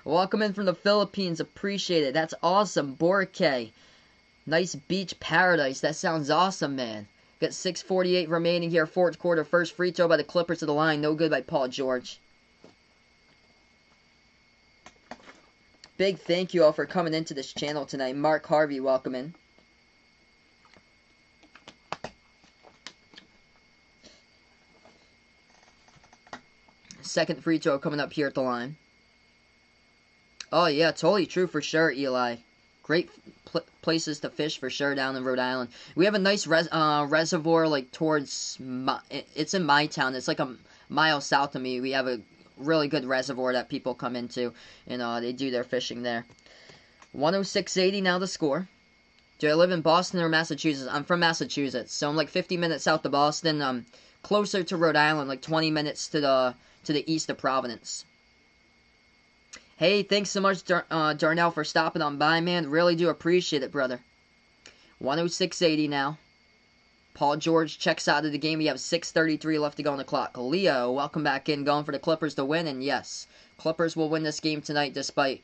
Welcome in from the Philippines. Appreciate it. That's awesome. Boracay. Nice beach paradise. That sounds awesome, man. Got 6:48 remaining here. Fourth quarter. First free throw by the Clippers to the line. No good by Paul George. Big thank you all for coming into this channel tonight. Mark Harvey, welcome in. Second free throw coming up here at the line. Oh, yeah, totally true for sure, Eli. Great places to fish for sure down in Rhode Island. We have a nice reservoir, like, towards... it's in my town. It's like a mile south of me. We have a really good reservoir that people come into, and they do their fishing there. 106.80 now the score. Do I live in Boston or Massachusetts? I'm from Massachusetts, so I'm like 50 minutes south of Boston. Closer to Rhode Island, like 20 minutes to the east of Providence. Hey, thanks so much, Darnell, for stopping on by, man. Really do appreciate it, brother. 106.80 now. Paul George checks out of the game. We have 6:33 left to go on the clock. Leo, welcome back in, going for the Clippers to win, and yes, Clippers will win this game tonight despite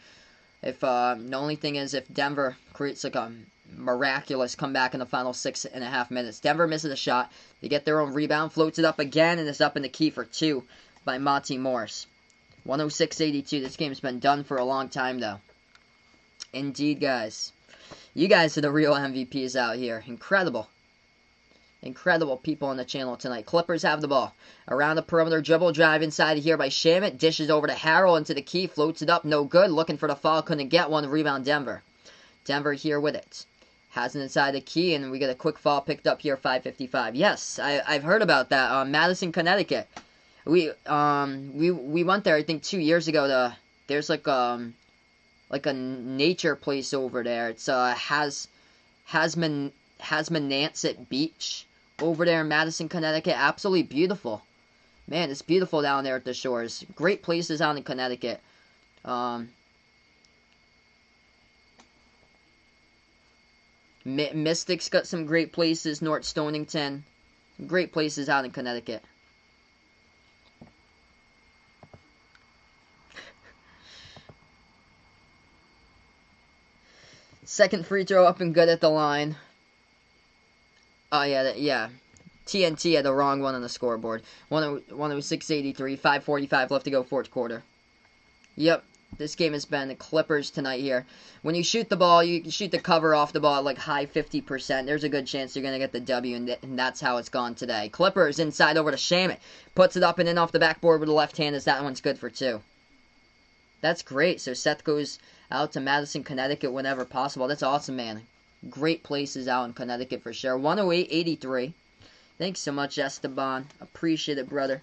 if, the only thing is if Denver creates like a miraculous comeback in the final 6.5 minutes. Denver misses a shot. They get their own rebound, floats it up again, and it's up in the key for two by Monty Morris. 106.82. This game's been done for a long time, though. Indeed, guys. You guys are the real MVPs out here. Incredible. Incredible people on the channel tonight. Clippers have the ball. Around the perimeter, dribble drive inside here by Shamet. Dishes over to Harrell into the key. Floats it up. No good. Looking for the foul. Couldn't get one. Rebound Denver. Denver here with it. Has it inside the key, and we get a quick foul picked up here. 5:55. Yes, I've heard about that. Madison, Connecticut. We went there, I think, 2 years ago. There's like a nature place over there. It's Hasmonansett Beach over there in Madison, Connecticut. Absolutely beautiful. Man, it's beautiful down there at the shores. Great places out in Connecticut. Mystics got some great places. North Stonington. Some great places out in Connecticut. Second free throw up and good at the line. Oh, yeah. TNT had the wrong one on the scoreboard. 106-83, 5:45 left to go, fourth quarter. Yep, this game has been the Clippers tonight here. When you shoot the ball, you shoot the cover off the ball at like high 50%. There's a good chance you're going to get the W, and that's how it's gone today. Clippers inside over to Shamet. Puts it up and in off the backboard with the left hand as that one's good for two. That's great. So Seth goes out to Madison, Connecticut whenever possible. That's awesome, man. Great places out in Connecticut for sure. 108-83. Thanks so much, Esteban. Appreciate it, brother.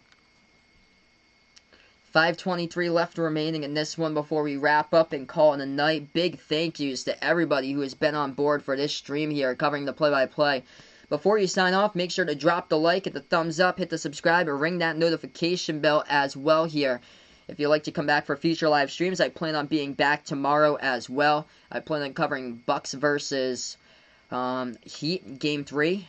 5:23 left remaining in this one before we wrap up and call it a night. Big thank yous to everybody who has been on board for this stream here, covering the play-by-play. Before you sign off, make sure to drop the like, hit the thumbs up, hit the subscribe, or ring that notification bell as well here. If you'd like to come back for future live streams, I plan on being back tomorrow as well. I plan on covering Bucks versus Heat, Game 3.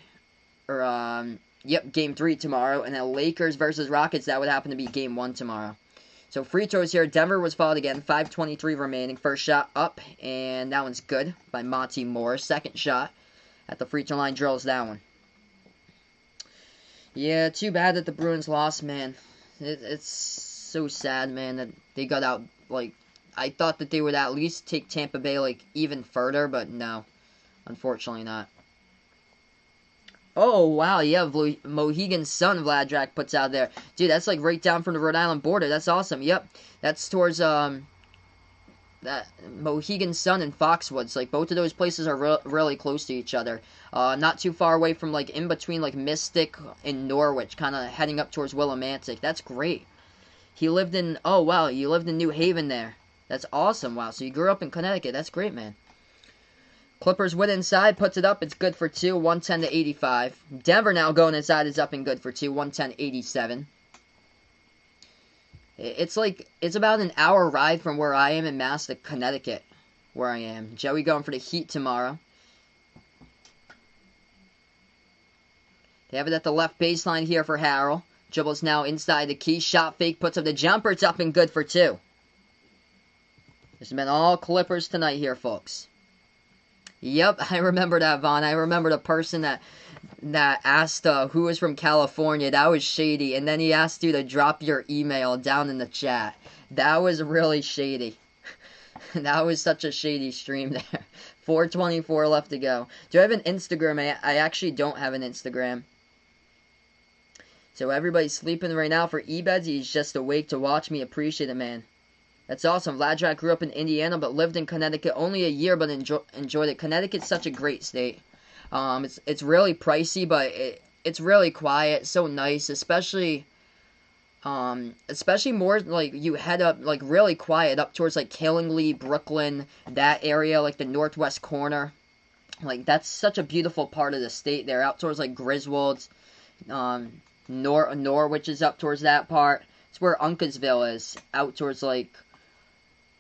Game 3 tomorrow. And then Lakers versus Rockets, that would happen to be Game 1 tomorrow. So free throws here. Denver was fouled again. 5:23 remaining. First shot up, and that one's good by Monty Morris. Second shot at the free throw line drills that one. Yeah, too bad that the Bruins lost, man. It's so sad, man, that they got out. Like, I thought that they would at least take Tampa Bay, like, even further, but no. Unfortunately not. Oh, wow, yeah, Mohegan Sun, Vladrak puts out there. Dude, that's, like, right down from the Rhode Island border. That's awesome. Yep, that's towards, that Mohegan Sun and Foxwoods. Like, both of those places are really close to each other. Not too far away from, like, in between, like, Mystic and Norwich, kind of heading up towards Willimantic. That's great. He lived in, oh, wow, you lived in New Haven there. That's awesome, wow. So you grew up in Connecticut. That's great, man. Clippers win inside, puts it up. It's good for two, 110-85. Denver now going inside is up and good for two, 110-87. It's about an hour ride from where I am in Mass to Connecticut, where I am. Joey going for the Heat tomorrow. They have it at the left baseline here for Harrell. Dribbles now inside the key. Shot fake, puts up the jumper. It's up and good for two. This has been all Clippers tonight here, folks. Yep, I remember that, Vaughn. I remember the person that asked who was from California. That was shady. And then he asked you to drop your email down in the chat. That was really shady. That was such a shady stream there. 4:24 left to go. Do I have an Instagram? I actually don't have an Instagram. So everybody's sleeping right now for Ebeds. He's just awake to watch me. Appreciate it, man. That's awesome. Vladrak grew up in Indiana but lived in Connecticut only a year but enjoyed it. Connecticut's such a great state. It's really pricey, but it's really quiet. So nice, especially more like you head up like really quiet up towards like Killingly, Brooklyn, that area, like the northwest corner. Like that's such a beautiful part of the state there. Out towards like Griswold, Norwich is up towards that part. It's where Uncasville is. Out towards like.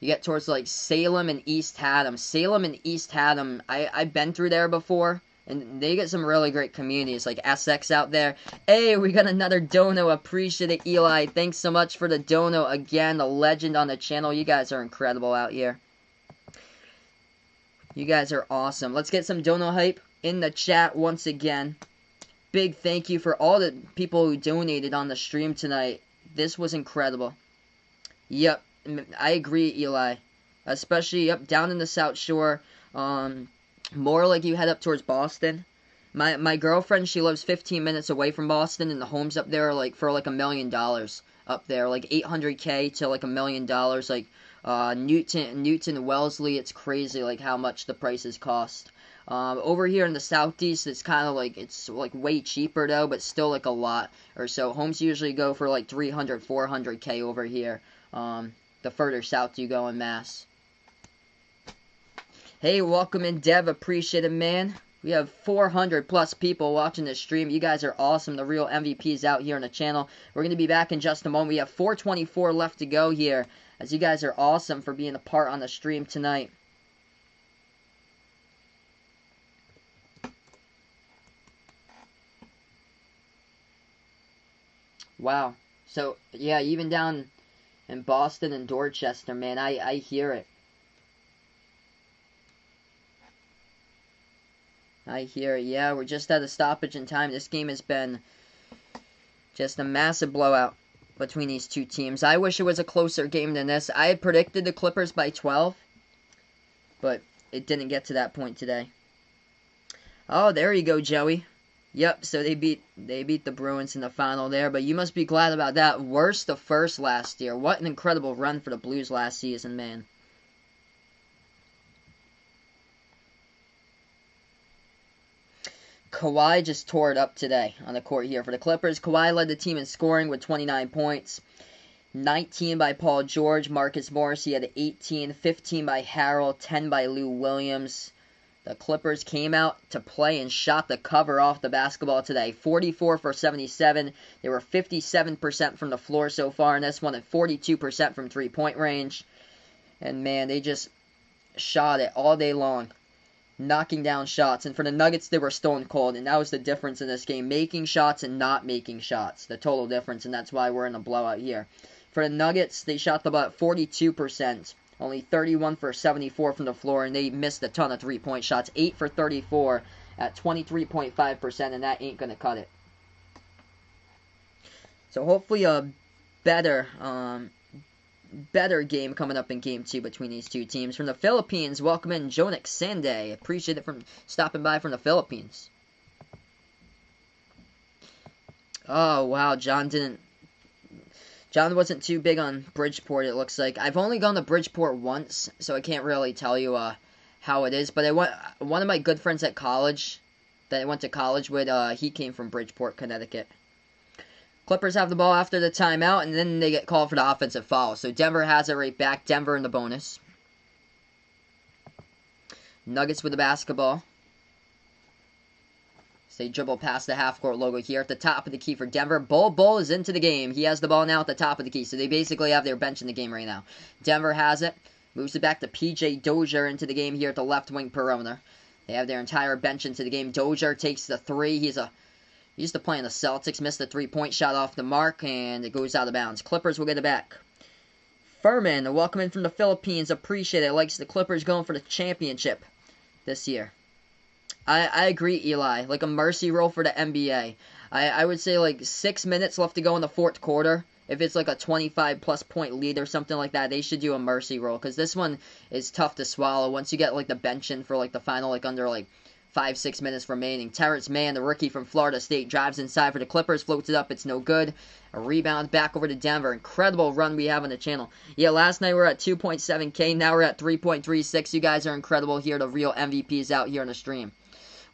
You get towards like Salem and East Haddam. Salem and East Haddam, I've been through there before. And they get some really great communities like Essex out there. Hey, we got another dono. Appreciate it, Eli. Thanks so much for the dono again. The legend on the channel. You guys are incredible out here. You guys are awesome. Let's get some dono hype in the chat once again. Big thank you for all the people who donated on the stream tonight. This was incredible. Yep. I agree, Eli. Especially up down in the South Shore. More like you head up towards Boston. My girlfriend, she lives 15 minutes away from Boston, and the homes up there are like for like $1 million up there, like $800K to like $1 million. Like Newton, Wellesley, it's crazy like how much the prices cost. Over here in the southeast, it's kind of like, it's like way cheaper though, but still like a lot or so. Homes usually go for like 300, 400K over here. The further south you go in Mass. Hey, welcome in, Dev. Appreciate it, man. We have 400 plus people watching this stream. You guys are awesome. The real MVPs out here on the channel. We're going to be back in just a moment. We have 4:24 left to go here. As you guys are awesome for being a part on the stream tonight. Wow. So, yeah, even down in Boston and Dorchester, man, I hear it. I hear it. Yeah, we're just at a stoppage in time. This game has been just a massive blowout between these two teams. I wish it was a closer game than this. I had predicted the Clippers by 12, but it didn't get to that point today. Oh, there you go, Joey. Yep, so they beat the Bruins in the final there, but you must be glad about that. Worst to first last year. What an incredible run for the Blues last season, man. Kawhi just tore it up today on the court here for the Clippers. Kawhi led the team in scoring with 29 points. 19 by Paul George. Marcus Morris, he had 18. 15 by Harrell. 10 by Lou Williams. The Clippers came out to play and shot the cover off the basketball today. 44 for 77. They were 57% from the floor so far in this one and 42% from three-point range. And, man, they just shot it all day long, knocking down shots. And for the Nuggets, they were stone cold, and that was the difference in this game. Making shots and not making shots. The total difference, and that's why we're in a blowout here. For the Nuggets, they shot about 42%. Only 31 for 74 from the floor, and they missed a ton of three-point shots. 8 for 34 at 23.5%, and that ain't going to cut it. So hopefully a better game coming up in Game 2 between these two teams. From the Philippines, welcome in Jonik Sande. Appreciate it from stopping by from the Philippines. Oh, wow, John wasn't too big on Bridgeport, it looks like. I've only gone to Bridgeport once, so I can't really tell you how it is. But one of my good friends at college, that I went to college with, he came from Bridgeport, Connecticut. Clippers have the ball after the timeout, and then they get called for the offensive foul. So Denver has it right back. Denver in the bonus. Nuggets with the basketball. They dribble past the half-court logo here at the top of the key for Denver. Bull is into the game. He has the ball now at the top of the key, so they basically have their bench in the game right now. Denver has it. Moves it back to P.J. Dozier into the game here at the left wing perimeter. They have their entire bench into the game. Dozier takes the three. He used to play in the Celtics. Missed the three-point shot off the mark, and it goes out of bounds. Clippers will get it back. Furman, welcome in from the Philippines. Appreciate it. Likes the Clippers going for the championship this year. I agree, Eli. Like a mercy rule for the NBA. I would say like 6 minutes left to go in the fourth quarter. If it's like a 25-plus point lead or something like that, they should do a mercy rule. Because this one is tough to swallow once you get like the bench in for like the final, like under like 5-6 minutes remaining. Terrence Mann, the rookie from Florida State, drives inside for the Clippers, floats it up. It's no good. A rebound back over to Denver. Incredible run we have on the channel. Yeah, last night we were at 2.7K. Now we're at 3.36. You guys are incredible here. The real MVPs out here on the stream.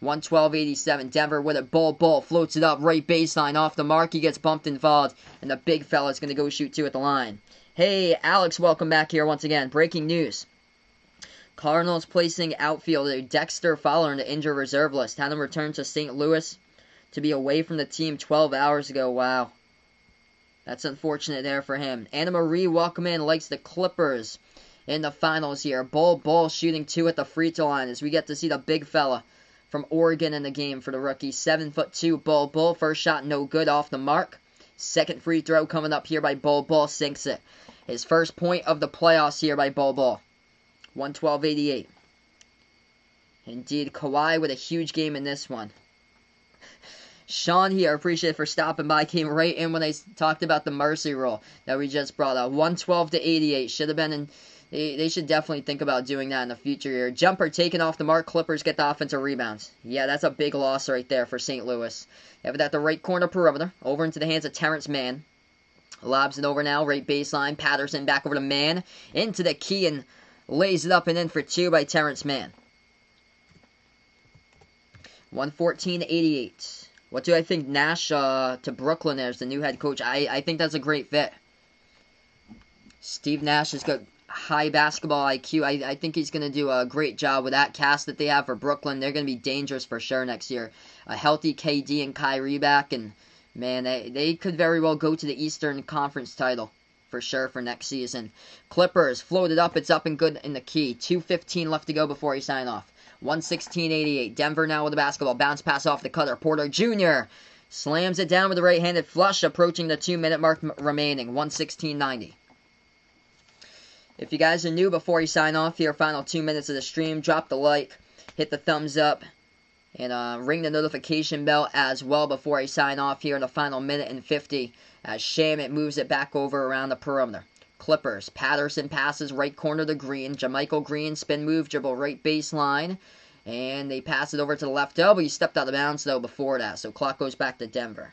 112.87. Denver with it. Bull floats it up. Right baseline off the mark. He gets bumped and fouled. And the big fella's going to go shoot two at the line. Hey, Alex, welcome back here once again. Breaking news. Cardinals placing outfielder Dexter Fowler in the injured reserve list. Had him return to St. Louis to be away from the team 12 hours ago. Wow. That's unfortunate there for him. Anna Marie, welcome in. Likes the Clippers in the finals here. Bull shooting two at the free throw line as we get to see the big fella from Oregon in the game for the rookie. 7'2" Bull. First shot no good off the mark. Second free throw coming up here by Bull. Sinks it. His first point of the playoffs here by Bull. 112.88. Indeed, Kawhi with a huge game in this one. Sean here, appreciate it for stopping by. Came right in when I talked about the mercy rule that we just brought up. 112-88. Should have been in. They should definitely think about doing that in the future here. Jumper taken off the mark. Clippers get the offensive rebounds. Yeah, that's a big loss right there for St. Louis. They have it at the right corner perimeter. Over into the hands of Terrence Mann. Lobs it over now. Right baseline. Patterson back over to Mann. Into the key and lays it up and in for two by Terrence Mann. 114-88. What do I think Nash to Brooklyn as the new head coach? I think that's a great fit. Steve Nash has got high basketball IQ. I think he's going to do a great job with that cast that they have for Brooklyn. They're going to be dangerous for sure next year. A healthy KD and Kyrie back, and man, they could very well go to the Eastern Conference title for sure for next season. Clippers floated up. It's up and good in the key. 2:15 left to go before he sign off. 116-88. Denver now with the basketball. Bounce pass off the cutter. Porter Jr. Slams it down with a right-handed flush, approaching the 2-minute mark remaining. 116.90. If you guys are new, before you sign off here, final 2 minutes of the stream, drop the like, hit the thumbs up, and ring the notification bell as well before I sign off here in the final minute and 50. As Shamet moves it back over around the perimeter. Clippers. Patterson passes right corner to Green. JaMychal Green, spin move, dribble right baseline. And they pass it over to the left elbow. He stepped out of bounds, though, before that. So clock goes back to Denver.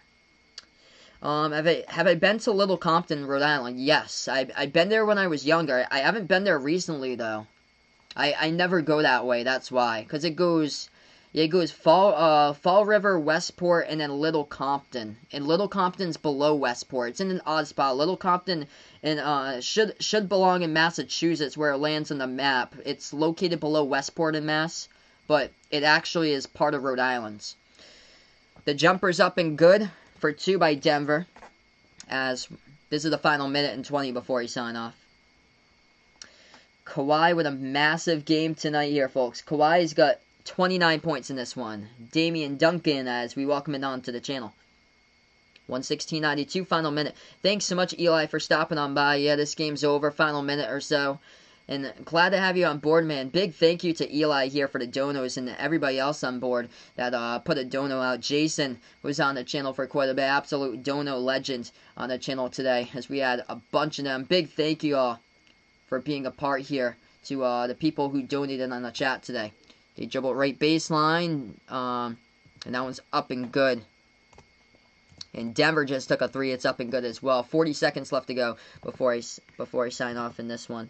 Have I been to Little Compton, Rhode Island? Yes. I've been there when I was younger. I haven't been there recently, though. I never go that way. That's why. Because it goes Fall River, Westport, and then Little Compton. And Little Compton's below Westport. It's in an odd spot. Little Compton should belong in Massachusetts, where it lands on the map. It's located below Westport in Mass, but it actually is part of Rhode Island. The jumper's up and good for 2 by Denver, as this is the final minute and 20 before you sign off. Kawhi with a massive game tonight here, folks. Kawhi's got 29 points in this one. Damian Duncan, as we welcome him on to the channel. 116.92, final minute. Thanks so much, Eli, for stopping on by. Yeah, this game's over, final minute or so. And glad to have you on board, man. Big thank you to Eli here for the donos and everybody else on board that put a dono out. Jason was on the channel for quite a bit. Absolute dono legend on the channel today, as we had a bunch of them. Big thank you all for being a part here to the people who donated on the chat today. They dribble right baseline, and that one's up and good. And Denver just took a 3. It's up and good as well. 40 seconds left to go before I sign off in this one.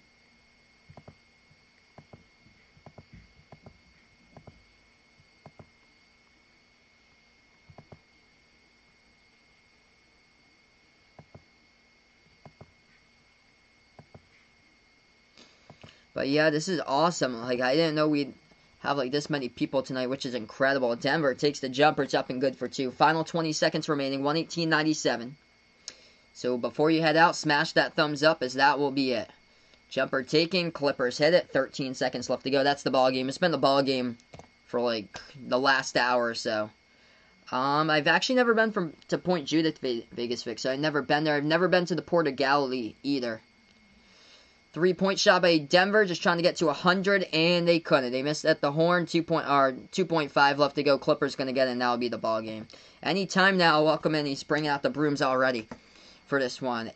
But yeah, this is awesome. Like, I didn't know we'd have like this many people tonight, which is incredible. Denver takes the jumper. It's up and good for 2. Final 20 seconds remaining. 118.97. So before you head out, smash that thumbs up, as that will be it. Jumper taken. Clippers hit it. 13 seconds left to go. That's the ball game. It's been the ball game for like the last hour or so. I've actually never been to Point Judith, Vegas Vic, so I've never been there. I've never been to the Port of Galilee either. 3-point shot by Denver, just trying to get to 100, and they couldn't. They missed at the horn. 2.5 left to go. Clippers going to get it, and that'll be the ball game. Anytime now, welcome in. He's bringing out the brooms already for this one.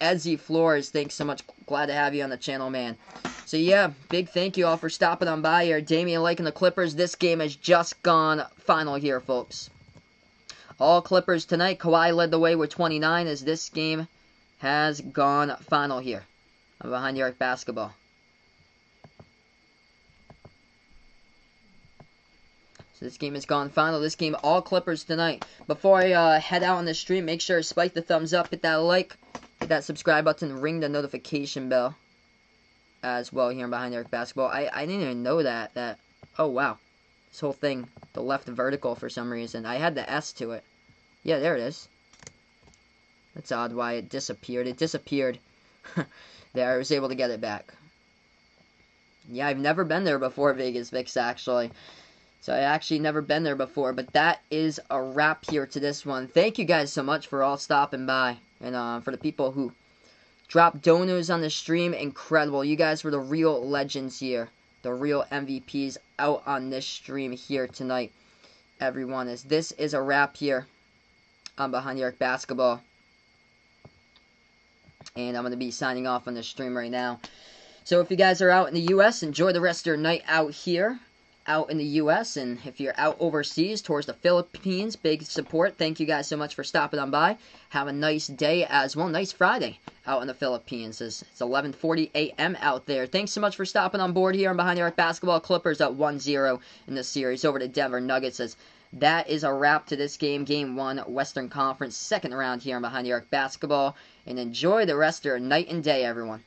Ezzy Flores, thanks so much. Glad to have you on the channel, man. So, yeah, big thank you all for stopping on by here. Damian liking the Clippers. This game has just gone final here, folks. All Clippers tonight. Kawhi led the way with 29, as this game has gone final here. I'm Behind the Arc Basketball. So this game has gone final. This game, all Clippers tonight. Before I head out on the stream, make sure to spike the thumbs up, hit that like, hit that subscribe button, ring the notification bell as well here in Behind the Arc Basketball. I didn't even know that. Oh, wow. This whole thing, the left vertical for some reason. I had the S to it. Yeah, there it is. That's odd why it disappeared. It disappeared. There, I was able to get it back. Yeah, I've never been there before, Vegas Vix, actually. So I actually never been there before. But that is a wrap here to this one. Thank you guys so much for all stopping by. And for the people who dropped donos on the stream, incredible. You guys were the real legends here. The real MVPs out on this stream here tonight. Everyone, as this is a wrap here on Behind the Arc Basketball. And I'm going to be signing off on the stream right now. So if you guys are out in the U.S., enjoy the rest of your night out here, out in the U.S. And if you're out overseas towards the Philippines, big support. Thank you guys so much for stopping on by. Have a nice day as well. Nice Friday out in the Philippines. It's 11:40 a.m. out there. Thanks so much for stopping on board here on Behind the Arc Basketball. Clippers up 1-0 in the series over to Denver Nuggets. As that is a wrap to this game. Game 1, Western Conference, second round here on Behind the Arc Basketball. And enjoy the rest of your night and day, everyone.